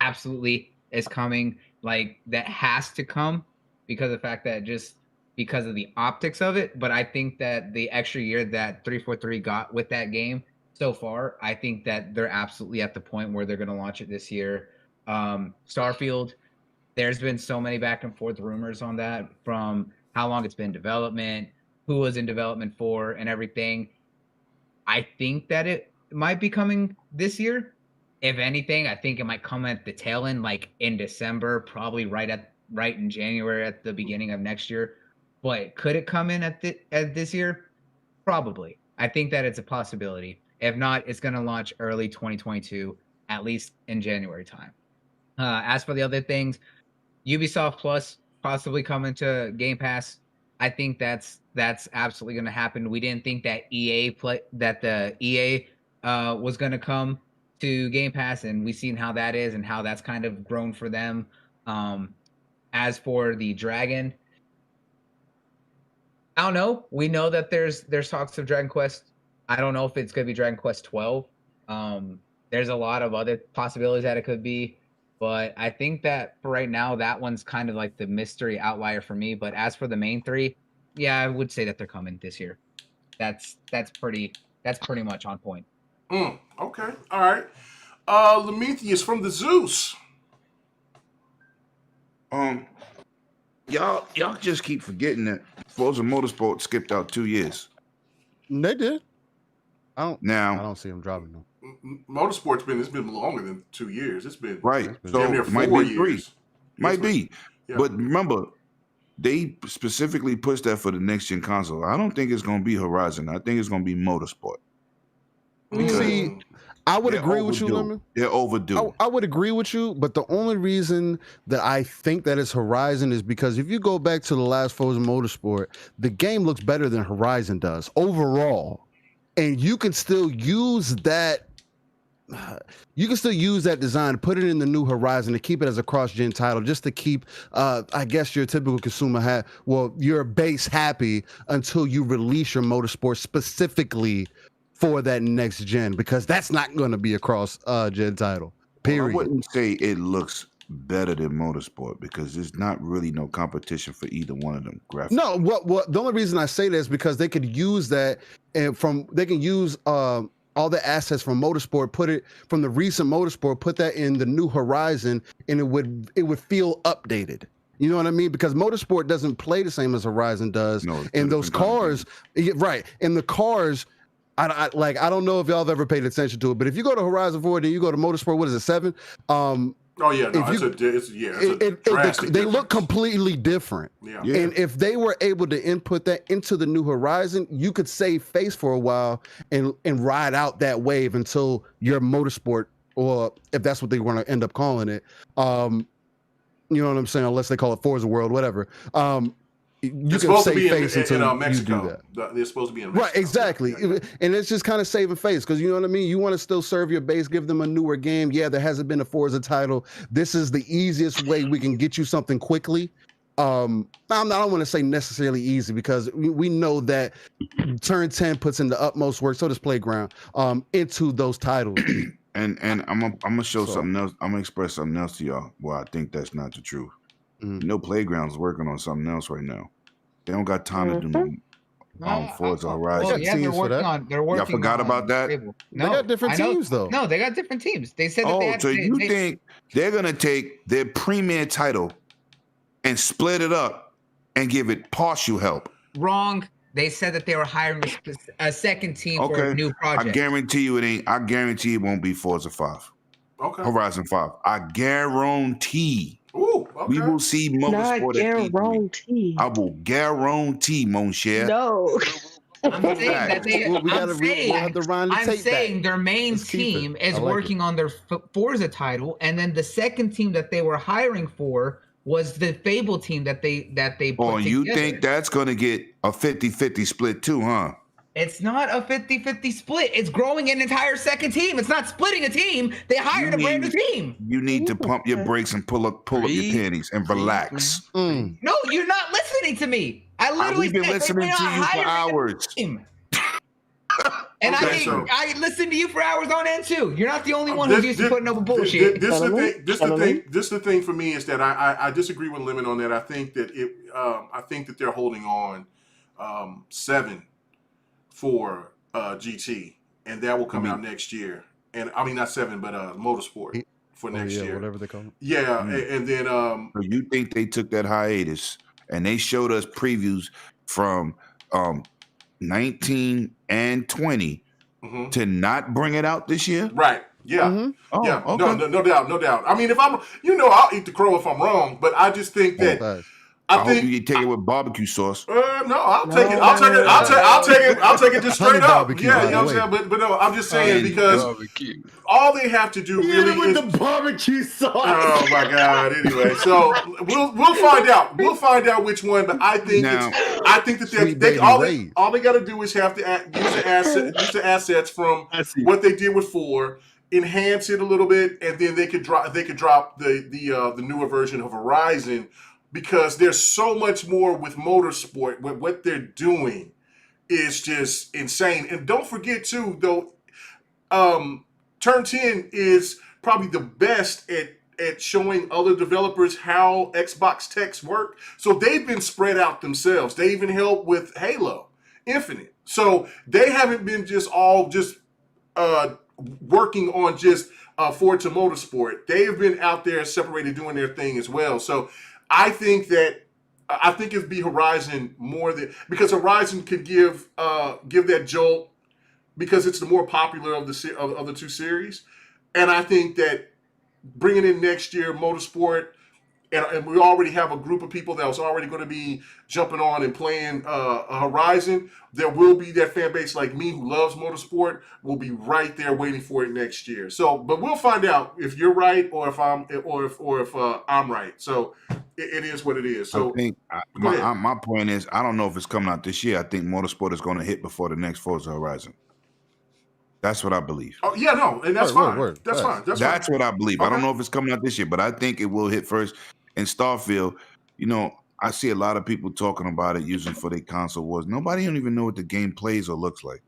absolutely is coming. Like, that has to come because of the fact that just because of the optics of it. But I think that the extra year that 343 got with that game so far, I think that they're absolutely at the point where they're going to launch it this year. Starfield, there's been so many back and forth rumors on that, from how long it's been in development, who was in development for, and everything. I think that it might be coming this year. If anything, I think it might come at the tail end, like in December, probably right in January at the beginning of next year. But could it come in at this year? Probably. I think that it's a possibility. If not, it's going to launch early 2022, at least in January time. As for the other things, Ubisoft Plus possibly coming to Game Pass. I think that's absolutely going to happen. We didn't think that EA was going to come to Game Pass, and we've seen how that is and how that's kind of grown for them. As for the Dragon, I don't know. We know that there's talks of Dragon Quest. I don't know if it's going to be Dragon Quest 12. There's a lot of other possibilities that it could be, but I think that for right now, that one's kind of like the mystery outlier for me. But as for the main three, yeah, I would say that they're coming this year. That's pretty much on point. Okay, all right. Lemetheus from the Zeus. Y'all just keep forgetting that Forza Motorsport skipped out 2 years. They did. I don't see them dropping them. Motorsport's been longer than 2 years. It's been Right. So damn near it might 4 be 3. years. Might be. Yeah. But remember, they specifically pushed that for the next gen console. I don't think it's going to be Horizon. I think it's going to be Motorsport. See, I would agree with you, overdue. Lemon. They're overdue. I would agree with you, but the only reason that I think that it's Horizon is because if you go back to the last Forza Motorsport, the game looks better than Horizon does overall. And you can still use that. You can still use that design, put it in the new Horizon to keep it as a cross-gen title, just to keep, I guess, your typical consumer your base happy until you release your Motorsport specifically for that next gen, because that's not going to be a cross-gen title. Period. I wouldn't say it looks better than Motorsport because there's not really no competition for either one of them graphics. No, what the only reason I say that is because they could use that and they can use all the assets from Motorsport, put it from the recent Motorsport, put that in the new Horizon, and it would feel updated. You know what I mean? Because Motorsport doesn't play the same as Horizon does. No, and those cars, right? And the cars, I don't know if y'all have ever paid attention to it, but if you go to Horizon 4, then you go to Motorsport, what is it, 7? Oh yeah, no, they look completely different. Yeah. And if they were able to input that into the new Horizon, you could save face for a while and ride out that wave until your Motorsport, or if that's what they want to end up calling it. You know what I'm saying? Unless they call it Forza World, whatever. You can save face until Mexico. You do that. They're supposed to be in Mexico. Right, exactly. Yeah. And it's just kind of saving face because you know what I mean? You want to still serve your base, give them a newer game. Yeah, there hasn't been a Forza title. This is the easiest way we can get you something quickly. I don't want to say necessarily easy because we know that Turn 10 puts in the utmost work, so does Playground, into those titles. And I'm gonna show something else. I'm gonna express something else to y'all. Well, I think that's not the truth. No, Playground's working on something else right now. They don't got time to do Forza Horizon. Well, yeah, they're working. Y'all forgot about that? No, they got different teams though. No, they got different teams. They said that they had, so you think they're gonna take their premier title and split it up and give it partial help? Wrong. They said that they were hiring a second team for a new project. I guarantee you it ain't. I guarantee it won't be Forza 5. Okay. Horizon 5. I guarantee. Ooh, okay. We will see Motorsport at E3. I will guarantee, mon cher. No. I'm saying that I'm saying their main team is working on their Forza title, and then the second team that they were hiring for was the Fable team that they put together. You think that's going to get a 50-50 split too, huh? It's not a 50-50 split. It's growing an entire second team. It's not splitting a team. They hired a brand new team. You need to pump your brakes and pull up your panties and relax. No, you're not listening to me. I literally We've been listening to you for hours. And I listened to you for hours on end too. You're not the only one who's used to putting up with bullshit. This is the thing for me is that I disagree with Lemon on that. I think that they're holding on 7 for GT, and that will come out next year. And I mean not 7, but Motorsport for next year, whatever they call it. Yeah, and then So you think they took that hiatus and they showed us previews from 19 and 20 to not bring it out this year? Right. Yeah. Yeah. Okay. No doubt. I mean, if I'm, I'll eat the crow if I'm wrong, but I just think that. I hope you take it with barbecue sauce. No, I'll take it. I'll take it just straight up. Yeah, you know what I'm saying. But no, I'm just saying because all they have to do really is the barbecue sauce. Oh my God! Anyway, so we'll find out. We'll find out which one. But I think that all they got to do is have to use the assets from what they did with 4. Enhance it a little bit, and then they could drop the newer version of Horizon. Because there's so much more with Motorsport. What they're doing is just insane. And don't forget too, though, Turn 10 is probably the best at showing other developers how Xbox techs work. So they've been spread out themselves. They even help with Halo Infinite. So they haven't been just working on just Forza Motorsport. They have been out there separated doing their thing as well. So I think it'd be Horizon more than, because Horizon could give that jolt because it's the more popular of the two series. And I think that bringing in next year Motorsport, and we already have a group of people that was already going to be jumping on and playing a Horizon. There will be that fan base like me who loves Motorsport will be right there waiting for it next year. So, but we'll find out if you're right or if I'm right. So, it is what it is. So, I think my point is, I don't know if it's coming out this year. I think Motorsport is going to hit before the next Forza Horizon. That's what I believe. Oh yeah, no, and that's fine. That's fine. That's what I believe. Okay. I don't know if it's coming out this year, but I think it will hit first. And Starfield, I see a lot of people talking about it using for their console wars. Nobody don't even know what the game plays or looks like.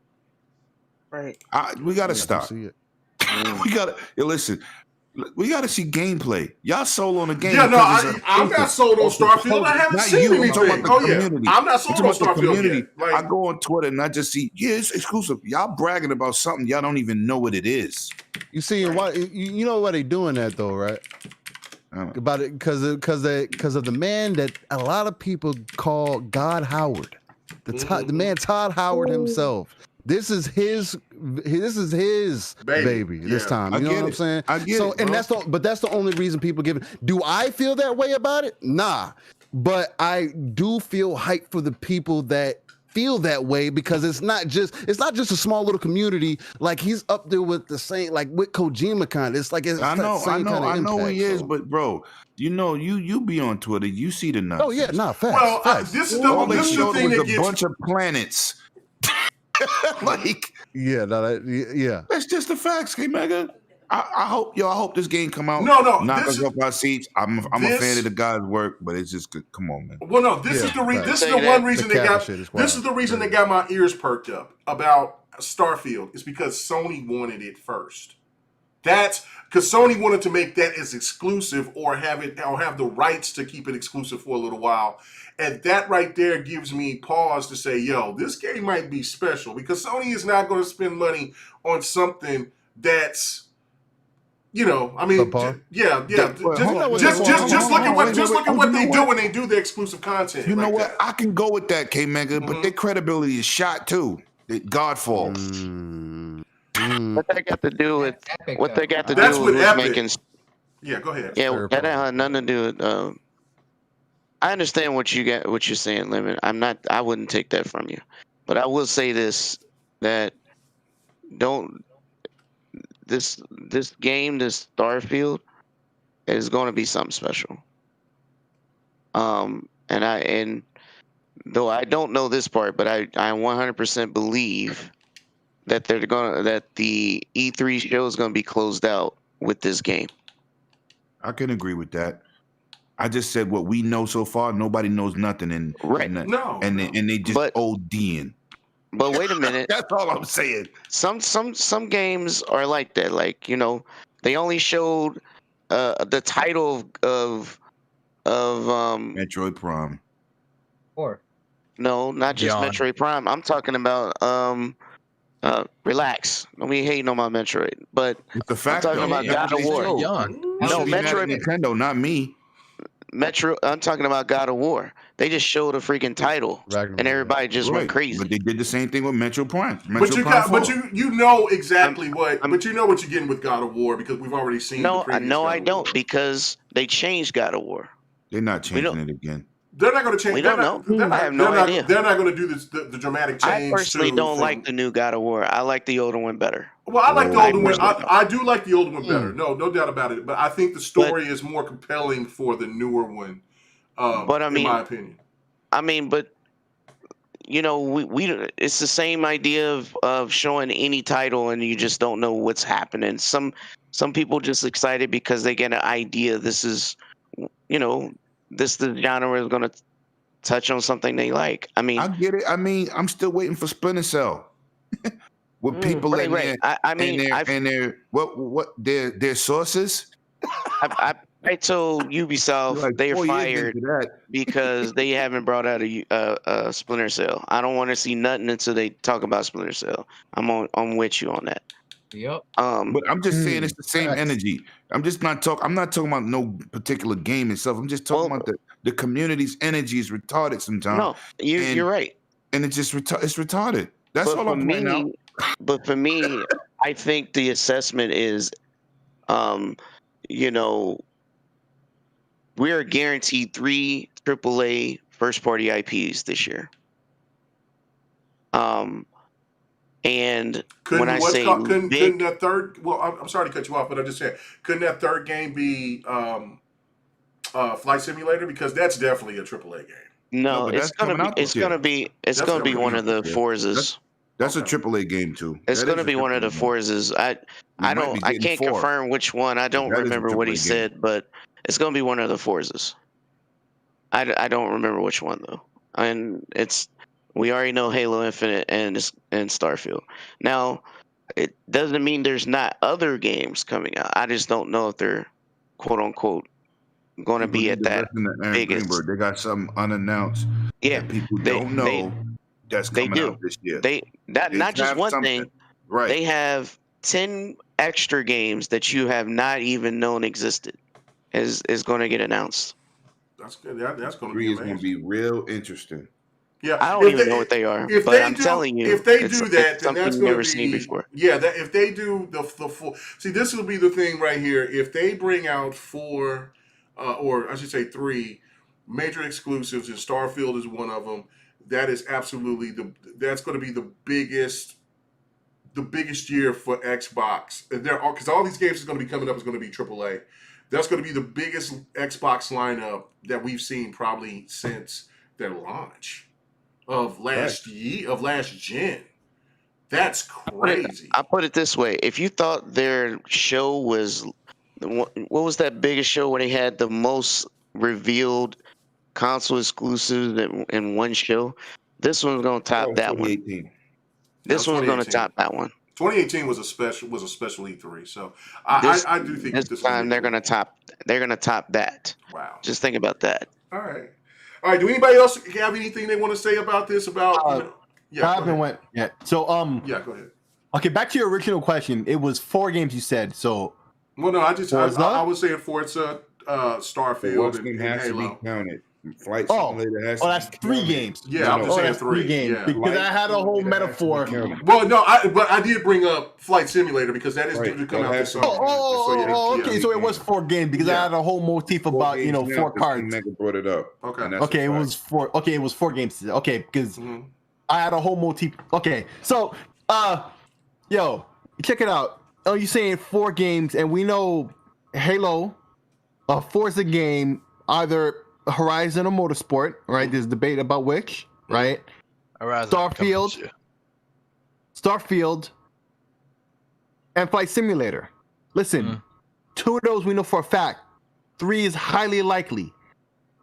Right. We got to stop. See it. We got to listen. We got to see gameplay. Y'all sold on the game. Yeah, no, I'm not sold on Starfield. I haven't seen anything. I'm not sold on Starfield yet. I go on Twitter and I just see, it's exclusive. Y'all bragging about something y'all don't even know what it is. You see, why? You know why they doing that though, right? About it because of the man that a lot of people call God Howard, the man Todd Howard himself. This is his baby this time. You know what I'm saying? I get it. And that's the only reason people give it. Do I feel that way about it? Nah. But I do feel hyped for the people that feel that way, because it's not just a small little community. Like, he's up there with the same, like with Kojima kind of. It's like I know he is, but bro, you be on Twitter, you see the nuts. Oh yeah, facts. Well, facts. This is the thing that gets a bunch of planets. Yeah. That's just the facts, KMEGA. I hope this game come out. No, knock us off our seats. I'm a fan of the guy's work, but it's just good. Come on, man. Well, no, this is the one reason that got my ears perked up about Starfield is because Sony wanted it first. That's because Sony wanted to make that as exclusive or have the rights to keep it exclusive for a little while. And that right there gives me pause to say, this game might be special, because Sony is not going to spend money on something that's, Just look at what they do when they do the exclusive content. You know what? I can go with that, KMEGA, but their credibility is shot too. Godfall. What they got to do with making. Yeah, go ahead. Yeah, that had nothing to do with. I understand what you're saying, Lemon. I wouldn't take that from you, but I will say this: that this game, this Starfield, is going to be something special. And though I don't know this part, but I 100% believe that the E3 show is going to be closed out with this game. I can agree with that. I just said what we know so far. Nobody knows nothing, and they just ODing. But wait a minute. That's all I'm saying. Some games are like that. Like, they only showed the title of Metroid Prime. Or no, not just Beyond. Metroid Prime. I'm talking about relax. Don't be hating on my Metroid. But the fact I'm talking about God of War. No, Metroid. Nintendo, not me. I'm talking about God of War. They just showed a freaking title, and everybody just went crazy. But they did the same thing with Metroid Prime. You know exactly but you know what you're getting with God of War, because we've already seen. No, I don't, because they changed God of War. They're not changing it again. They're not going to change. We don't know. I have no idea. They're not going to do the dramatic change. I personally don't like the new God of War. I like the older one better. Well, I like the older one. I do like the older one better. No doubt about it. But I think the story is more compelling for the newer one. But I mean, in my opinion. But we it's the same idea of showing any title and you just don't know what's happening. Some people just excited because they get an idea. This is the genre is going to touch on something they like. I mean, I get it. I mean, I'm still waiting for Splinter Cell. with people Right, in right. there I mean, and their sources. I told Ubisoft Like they're 4 years fired into that. because they haven't brought out a Splinter Cell. I don't want to see nothing until they talk about Splinter Cell. I'm with you on that. Yep. But I'm just saying it's the same energy. I'm not talking about no particular game itself. I'm just talking about the community's energy is retarded sometimes. No, you're right. And it's just it's retarded. That's all I'm pointing out. But for me, I think the assessment is, you know, we're guaranteed 3 AAA first party IPs this year. And when I say couldn't that third? Well, I'm sorry to cut you off, but I just said, couldn't that third game be Flight Simulator? Because that's definitely a AAA game. No, it's gonna be one of the Forzas. That's a AAA game too. It's gonna be one of the Forzas. I can't confirm which one. I don't remember what he said, but it's gonna be one of the Forzas. I don't remember which one though. And we already know Halo Infinite and Starfield. Now, it doesn't mean there's not other games coming out. I just don't know if they're quote unquote going to be at that biggest. They got something unannounced. Yeah, that people don't know that's coming out this year. Not just one thing. Right. They have 10 extra games that you have not even known existed is going to get announced. That's good. That's going to be amazing. Going to be real interesting. Yeah, I don't even know what they are, but I'm telling you, if they do that, then that's going to be seen before. Yeah, if they do the full. See, this will be the thing right here. If they bring out 4, or I should say 3 major exclusives, and Starfield is one of them, that is absolutely that's going to be the biggest year for Xbox. Because all these games is going to be coming up is going to be AAA. That's going to be the biggest Xbox lineup that we've seen probably since their launch of last gen. That's crazy. I put it this way: if you thought their show was, what was that biggest show where they had the most revealed console exclusives in one show? This one's going to top that one. This one's going to top that one. 2018 was a special E3, so I do think this time they're going to top. They're going to top that. Wow! Just think about that. All right. Do anybody else have anything they want to say about this? About I haven't went yet. So yeah, go ahead. Okay, back to your original question. It was 4 games you said. So well, no, I was saying Forza, Starfield, and Halo. Counted. Flight Simulator has that's 3 games. Yeah, I'm just saying 3 games because I had a whole metaphor. Well, no, but I did bring up Flight Simulator because that is due to come out this summer. Okay, so it was 4 games because I had a whole motif about 4 cards. KMEGA brought it up. Okay, it was 4. Okay, it was 4 games. Okay, because I had a whole motif. Okay, so yo, check it out. Oh, you saying 4 games, and we know Halo, a Forza game, either Horizon or Motorsport, right? There's debate about which, right? Horizon, Starfield, and Flight Simulator. Listen, 2 of those we know for a fact. 3 is highly likely.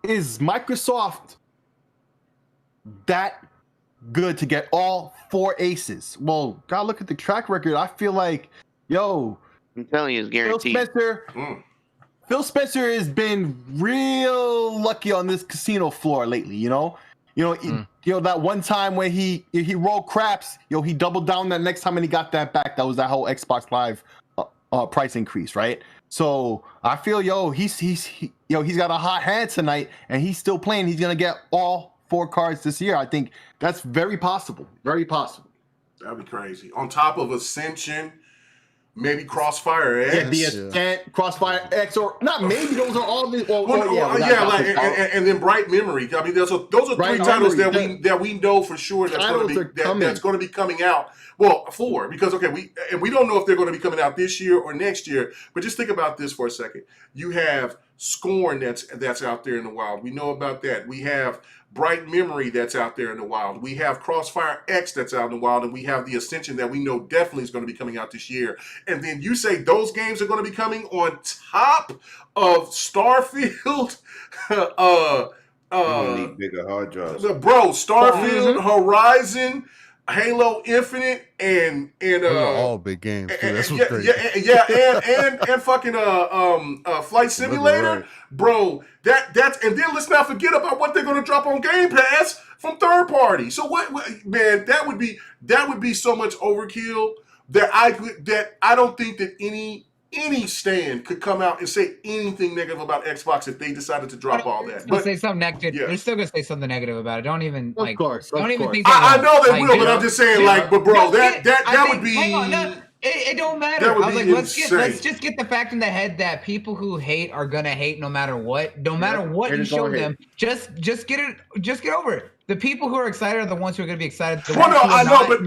Is Microsoft that good to get all 4 aces? Well, God, look at the track record. I feel like, I'm telling you, it's guaranteed. Phil Spencer has been real lucky on this casino floor lately. You know that one time when he rolled craps. He doubled down that next time and he got that back. That was that whole Xbox Live price increase, right? So I feel he's got a hot hand tonight and he's still playing. He's gonna get all 4 cards this year. I think that's very possible. Very possible. That'd be crazy. On top of Ascension. Maybe Crossfire X. Yeah, the Ascent, Crossfire X, or not maybe those are all the. And then Bright Memory. I mean, those are 3 titles that we know for sure that's going to be coming out. Well, 4 because we don't know if they're going to be coming out this year or next year. But just think about this for a second. You have Scorn that's out there in the wild. We know about that. We have Bright Memory that's out there in the wild. We have Crossfire X that's out in the wild, and we have the Ascension that we know definitely is going to be coming out this year. And then you say those games are going to be coming on top of Starfield. You need bigger hard drives. Bro, Starfield, Horizon, Halo Infinite and Those are all big games too. That's what's crazy. and fucking Flight Simulator, Right. bro. That's and then let's not forget about what they're gonna drop on Game Pass from third party. So what man, that would be so much overkill that I don't think that any stand could come out and say anything negative about Xbox if they decided to drop all that. But say something negative. They're still gonna say something negative about it. Don't even Of course. Don't even think. I know they will, but I'm just saying, but bro, that would be. Hang on, no, it don't matter. That would I was be like, insane. let's just get the fact in the head that people who hate are gonna hate no matter what. No matter what you show them, just get over it. The people who are excited are the ones who are going to be excited. Well, no, I know, but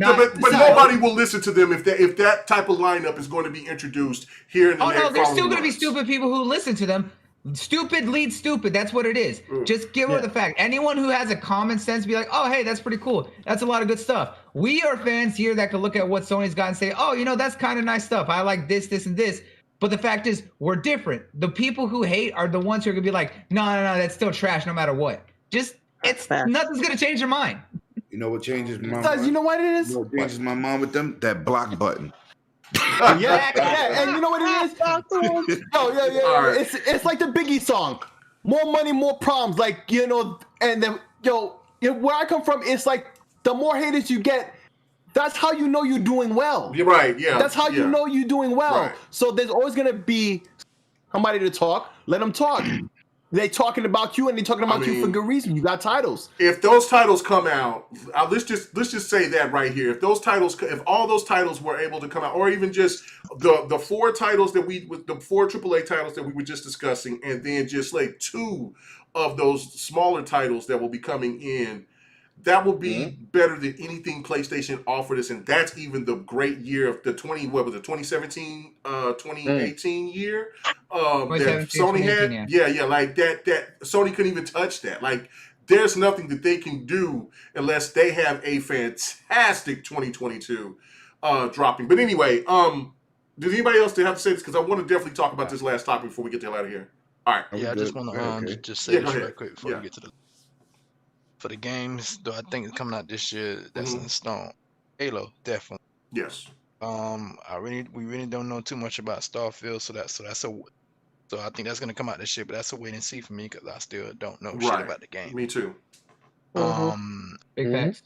nobody will listen to them if that type of lineup is going to be introduced here in the next. Oh no, there's still going to be stupid people who listen to them. Stupid leads stupid. That's what it is. Just give her the fact. Anyone who has a common sense be like, oh, hey, that's pretty cool. That's a lot of good stuff. We are fans here that can look at what Sony's got and say, oh, that's kind of nice stuff. I like this, this, and this. But the fact is, we're different. The people who hate are the ones who are going to be like, no, that's still trash no matter what. Nothing's going to change your mind. You know what changes my mind? You know what it is? What changes my mind with them? That block button. Yeah, and you know what it is? Yeah. It's like the Biggie song. More money, more problems. Like, and then, where I come from, it's like the more haters you get, that's how you know you're doing well. You're right, yeah. That's how you know you're doing well. Right. So there's always going to be somebody to talk. Let them talk. They talking about you, and they talking about you for good reason. You got titles. If those titles come out, let's just say that right here. If all those titles were able to come out, or even just the four titles the four AAA titles that we were just discussing, and then just like two of those smaller titles that will be coming in, that will be better than anything PlayStation offered us, and that's even the great year of the 2017, 2018 year that Sony had. Yeah, like that Sony couldn't even touch that. Like, there's nothing that they can do unless they have a fantastic 2022 dropping. But anyway, does anybody else have to say this? Because I want to definitely talk about this last topic before we get the hell out of here. All right. Yeah, I just want to just say this real quick before we get to the. For the games, though, I think it's coming out this year. That's in stone. Halo, definitely. Yes. We really don't know too much about Starfield, so I think that's gonna come out this year. But that's a wait and see for me because I still don't know shit about the game. Me too. Big facts.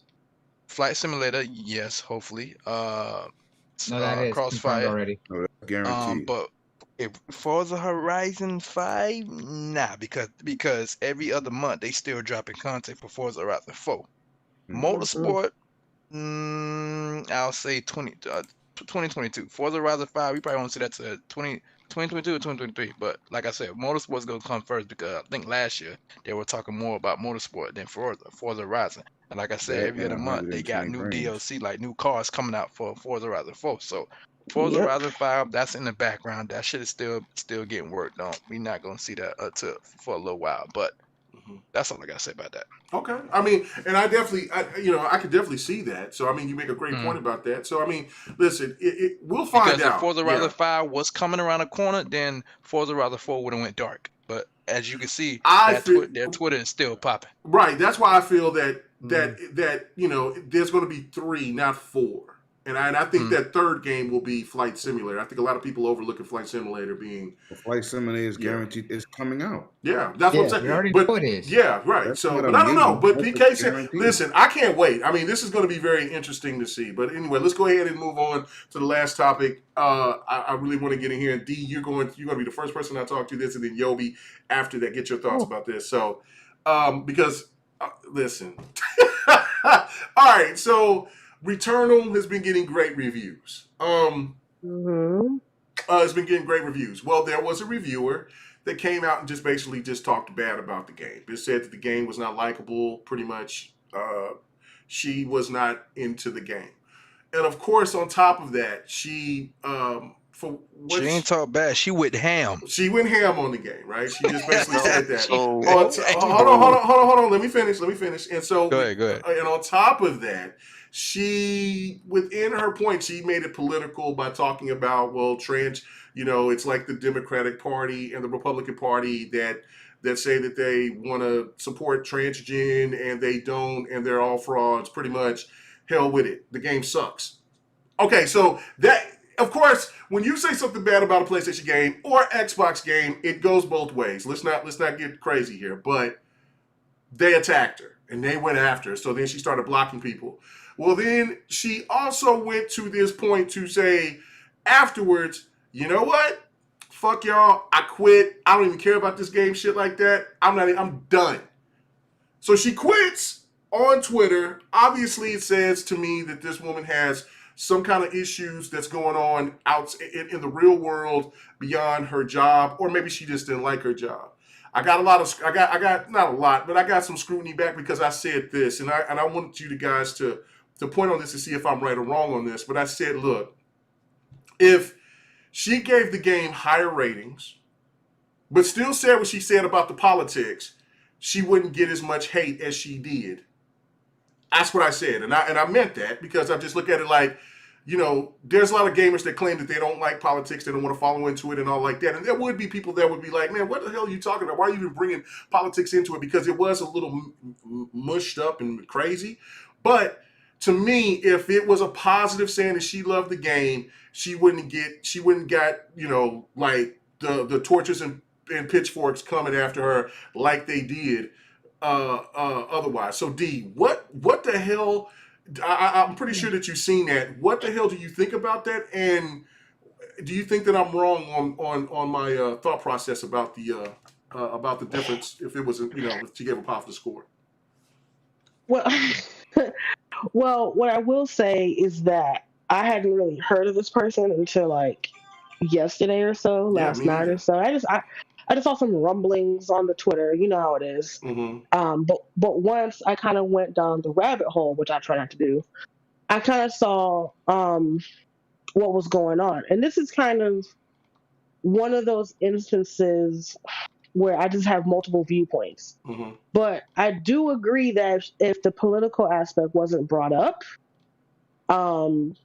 Flight Simulator, yes, hopefully. No, that is Crossfire already. Oh, guaranteed. But if Forza Horizon 5, nah, because every other month they still dropping content for Forza Horizon 4. Motorsport, I'll say 2022. Forza Horizon 5, we probably won't see that to 2022 or 2023. But like I said, Motorsport's gonna come first because I think last year they were talking more about Motorsport than Forza Horizon. And like I said, every other month they got new DLC, like new cars coming out for Forza Horizon 4. So Forza Horizon 5, that's in the background. That shit is still getting worked on. We're not gonna see that for a little while, but that's all I gotta say about that. Okay, I mean, and I could definitely see that. So I mean, you make a great point about that. So I mean, listen, we'll find out. Because if Forza Horizon 5 was coming around the corner, then Forza Horizon 4 would have went dark. But as you can see, their Twitter is still popping. Right. That's why I feel that there's going to be 3, not 4. And I think that third game will be Flight Simulator. I think a lot of people overlook Flight Simulator being... Flight Simulator is guaranteed. It's coming out. Yeah, that's what I'm saying. We already know it is. Yeah, right. That's So, what but I'm I don't know. But getting. PK said, listen, I can't wait. I mean, this is going to be very interesting to see. But anyway, let's go ahead and move on to the last topic. I really want to get in here. And D, you're going to be the first person I talk to this, and then Yobi after that. Get your thoughts about this. So, because, listen. All right, so... Returnal has been getting great reviews. It's been getting great reviews. Well, there was a reviewer that came out and just basically talked bad about the game. It said that the game was not likable, pretty much. She was not into the game. And of course, on top of that, she ain't talk bad. She went ham. She went ham on the game, right? She just basically said that. Hold on. Let me finish. And so, go ahead. And on top of that, she, within her point, she made it political by talking about, well, trans, it's like the Democratic Party and the Republican Party that say that they want to support transgen and they don't, and they're all frauds, pretty much. hell with it. The game sucks. Okay, so that, of course, when you say something bad about a PlayStation game or Xbox game, it goes both ways. Let's not get crazy here, but they attacked her and they went after her. So then she started blocking people. Well, then she also went to this point to say afterwards, you know what? Fuck y'all. I quit. I don't even care about this game shit like that. I'm done. So she quits on Twitter. Obviously, it says to me that this woman has some kind of issues that's going on out in the real world beyond her job, or maybe she just didn't like her job. I got not a lot, but I got some scrutiny back because I said this, and I want you guys to point on this and see if I'm right or wrong on this. But I said, look, if she gave the game higher ratings, but still said what she said about the politics, she wouldn't get as much hate as she did. That's what I said, and I meant that because I just look at it like, you know, there's a lot of gamers that claim that they don't like politics, they don't want to follow into it and all like that, and there would be people that would be like, man, what the hell are you talking about? Why are you even bringing politics into it? Because it was a little mushed up and crazy. But to me, if it was a positive saying that she loved the game, she wouldn't get, you know, like the torches and pitchforks coming after her like they did otherwise. So D, what the hell? I'm pretty sure that you've seen that. What the hell do you think about that? And do you think that I'm wrong on my thought process about the difference if it was, you know, if she gave a positive score? Well, well, what I will say is that I hadn't really heard of this person until like yesterday or so, last night or so. I just saw some rumblings on the Twitter. You know how it is. Mm-hmm. But once I kind of went down the rabbit hole, which I try not to do, I kind of saw what was going on. And this is kind of one of those instances where I just have multiple viewpoints. Mm-hmm. But I do agree that if the political aspect wasn't brought up, that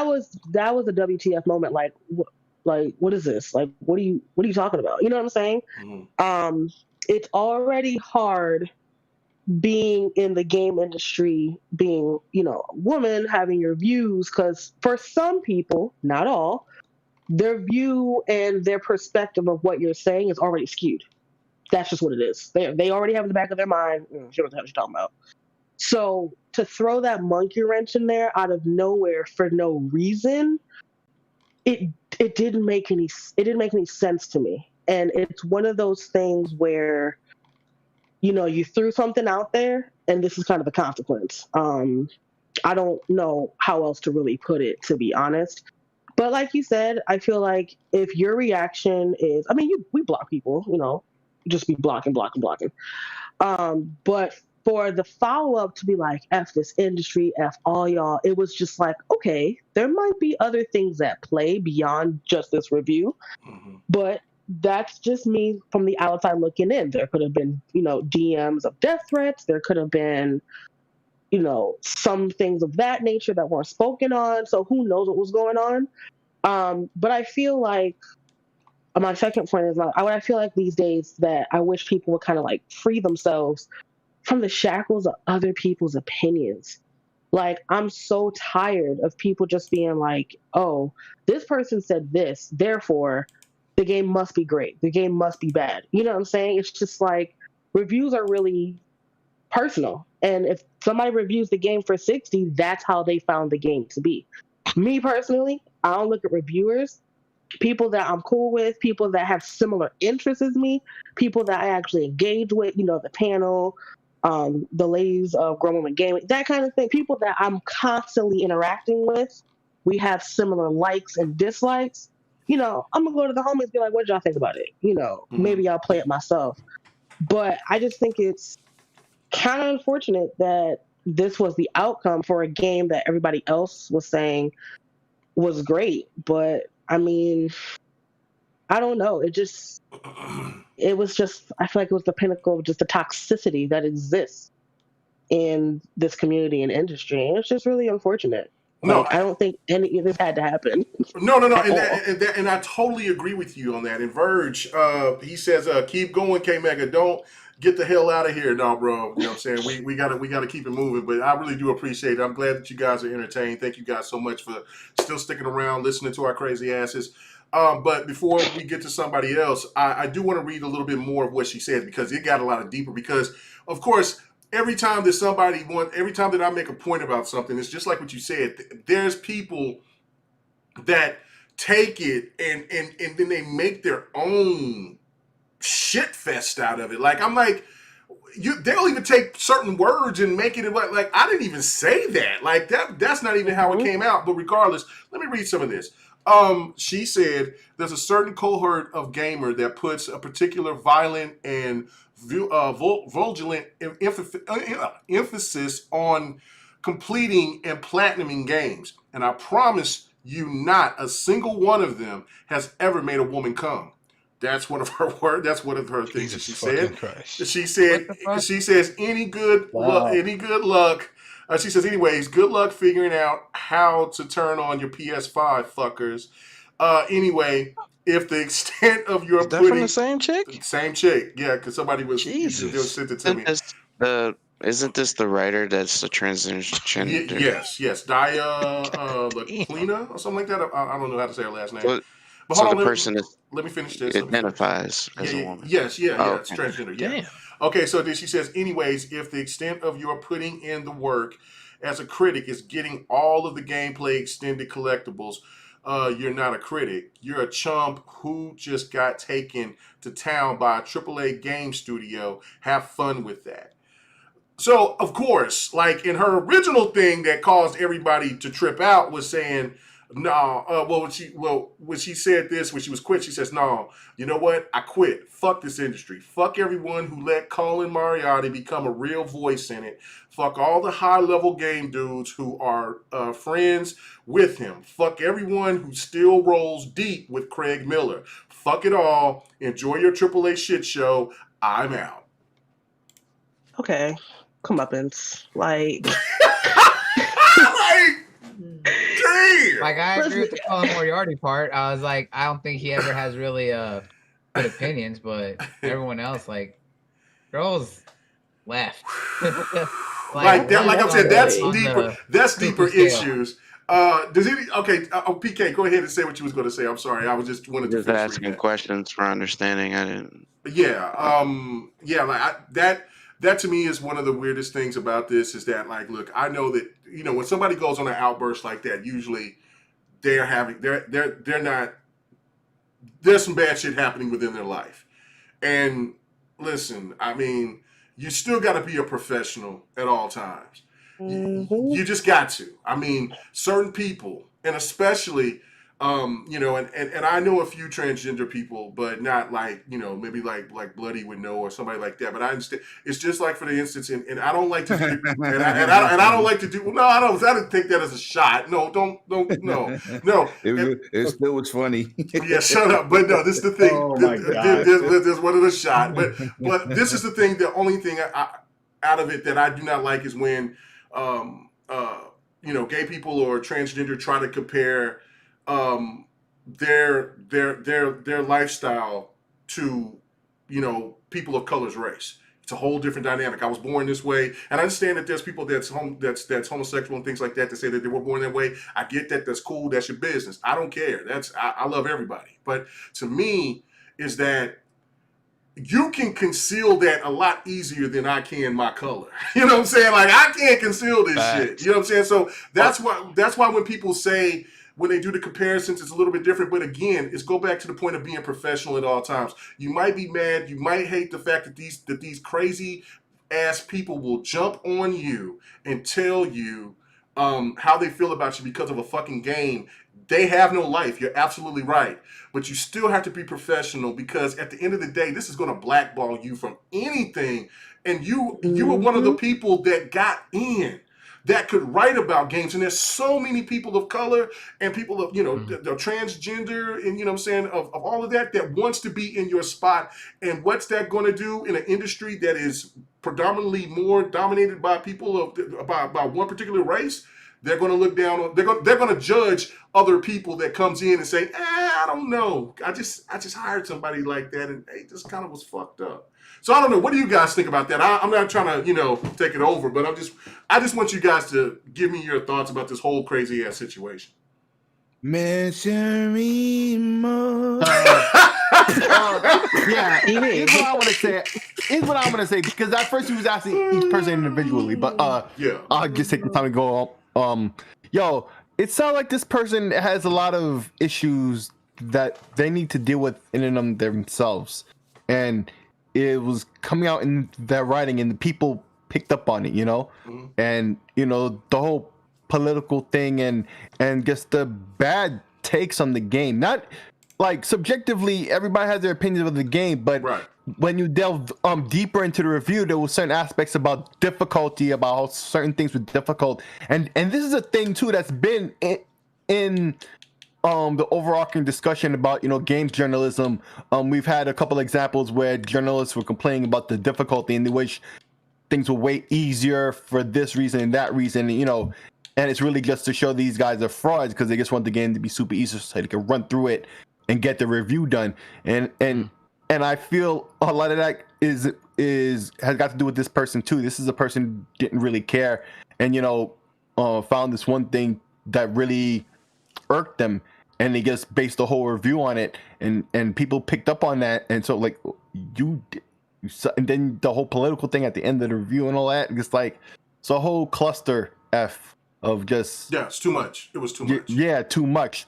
was a WTF moment. Like what is this? Like, what are you talking about? You know what I'm saying? Mm-hmm. It's already hard being in the game industry, being, you know, a woman, having your views, because for some people, not all, their view and their perspective of what you're saying is already skewed. That's just what it is. They already have in the back of their mind, she knows what she's talking about. So to throw that monkey wrench in there out of nowhere for no reason, it didn't make any sense to me. And it's one of those things where, you know, you threw something out there and this is kind of the consequence. I don't know how else to really put it, to be honest. But like you said, I feel like if your reaction is, I mean, we block people, you know, just be blocking. But for the follow-up to be like, F this industry, F all y'all, it was just like, okay, there might be other things at play beyond just this review. Mm-hmm. But that's just me from the outside looking in. There could have been, you know, DMs of death threats. There could have been, you know, some things of that nature that weren't spoken on. So who knows what was going on? But I feel like my second point is I feel like these days that I wish people would kind of like free themselves from the shackles of other people's opinions. Like, I'm so tired of people just being like, oh, this person said this, therefore the game must be great. The game must be bad. You know what I'm saying? It's just like, reviews are really personal. And if somebody reviews the game for 60, that's how they found the game to be. Me personally, I don't look at reviewers. People that I'm cool with, people that have similar interests as me, people that I actually engage with, you know, the panel, the ladies of Grown Women Gaming, that kind of thing. People that I'm constantly interacting with, we have similar likes and dislikes. You know, I'm gonna go to the homies and be like, what did y'all think about it? You know, maybe I'll play it myself. But I just think it's kind of unfortunate that this was the outcome for a game that everybody else was saying was great. But I mean, I don't know. It was just, I feel like it was the pinnacle of just the toxicity that exists in this community and industry. And it's just really unfortunate. No, I don't think any of this had to happen. No. And I totally agree with you on that. And Verge, he says, keep going, KMEGA. get the hell out of here. No, bro. You know what I'm saying? We gotta keep it moving. But I really do appreciate it. I'm glad that you guys are entertained. Thank you guys so much for still sticking around, listening to our crazy asses. But before we get to somebody else, I do want to read a little bit more of what she said, because it got a lot of deeper. Because, of course, every time that I make a point about something, it's just like what you said. There's people that take it and then they make their own shit fest out of it. Like, I'm like, they'll even take certain words and make it like I didn't even say that. Like that's not even how it came out. But regardless, let me read some of this. She said there's a certain cohort of gamer that puts a particular violent and vulgulent emphasis on completing and platinuming games. And I promise you, not a single one of them has ever made a woman come. That's one of her words. That's one of her things that she said. Christ. She said, she says, any good luck. She says, anyways, good luck figuring out how to turn on your PS5, fuckers. Anyway, if the extent of your from the same chick? Same chick, yeah, because somebody was sent it to me. Isn't this the writer that's the transgender? Yes. Dia Laclina or something like that. I don't know how to say her last name. But So hold the on, person let me finish this. identifies as a woman. Yes, Oh, it's okay. transgender. Yeah. Damn. Okay, so then she says, anyways, if the extent of your putting in the work as a critic is getting all of the gameplay extended collectibles, you're not a critic. You're a chump who just got taken to town by a AAA game studio. Have fun with that. So, of course, like in her original thing that caused everybody to trip out was saying, no, when she said this, when she was quit, she says, no, you know what? I quit. Fuck this industry. Fuck everyone who let Colin Moriarty become a real voice in it. Fuck all the high-level game dudes who are friends with him. Fuck everyone who still rolls deep with Craig Miller. Fuck it all. Enjoy your AAA shit show. I'm out. Okay. Comeuppance. Like... Like, I agree with the Colin Moriarty part. I was like, I don't think he ever has really good opinions, but everyone else, like, girls left. like I said, that's deeper. That's deeper issues. Does any? Okay, PK, go ahead and say what you was going to say. I'm sorry, I was just wanted to finish asking questions for understanding. I didn't. Yeah, like that to me is one of the weirdest things about this is that, like, look, I know that, you know, when somebody goes on an outburst like that, usually they're not, there's some bad shit happening within their life. And listen, I mean, you still got to be a professional at all times. You just got to. I mean, certain people, and especially, you know, and I know a few transgender people, but not like, you know, maybe like Bloody would know or somebody like that. But I understand. It's just like, for the instance, and I don't like to do, and I don't like to do. No, I don't take that as a shot. No, don't. No. It still was funny. Yeah, shut up. But no, this is the thing. Oh my God. There's one of the shot. But this is the thing. The only thing out of it that I do not like is when, you know, gay people or transgender try to compare their lifestyle to, you know, people of color's race. It's a whole different dynamic. I was born this way, and I understand that there's people that's homosexual and things like that say that they were born that way. I get that. That's cool. That's your business. I don't care. I love everybody. But to me, is that you can conceal that a lot easier than I can my color. You know what I'm saying? Like, I can't conceal this shit. You know what I'm saying? So that's why when people say, when they do the comparisons, it's a little bit different. But again, it's go back to the point of being professional at all times. You might be mad. You might hate the fact that these crazy ass people will jump on you and tell you how they feel about you because of a fucking game. They have no life. You're absolutely right. But you still have to be professional, because at the end of the day, this is going to blackball you from anything. And you were one of the people that got in, that could write about games. And there's so many people of color and people of, you know, the transgender and, you know what I'm saying, of all of that wants to be in your spot. And what's that going to do in an industry that is predominantly more dominated by people by one particular race? they're going to look down on, they're going to judge other people that comes in and say, I don't know. I just hired somebody like that and it just kind of was fucked up. So I don't know. What do you guys think about that? I'm not trying to, take it over, but I just want you guys to give me your thoughts about this whole crazy ass situation. Mention me more. Yeah, here's what I want to say. Because at first he was asking each person individually, but I'll just take the time to go up. It sounds like this person has a lot of issues that they need to deal with in and of themselves, and it was coming out in their writing, and the people picked up on it, and the whole political thing and just the bad takes on the game. Not like subjectively, everybody has their opinion of the game, but when you delve deeper into the review, there were certain aspects about difficulty, about how certain things were difficult, and this is a thing too that's been in the overarching discussion about games journalism. We've had a couple examples where journalists were complaining about the difficulty and they wish things were way easier for this reason and that reason, and it's really just to show these guys are frauds because they just want the game to be super easy so they can run through it and get the review done. And I feel a lot of that has got to do with this person too. This is a person who didn't really care and found this one thing that really irked them, and they just based the whole review on it, and people picked up on that, and so and then the whole political thing at the end of the review and all that, it's like it's a whole cluster F of just it's too much. It was too much. Yeah, too much.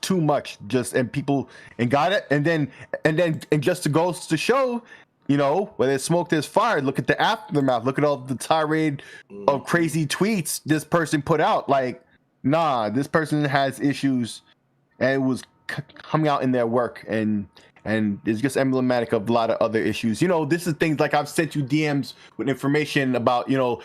Just and people and got it, and then just to go to show, where there's smoke, there's fire. Look at the aftermath. Look at all the tirade of crazy tweets this person put out. Like, nah, this person has issues, and it was coming out in their work, and it's just emblematic of a lot of other issues. This is things like I've sent you DMs with information about, the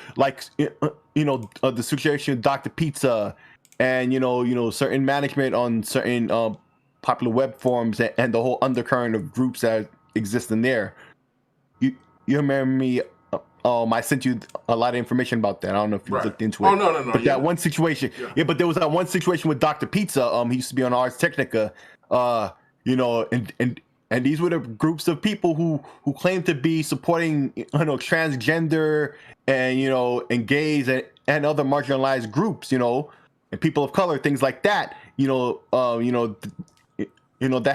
situation with Dr. Pizza, and certain management on certain popular web forums, and the whole undercurrent of groups that exist in there. You remember me? I sent you a lot of information about that. I don't know if you looked into it. Oh no. But that one situation, but there was that one situation with Dr. Pizza. He used to be on Ars Technica. And these were the groups of people who claim to be supporting, transgender and and gays and other marginalized groups, and people of color, things like that. That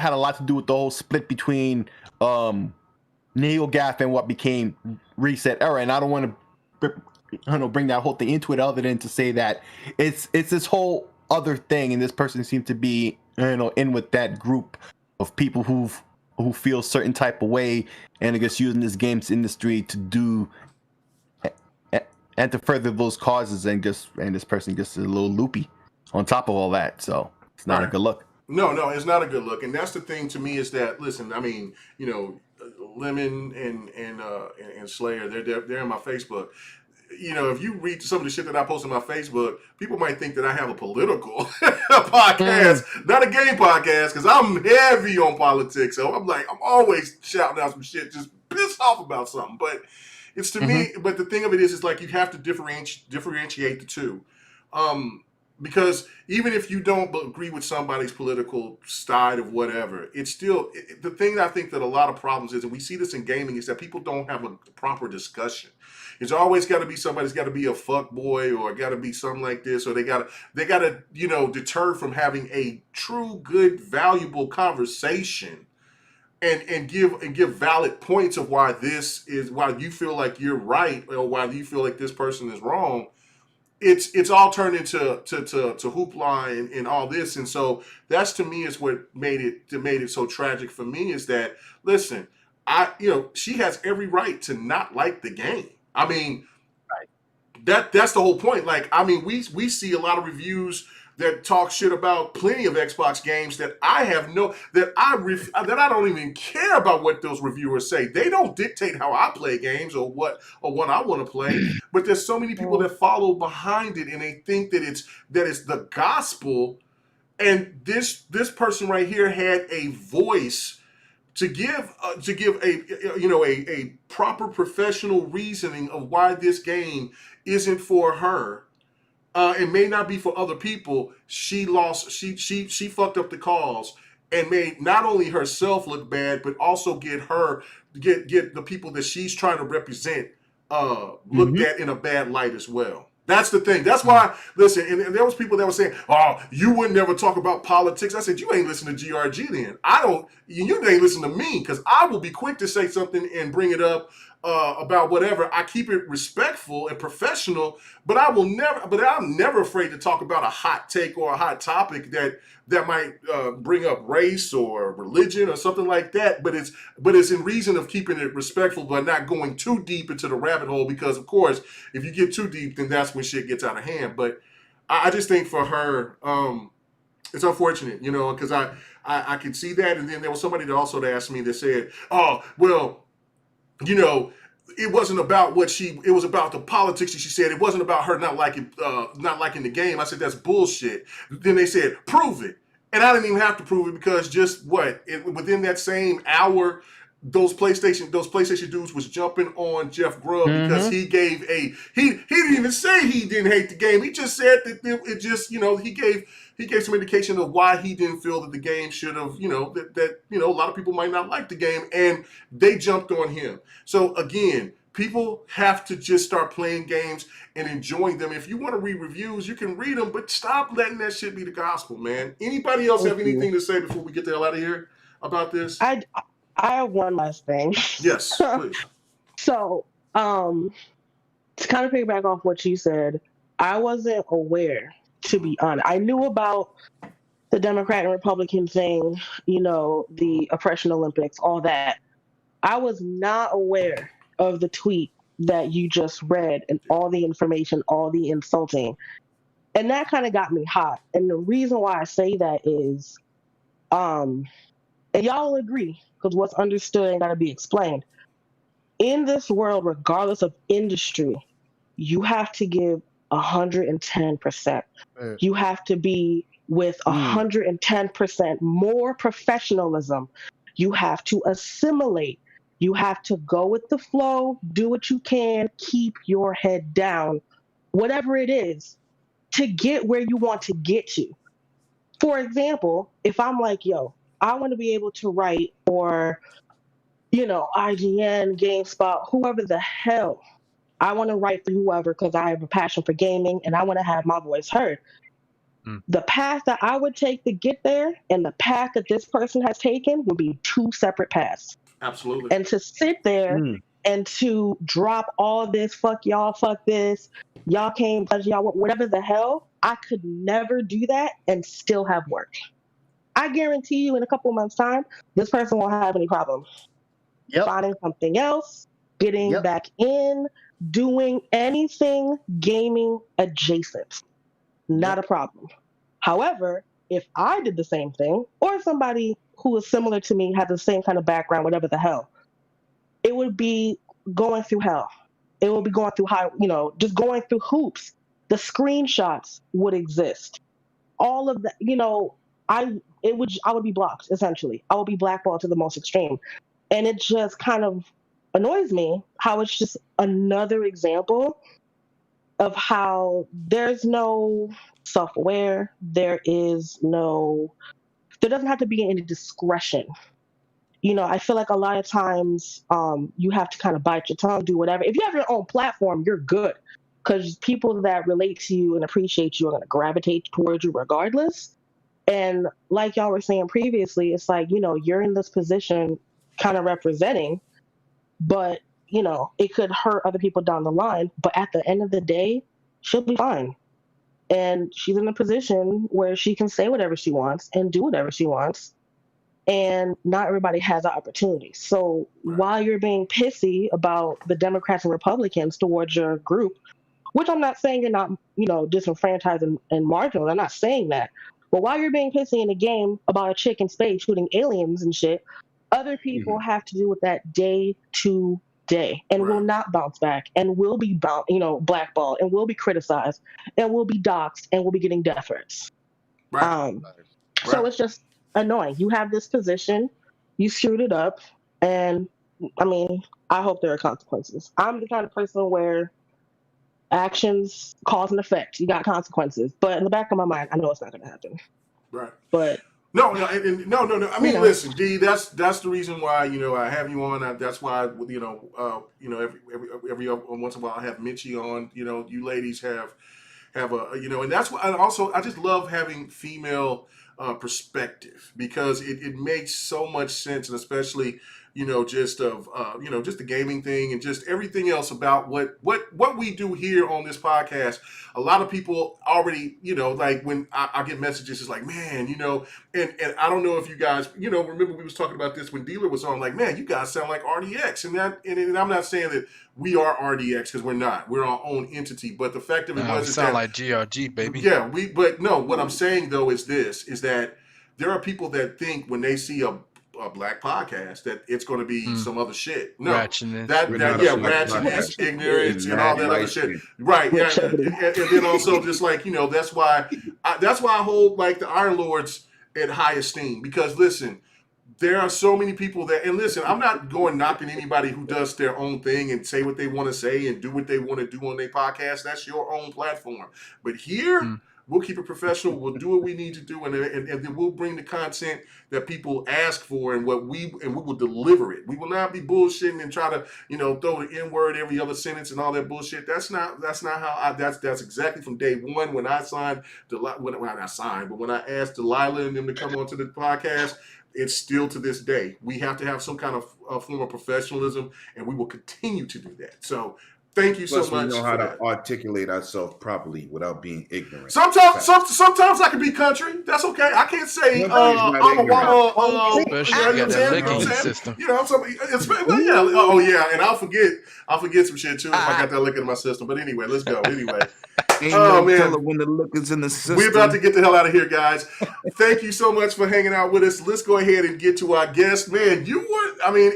had a lot to do with the whole split between NeoGAF and what became Reset Era. And I don't want to bring that whole thing into it, other than to say that it's this whole other thing, and this person seemed to be in with that group of people who feel certain type of way, and I guess using this games industry to do and to further those causes, and this person just is a little loopy on top of all that. So it's not a good look. No, it's not a good look. And that's the thing to me is that, listen, I mean, Lemon and Slayer, they're in my Facebook. If you read some of the shit that I post on my Facebook, people might think that I have a political podcast, not a game podcast, because I'm heavy on politics. So I'm always shouting out some shit, just pissed off about something. But it's to me, but the thing of it is like you have to differentiate the two. Because even if you don't agree with somebody's political side of whatever, it's still the thing I think that a lot of problems is, and we see this in gaming, is that people don't have a proper discussion. It's always got to be somebody's got to be a fuck boy, or got to be something like this, or they got to deter from having a true, good, valuable conversation, and give valid points of why you feel like you're right, or why you feel like this person is wrong. It's all turned into hoopla and all this, and so that's to me is what made it so tragic for me, is that, listen, she has every right to not like the game. I mean, that's the whole point. Like, I mean, we see a lot of reviews that talk shit about plenty of Xbox games that I don't even care about what those reviewers say. They don't dictate how I play games or what I want to play. But there's so many people that follow behind it, and they think that it's the gospel. And this person right here had a voice to give a proper professional reasoning of why this game isn't for her. it may not be for other people. She fucked up the cause and made not only herself look bad, but also get the people that she's trying to represent looked at in a bad light as well. That's the thing. That's why, listen, and there was people that were saying, oh, you would never talk about politics. I said, you ain't listening to GRG then. You ain't listening to me, because I will be quick to say something and bring it up about whatever. I keep it respectful and professional, but I'm never afraid to talk about a hot take or a hot topic that might bring up race or religion or something like that. But it's in reason of keeping it respectful, but not going too deep into the rabbit hole, because of course, if you get too deep, then that's when shit gets out of hand. But I just think for her, it's unfortunate, because I could see that. And then there was somebody that asked me that said, oh, well, it wasn't about it was about the politics that she said. It wasn't about her not liking the game. I said, that's bullshit. Then they said, prove it. And I didn't even have to prove it, because within that same hour, those PlayStation dudes was jumping on Jeff Grubb because he didn't even say he didn't hate the game. He just said that it just, he gave some indication of why he didn't feel that the game should have, that a lot of people might not like the game, and they jumped on him. So again, people have to just start playing games and enjoying them. If you want to read reviews, you can read them, but stop letting that shit be the gospel, man. Anybody else have anything to say before we get the hell out of here about this? I have one last thing. Yes, please. So, to kind of piggyback off what you said, I wasn't aware, to be honest. I knew about the Democrat and Republican thing, the oppression Olympics, all that. I was not aware of the tweet that you just read and all the information, all the insulting. And that kind of got me hot. And the reason why I say that is, and y'all agree, because what's understood ain't got to be explained. In this world, regardless of industry, you have to give 110%. You have to be with 110% more professionalism. You have to assimilate. You have to go with the flow, do what you can, keep your head down, whatever it is, to get where you want to get to. For example, if I'm like, yo, I want to be able to write for, IGN, GameSpot, whoever the hell. I want to write for whoever because I have a passion for gaming and I want to have my voice heard. The path that I would take to get there and the path that this person has taken would be two separate paths. Absolutely. And to sit there and to drop all this, fuck y'all, fuck this, y'all can't touch y'all, whatever the hell, I could never do that and still have work. I guarantee you in a couple of months' time, this person won't have any problem finding something else, getting back in, doing anything gaming adjacent. Not a problem. However, if I did the same thing, or somebody who is similar to me had the same kind of background, whatever the hell, it would be going through hell. It would be going through just going through hoops. The screenshots would exist. All of that, I would be blocked, essentially. I would be blackballed to the most extreme. And it just kind of annoys me how it's just another example of how there's no self-aware, there doesn't have to be any discretion. I feel like a lot of times you have to kind of bite your tongue, do whatever. If you have your own platform, you're good, because people that relate to you and appreciate you are going to gravitate towards you regardless. And like y'all were saying previously, it's like, you're in this position kind of representing, but it could hurt other people down the line. But at the end of the day, she'll be fine. And she's in a position where she can say whatever she wants and do whatever she wants. And not everybody has that opportunity. So while you're being pissy about the Democrats and Republicans towards your group, which I'm not saying you're not, disenfranchised and marginal. I'm not saying that. But while you're being pissy in a game about a chick in space shooting aliens and shit, other people have to deal with that day to day and will not bounce back and will be blackballed and will be criticized and will be doxxed and will be getting death threats. So it's just annoying. You have this position, you screwed it up, and I hope there are consequences. I'm the kind of person where actions, cause and effect. You got consequences. But in the back of my mind, I know it's not going to happen. Right. But no. I mean, listen, D. That's the reason why I have you on. That's why every once in a while I have Mitchie on. You ladies have a and that's why. And also, I just love having female perspective because it makes so much sense, and especially just the gaming thing and just everything else about what we do here on this podcast. A lot of people already, like when I get messages, it's like, man, and I don't know if you guys, remember we was talking about this when Dealer was on, like, man, you guys sound like RDX, and I'm not saying that we are RDX because we're not. We're our own entity, but the fact of it was, we sound like GRG, baby. Yeah, but no, what I'm saying though is that there are people that think when they see a black podcast that it's going to be some other shit. No, ratchetness, ignorance, and all that other shit. Right? Yeah, and then also just like that's why I hold like the Iron Lords in high esteem because listen, there are so many people that, and listen, I'm not going knocking anybody who does their own thing and say what they want to say and do what they want to do on their podcast. That's your own platform. But here. We'll keep it professional. We'll do what we need to do, and then we'll bring the content that people ask for, and we will deliver it. We will not be bullshitting and try to throw the N-word every other sentence and all that bullshit. That's not how that's exactly from day one when I signed when I asked Delilah and them to come onto the podcast. It's still to this day. We have to have some kind of form of professionalism, and we will continue to do that. So. Thank you so much. We know how to articulate ourselves properly without being ignorant. Sometimes I can be country. That's okay. I can't say I'm a system. Oh yeah, and I'll forget some shit too if I got that liquor in my system. But anyway, let's go. Anyway. Man, when the liquor's in the system. We're about to get the hell out of here, guys. Thank you so much for hanging out with us. Let's go ahead and get to our guest. Man,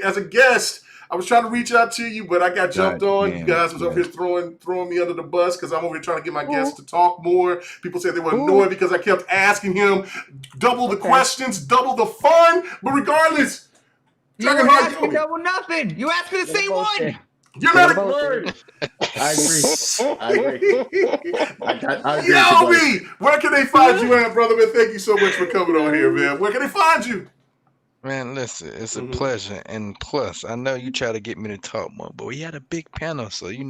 as a guest, I was trying to reach out to you, but I got jumped on. You guys was over here throwing me under the bus because I'm over here trying to get my guests to talk more. People said they were annoyed because I kept asking him double the questions, double the fun. But regardless, you asked me double nothing. You asked me to say one. You're not a word. I agree. Yobi, where can they find you at, brother? Man, thank you so much for coming on here, man. Where can they find you? Man, listen, it's a pleasure, and plus, I know you try to get me to talk more, but we had a big panel, so I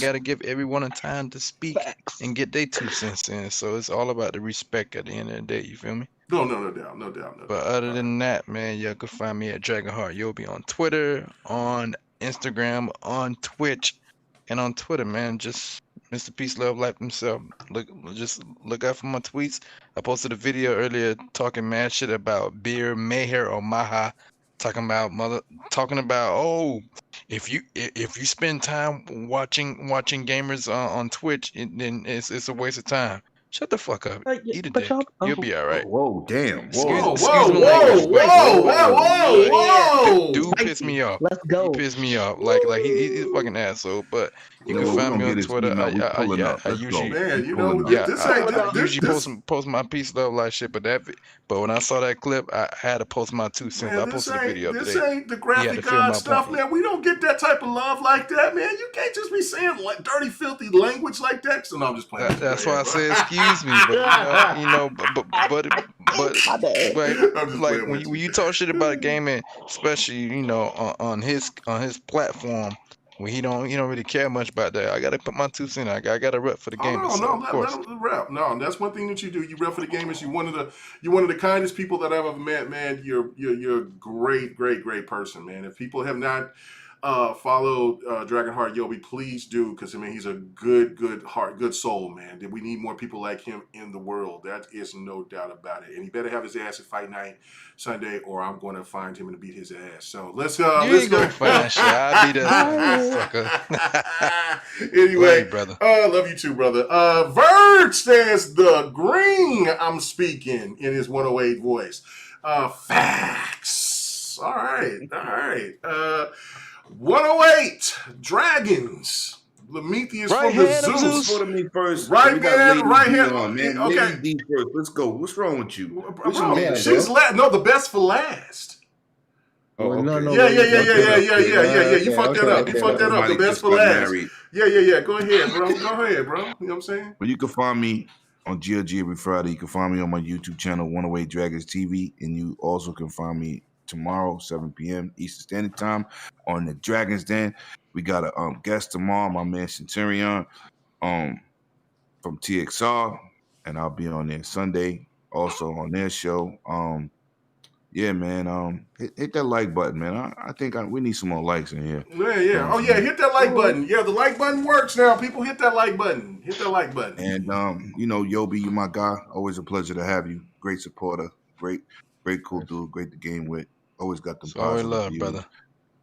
gotta give everyone a time to speak and get their 2 cents in. So it's all about the respect at the end of the day. You feel me? No doubt. But other than that, man, y'all can find me at DragonHeartYoby on Twitter, on Instagram, on Twitch, and on Twitter, man. Just Mr. Peace Love Life himself. Look out for my tweets. I posted a video earlier talking mad shit about beer, Mayher or Maha, talking about if you spend time watching gamers on Twitch, then it's a waste of time. Shut the fuck up. Eat a dick. You'll be all right. Whoa, damn. Whoa. Dude pissed me off. Let's go. He pissed me off. Like he's a fucking asshole. But you can find me on Twitter. I usually post my peace, love, life shit. But when I saw that clip, I had to post my 2 cents. I posted a video today. This ain't the graphic god stuff, man. We don't get that type of love like that, man. You can't just be saying like dirty, filthy language like that. So no, I'm just playing. That's why I say excuse me, but like when you talk shit about gaming, especially on his platform, when he don't really care much about that. I gotta put my 2 cents. I gotta rep for the gamers. Let him rep. No, that's one thing that you do. You rep for the gamers. You're one of the kindest people that I've ever met, man. You're a great person, man. If people have not follow DragonHeartYoby, please do, because he's a good heart, good soul, man. We need more people like him in the world. That is no doubt about it. And he better have his ass at Fight Night Sunday, or I'm going to find him and beat his ass. So let's go. Find shit. I'll be the sucker. Anyway, love you, brother. Love you too, brother. Verge says the green I'm speaking in his 108 voice. Facts. All right. 108 Dragons. Prometheus from the Zeus. Go to me first. Right hand. Man. Okay. Lady D first. Let's go. What's wrong with you? She's the best for last. Oh, okay. Yeah. You fucked that up. The best for last. Yeah. Go ahead, bro. You know what I'm saying? Well, you can find me on GRG every Friday. You can find me on my YouTube channel, 108 Dragons TV, and you also can find me tomorrow, 7 p.m. Eastern Standard Time on the Dragons Den. We got a guest tomorrow, my man Centurion from TXR, and I'll be on there Sunday also on their show. Yeah, man. Hit that like button, man. I think we need some more likes in here. Yeah. Oh yeah, hit that like button. Yeah, the like button works now. People hit that like button. Hit that like button. And Yobi, you my guy. Always a pleasure to have you. Great supporter. Great cool dude. Great to game with. Always got the positive love, views. Brother.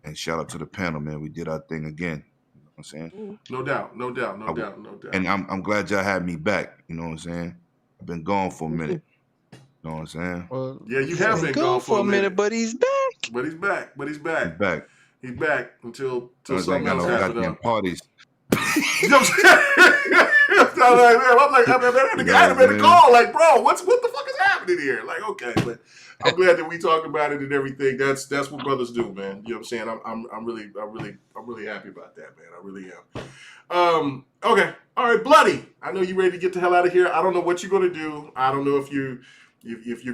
And shout out to the panel, man. We did our thing again. You know what I'm saying? No doubt. And I'm glad y'all had me back. You know what I'm saying? I've been gone for a minute. You know what I'm saying? Well, yeah, you have been gone for a minute, but he's back. He's back until something else happens. Parties. You know what I'm saying? I had to make a call. Like, bro, what the fuck is happening here? Like, okay, but I'm glad that we talked about it and everything. That's what brothers do, man. You know what I'm saying? I'm really happy about that, man. I really am. Okay, all right, Bloody. I know you're ready to get the hell out of here. I don't know what you're gonna do. I don't know if you're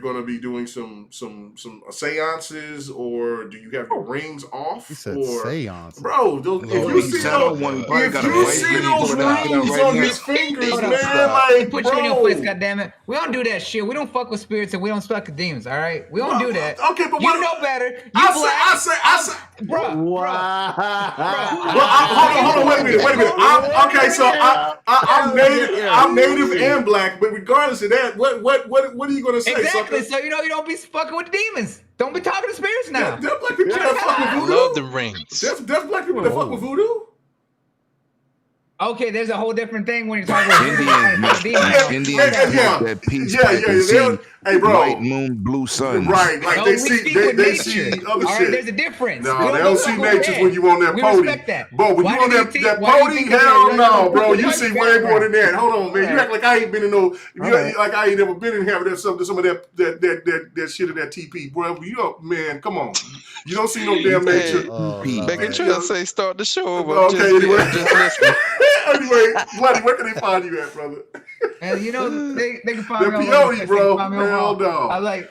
going to be doing some seances, or do you have your rings off? You said or seance, bro. If you see those rings on his fingers, man, like, put you in your place, goddammit. We don't do that shit. We don't fuck with spirits and we don't fuck with demons. All right, we don't do that. Okay, but you know better. I say, bro. Hold on, wait a minute. I'm native and black, but regardless of that, what are you going to say? Exactly. So you don't be fucking with the demons. Don't be talking to spirits now. There's black people that fuck with voodoo. I love the rings. There's black people that fuck with voodoo. Okay, there's a whole different thing when you're talking about Indians. That peace pipe. Hey, bro. White moon, blue sun. Right, like they see other shit. There's a difference. No, they don't see nature when you on that podium. We respect that. Bro, when you on that podium, hell no, bro. You see way more than that. Hold on, man. You act like I ain't been in no. Like I ain't never been in here with some of that shit of that TP, bro. Man, come on. You don't see no damn nature. Becky trying to say start the show over. Okay, anyway, Bloody, where can they find you at, brother? And they can find me on peyote, bro. Hell no. I like.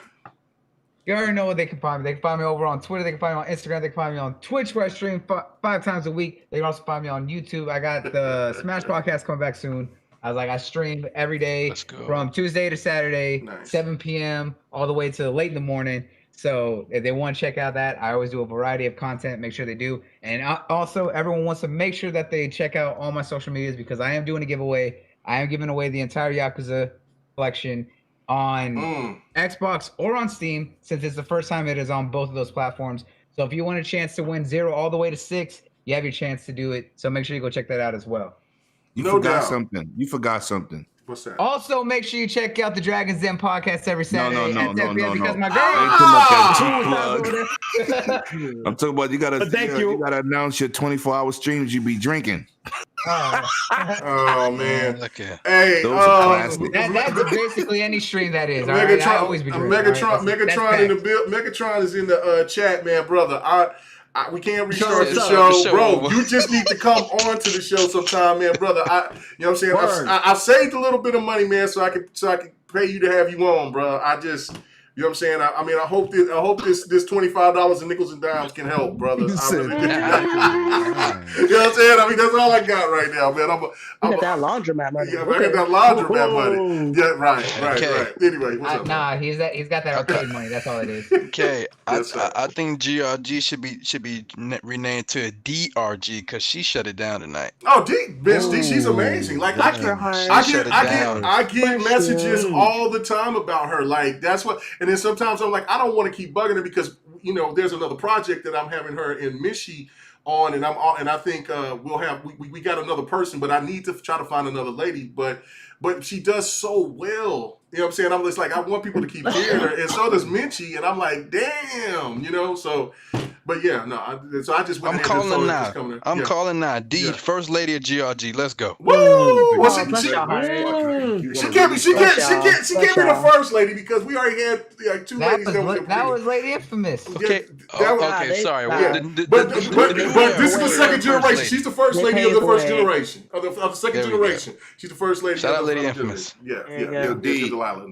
You already know what they can find me. They can find me over on Twitter. They can find me on Instagram. They can find me on Twitch, where I stream 5 times a week. They can also find me on YouTube. I got the Smash podcast coming back soon. I stream every day from Tuesday to Saturday, 7 p.m. all the way to late in the morning. So if they want to check out that, I always do a variety of content. Make sure they do. And also, everyone wants to make sure that they check out all my social medias, because I am doing a giveaway. I am giving away the entire Yakuza collection on Xbox or on Steam, since it's the first time it is on both of those platforms. So if you want a chance to win 0 all the way to 6, you have your chance to do it. So make sure you go check that out as well. You forgot something. What's that? Also, make sure you check out the Dragon's Den podcast every Saturday. No. Because my girl. I'm talking about you gotta announce your 24-hour streams you be drinking. Oh man. Okay. Hey, that's basically any stream that is. Megatron, I always be drinking. Megatron is in the chat, man, brother. We can't restart the show, bro. You just need to come on to the show sometime, man, brother. You know what I'm saying? I saved a little bit of money, man, so I can pay you to have you on, bro. You know what I'm saying? I hope this $25 in nickels and dimes can help, brother. You know what I'm saying? I mean, that's all I got right now, man. I got that laundromat money. Yeah, I got that laundromat money. Yeah, right. Anyway, what's up? Nah, he's got that arcade money. That's all it is. Okay, I think GRG should be renamed to DRG, because she shut it down tonight. Oh, Bitch D, she's amazing. Like I get messages all the time about her. Like that's what. And then sometimes I'm like, I don't want to keep bugging her, because there's another project that I'm having her and Mishi on, and I think we got another person, but I need to try to find another lady. But she does so well. You know what I'm saying? I'm just like, I want people to keep hearing her, and so does Minchie, and I'm like, damn, so But yeah, no. So I just went I'm ahead and calling told now. her I'm yeah. calling now. D, Yeah. first lady of GRG. Let's go. Woo! Well, bless your heart. she can't be the first lady because we already had like two ladies that was Lady Infamous. Okay. Sorry. But this is the second generation. She's the first lady of the first generation. Of the second generation. She's the first lady. Shout of out the Lady first Infamous. generation. Yo, D,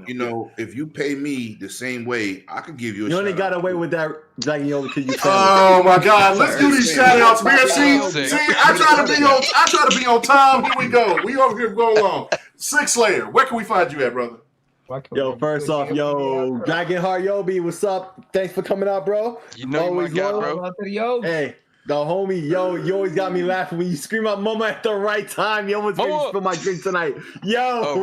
you know, if you pay me the same way, I could give you a You only shout got out. away with that DragonHeartYoby because you. Oh my God! Let's do these shout outs, man. See, I try to be on time. Here we go. We over here going along. Six Layer, where can we find you at, brother? Yo, first off, DragonHeartYoby, what's up? Thanks for coming out, bro. You know always my guy, loyal. bro. Hey, the homie, you always got me laughing when you scream out "Mama" at the right time. You almost made me spill my drink tonight. No,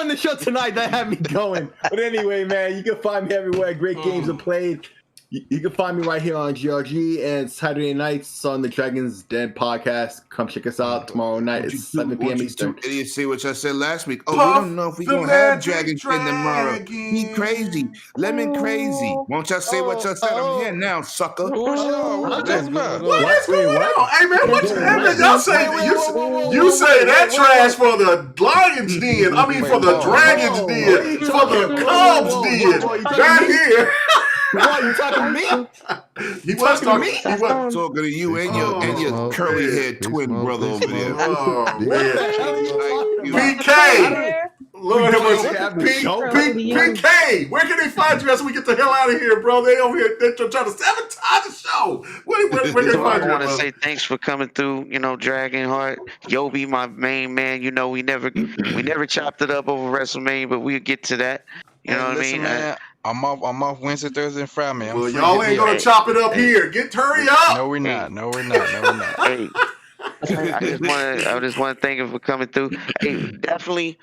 in the show tonight that had me going. But anyway, man, you can find me everywhere. Great games are played. You can find me right here on GRG and Saturday nights on the Dragon's Den podcast. Come check us out tomorrow night. It's 7 p.m. Eastern. Idiots say what I said last week. Oh, Puff we don't know if we're going to have Dragon's Den tomorrow. He crazy. Lemon crazy. Won't y'all say what y'all said? I'm here now, sucker. What is going on? Hey, man, y'all say you say that trash for the Lions Den. I mean, for the Dragons Den. For the Cubs Den. Not here. What, you talking to me? He was talking to me. He was talking to you and your curly haired twin brother over there. Oh, man. PK. Lord have mercy. PK. Where can they find you as we get the hell out of here, bro? They over here, they're trying to sabotage the show. Where can they find you? I want to say thanks for coming through, Dragonheart. Yobi, my main man. We never chopped it up over WrestleMania, but we'll get to that. You know what I mean? Man, I'm off Wednesday, Thursday, and Friday, man. Well, y'all ain't gonna chop it up here. Hurry up. No, we're not. Hey, I just want to thank him for coming through. Hey, definitely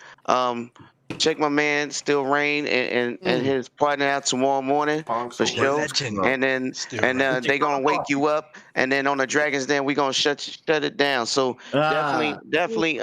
check my man Still Rain and his partner out tomorrow morning for sure. And then they gonna wake you up, and then on the Dragon's Den we gonna shut it down. So definitely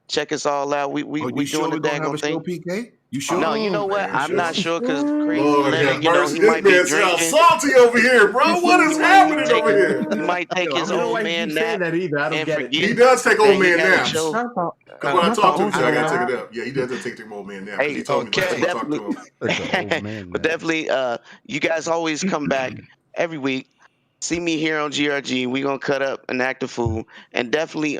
check us all out. We doing the daggone thing. PK? You sure? No, you know what? I'm not sure because Crazy Lord, Leonard, he this might be man drinking. sounds salty over here, bro. What is happening over here? He might take his old man nap. He does take old man naps. Because when I talk to him, I gotta take it up. Yeah, he does take the old man nap. He told me last time I talked to him. But definitely, you guys always come back every week. See me here on GRG. We gonna cut up an active fool, and definitely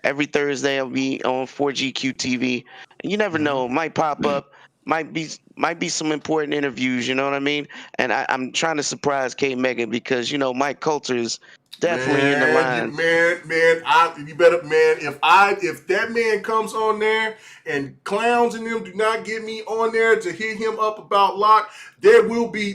every Thursday I'll be on 4GQ TV. And you never know, might pop up, might be some important interviews. You know what I mean? And I'm trying to surprise KMEGA because Mike Coulter is definitely in the line. You better, man. If that man comes on there and clowns and them do not get me on there to hit him up about Locke, there will be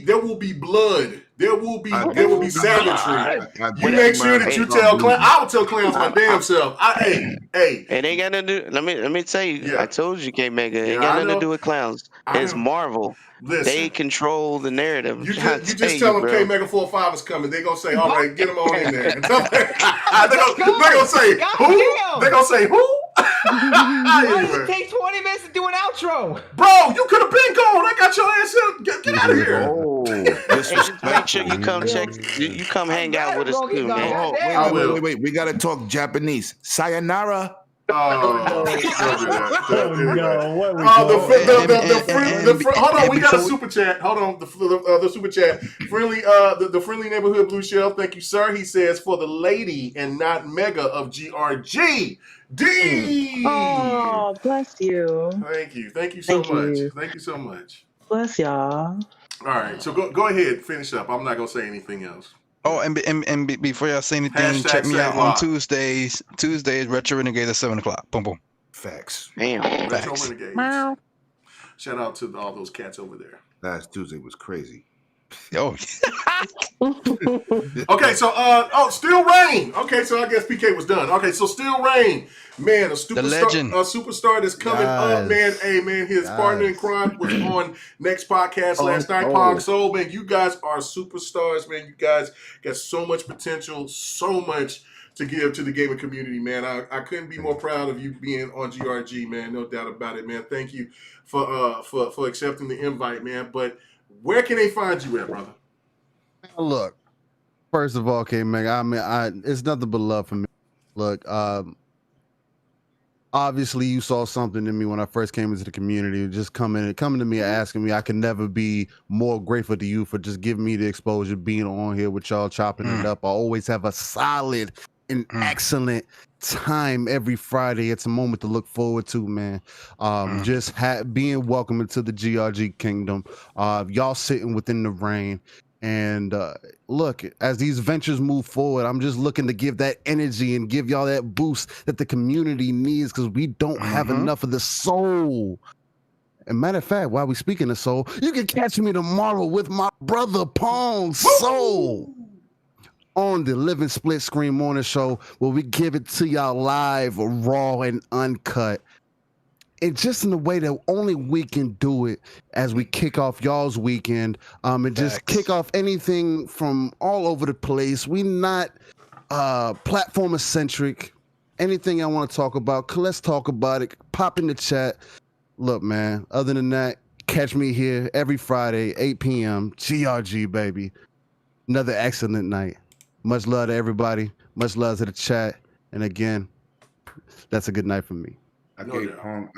blood. There will be savagery. You make sure that you tell clowns. I will tell clowns my damn self. Hey. It ain't got nothing to do. Let me tell you. Yeah. I told you, KMEGA. It ain't got nothing to do with clowns. It's Marvel. Listen, they control the narrative. You just tell them KMEGA 4-5 is coming. They gonna say, all right, get them on in there. They gonna say who? They gonna say who? Why does it take 20 minutes to do an outro? Bro, you could have been gone. I got your ass up. Get out of here. Just make sure you come check. You come hang out with us too, man. Wait. We gotta talk Japanese. Sayonara. Oh no! Hold on, we got a super chat. Hold on, the super chat. The friendly neighborhood blue shell. Thank you, sir. He says for the lady and not mega of GRG. D. Oh, bless you. Thank you so much. Thank you so much. Bless y'all. All right, so go ahead, finish up. I'm not gonna say anything else. Oh, and before y'all say anything, check me out on Tuesdays. Retro Renegade at 7:00. Boom, boom. Facts. Damn. Retro Renegade. Shout out to all those cats over there. Last Tuesday was crazy. Oh. Okay, so Still Rain. Okay, so I guess PK was done. Okay, so Still Rain, man, a superstar that's coming up, man. Hey, man, his partner in crime was on Next Podcast last night. Pog Soul, man, you guys are superstars, man. You guys got so much potential, so much to give to the gaming community, man. I couldn't be more proud of you being on GRG, man. No doubt about it, man. Thank you for accepting the invite, man. But where can they find you at, brother? Look, first of all, KMEGA, I mean, it's nothing but love for me. Look, obviously you saw something in me when I first came into the community. Just coming to me and asking me, I can never be more grateful to you for just giving me the exposure, being on here with y'all, chopping it up. I always have a solid and excellent time every Friday. It's a moment to look forward to, man. Just being welcome into the GRG kingdom. Y'all sitting within the reign. And look, as these ventures move forward, I'm just looking to give that energy and give y'all that boost that the community needs, because we don't have enough of the soul. And matter of fact, while we speaking of soul, you can catch me tomorrow with my brother Pong Soul on the Living Split Screen Morning Show, where we give it to y'all live, raw and uncut. And just in the way that only we can do it, as we kick off y'all's weekend, and just kick off anything from all over the place. We not platform eccentric. Anything I want to talk about, let's talk about it. Pop in the chat. Look, man, other than that, catch me here every Friday, 8 p.m. GRG, baby. Another excellent night. Much love to everybody. Much love to the chat. And again, that's a good night for me. I gave Pong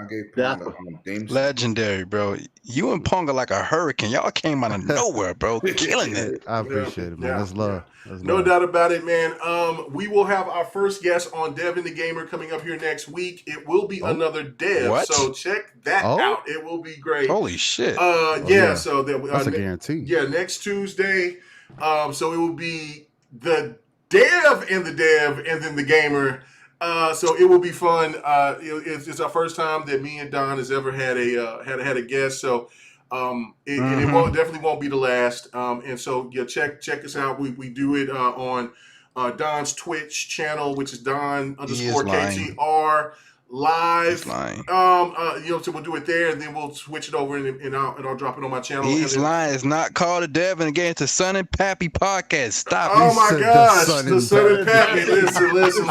Dame's legendary, bro. You and Pong are like a hurricane. Y'all came out of nowhere, bro. Killing it. I appreciate it, man. That's love. No doubt about it, man. We will have our first guest on Devin the Gamer coming up here next week. It will be another Dev. What? So check that out. It will be great. Holy shit. Yeah, so that's a guarantee. Yeah, next Tuesday. So it will be the Dev and then the Gamer. So it will be fun. It's our first time that me and Don has ever had a guest. So it definitely won't be the last. And so yeah, check us out. We do it on Don's Twitch channel, which is Don_KTR live. So we'll do it there, and then we'll switch it over, and I'll drop it on my channel. He's lying. It's not called a Devin again. It's a Son and Pappy podcast. Stop. Oh my gosh, the Son and Pappy. Listen.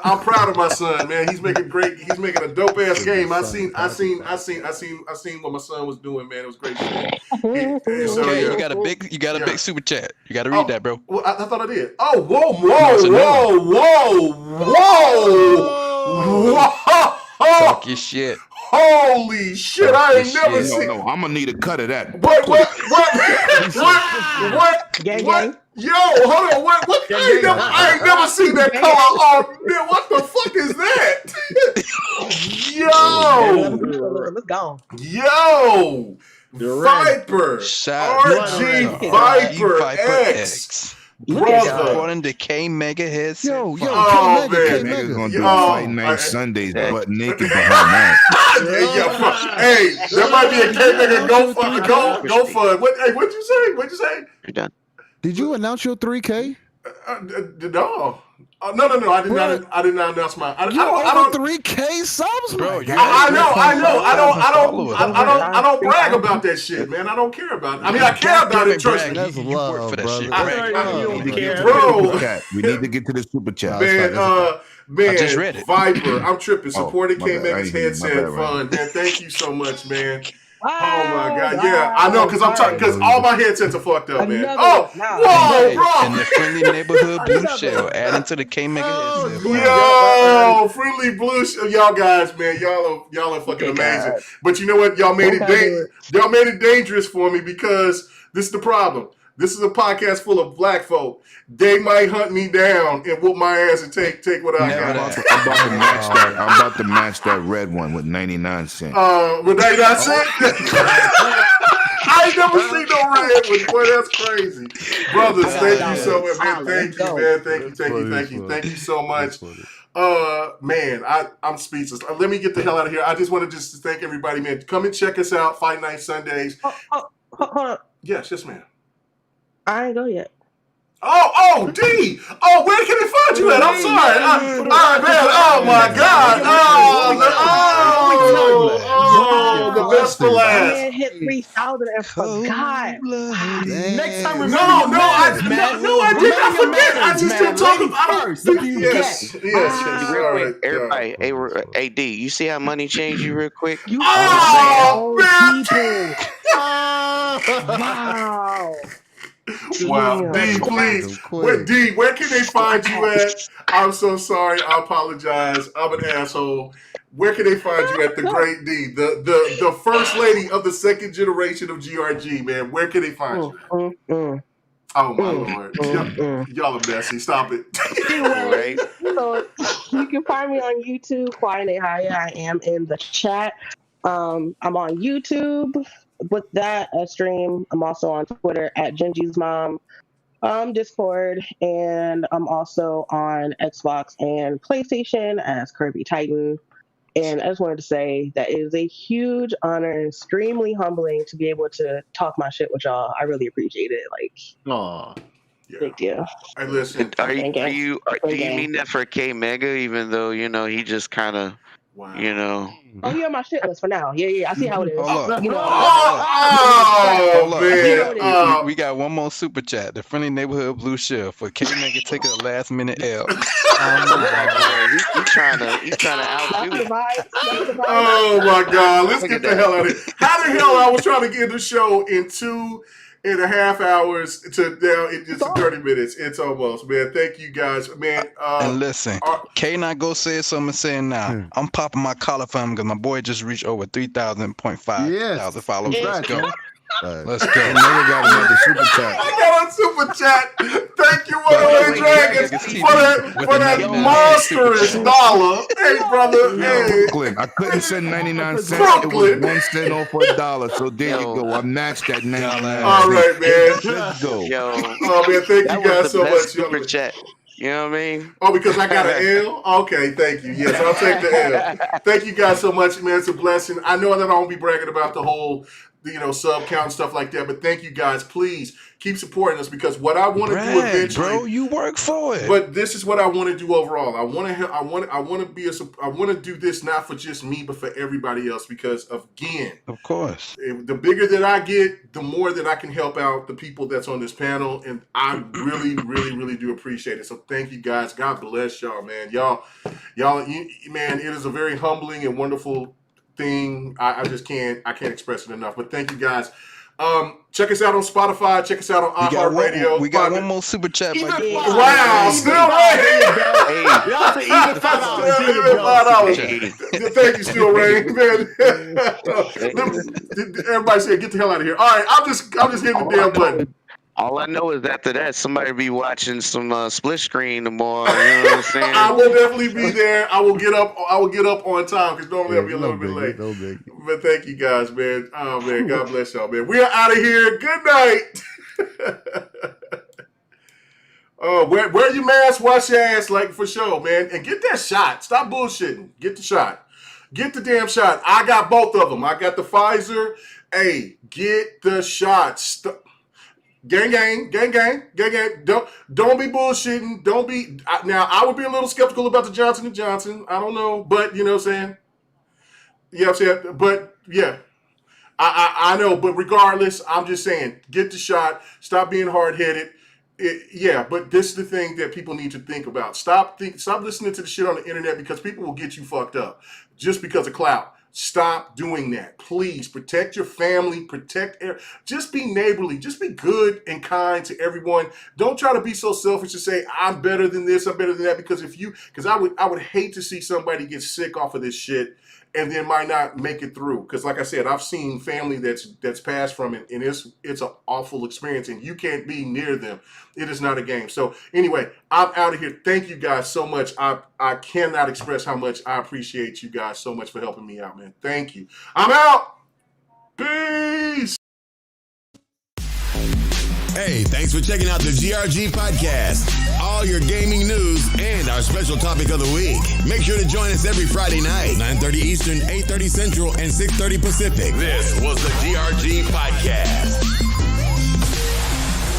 I'm proud of my son, man. He's making a dope ass game. I seen what my son was doing, man. It was great shit. You got a big super chat. You got to read that, bro. Well, I thought I did. Oh, whoa. Talk your shit. Holy shit! I ain't never seen. No, I'm gonna need a cut of that. What? Yo, hold on. What? I ain't never seen that color. Oh, man, what the fuck is that? Let's go. Yo, Viper. RG Viper X. Brother. According to KMEGA heads. KMEGA's gonna do Fight Night Sundays, but naked behind that. Hey, that might be a KMEGA go fund. What'd you say? You're done. Did you announce your 3K? No. No. I did not announce my. I don't 3K subs, bro. I don't brag about that shit, man. I don't care about it. I mean, I care about it. Trust me. That's love, for that brother. shit. Bro. We need to get to the super chat. Man, I just read it. Viper, I'm tripping. Supporting my bad. KMEGA's headset fun, man. Thank you so much, man. Oh my God! Wow. Yeah, I know because all my headsets are fucked up, man. Whoa, bro! And the friendly neighborhood blue shell adding to the KMEGA headset. Yo, friendly blue shell, y'all guys, man, y'all are fucking amazing. But you know what? Y'all made it dangerous for me, because this is the problem. This is a podcast full of black folk. They might hunt me down and whoop my ass and take what I got. I'm about to match that red one with 99 cents. With 99 cents? I ain't never seen no red one. Boy, that's crazy. Brothers, thank you so much, man. Thank you, man. Thank you so much. Man, I'm speechless. Let me get the hell out of here. I just want to thank everybody, man. Come and check us out, Fight Night Sundays. Hold on. Yes, ma'am. I ain't go yet. Oh, D. Oh, where can they find you at? I'm sorry. All right, man. Oh my God. The best for last. Man hit 3,000 and forgot. Next time, I did not forget. I just didn't talk about it. Yes. Real quick, everybody. Hey, D, you see how money changed you real quick? Oh, man. Wow. Wow, D, please. Where can they find you at? I'm so sorry. I apologize. I'm an asshole. Where can they find you at, the great D, the first lady of the second generation of GRG, man? Where can they find you? Oh my lord, y'all are messy. Stop it. Anyway, so you can find me on YouTube. Quiet High. I am in the chat. I'm on YouTube with that stream. I'm also on Twitter at Genji's Mom, Discord, and I'm also on Xbox and PlayStation as Kirby Titan. And I just wanted to say that it is a huge honor and extremely humbling to be able to talk my shit with y'all. I really appreciate it. Like, thank you. Hey, listen. Do you mean that for KMEGA, even though, he just kind of, Oh, you're on my shit list for now. Yeah. I see how it is. Hold up. You know, Hold up. man. We got one more super chat. The friendly neighborhood blue shield for KMEGA taking a last minute L. He's trying to outdo. Oh my God. Let's get the hell out of here. How the hell I was trying to get the show in 2.5 hours to now in just 30 minutes. It's almost, man. Thank you guys, man. And listen, K-Not go say something saying now. I'm popping my collar for him because my boy just reached over 3,000.5 thousand followers. Let's go. Let's go. Nigga got another super chat. I got a super chat. Thank you, Runaway Dragons, for that monstrous dollar. Hey, brother. Hey. Brooklyn. I couldn't send 99 cents. It was 1 cent off for $1. So there you go. I matched that 99. All right, man. Let's go. Oh, man. Thank you guys so much. Super chat. You know what I mean? Oh, because I got an L? Okay, thank you. Yes, I'll take the L. Thank you guys so much, man. It's a blessing. I know that I won't be bragging about the whole sub count and stuff like that, but thank you guys. Please keep supporting us, because what I want to do eventually, bro, you work for it. But this is what I want to do overall. I want to do this not for just me, but for everybody else, because again, of course, the bigger that I get, the more that I can help out the people that's on this panel, and I really, really, really do appreciate it. So thank you guys. God bless y'all, man. Y'all, man, it is a very humbling and wonderful thing. I can't express it enough. But thank you guys. Check us out on Spotify. Check us out on iHeartRadio. We got one more super chat. Wow, still right. Even $5. Thank you, Still Rain, man. Everybody say, get the hell out of here. All right, I'm just hitting the damn button. All I know is after that, somebody be watching some split screen tomorrow. You know what I'm saying? I will definitely be there. I will get up on time, because normally I'll be a little bit late. But thank you guys, man. Oh man, God bless y'all, man. We are out of here. Good night. Wear your mask, wash your ass, like for sure, man, and get that shot. Stop bullshitting. Get the shot. Get the damn shot. I got both of them. I got the Pfizer. Hey, get the shot. Gang. Don't be bullshitting. Don't be. Now, I would be a little skeptical about the Johnson & Johnson. I don't know, but you know what I'm saying? You know what I'm saying? But yeah, I know. But regardless, I'm just saying, get the shot. Stop being hard-headed. But this is the thing that people need to think about. Stop listening to the shit on the internet, because people will get you fucked up just because of clout. Stop doing that. Please protect your family. Just be neighborly. Just be good and kind to everyone. Don't try to be so selfish to say, I'm better than this, I'm better than that. Because I would hate to see somebody get sick off of this shit and then might not make it through. Because like I said, I've seen family that's passed from it, and it's an awful experience, and you can't be near them. It is not a game. So anyway, I'm out of here. Thank you guys so much. I cannot express how much I appreciate you guys so much for helping me out, man. Thank you. I'm out. Peace. Hey, thanks for checking out the GRG podcast. All your gaming news and our special topic of the week. Make sure to join us every Friday night, 9:30 Eastern, 8:30 Central, and 6:30 Pacific. This was the GRG podcast.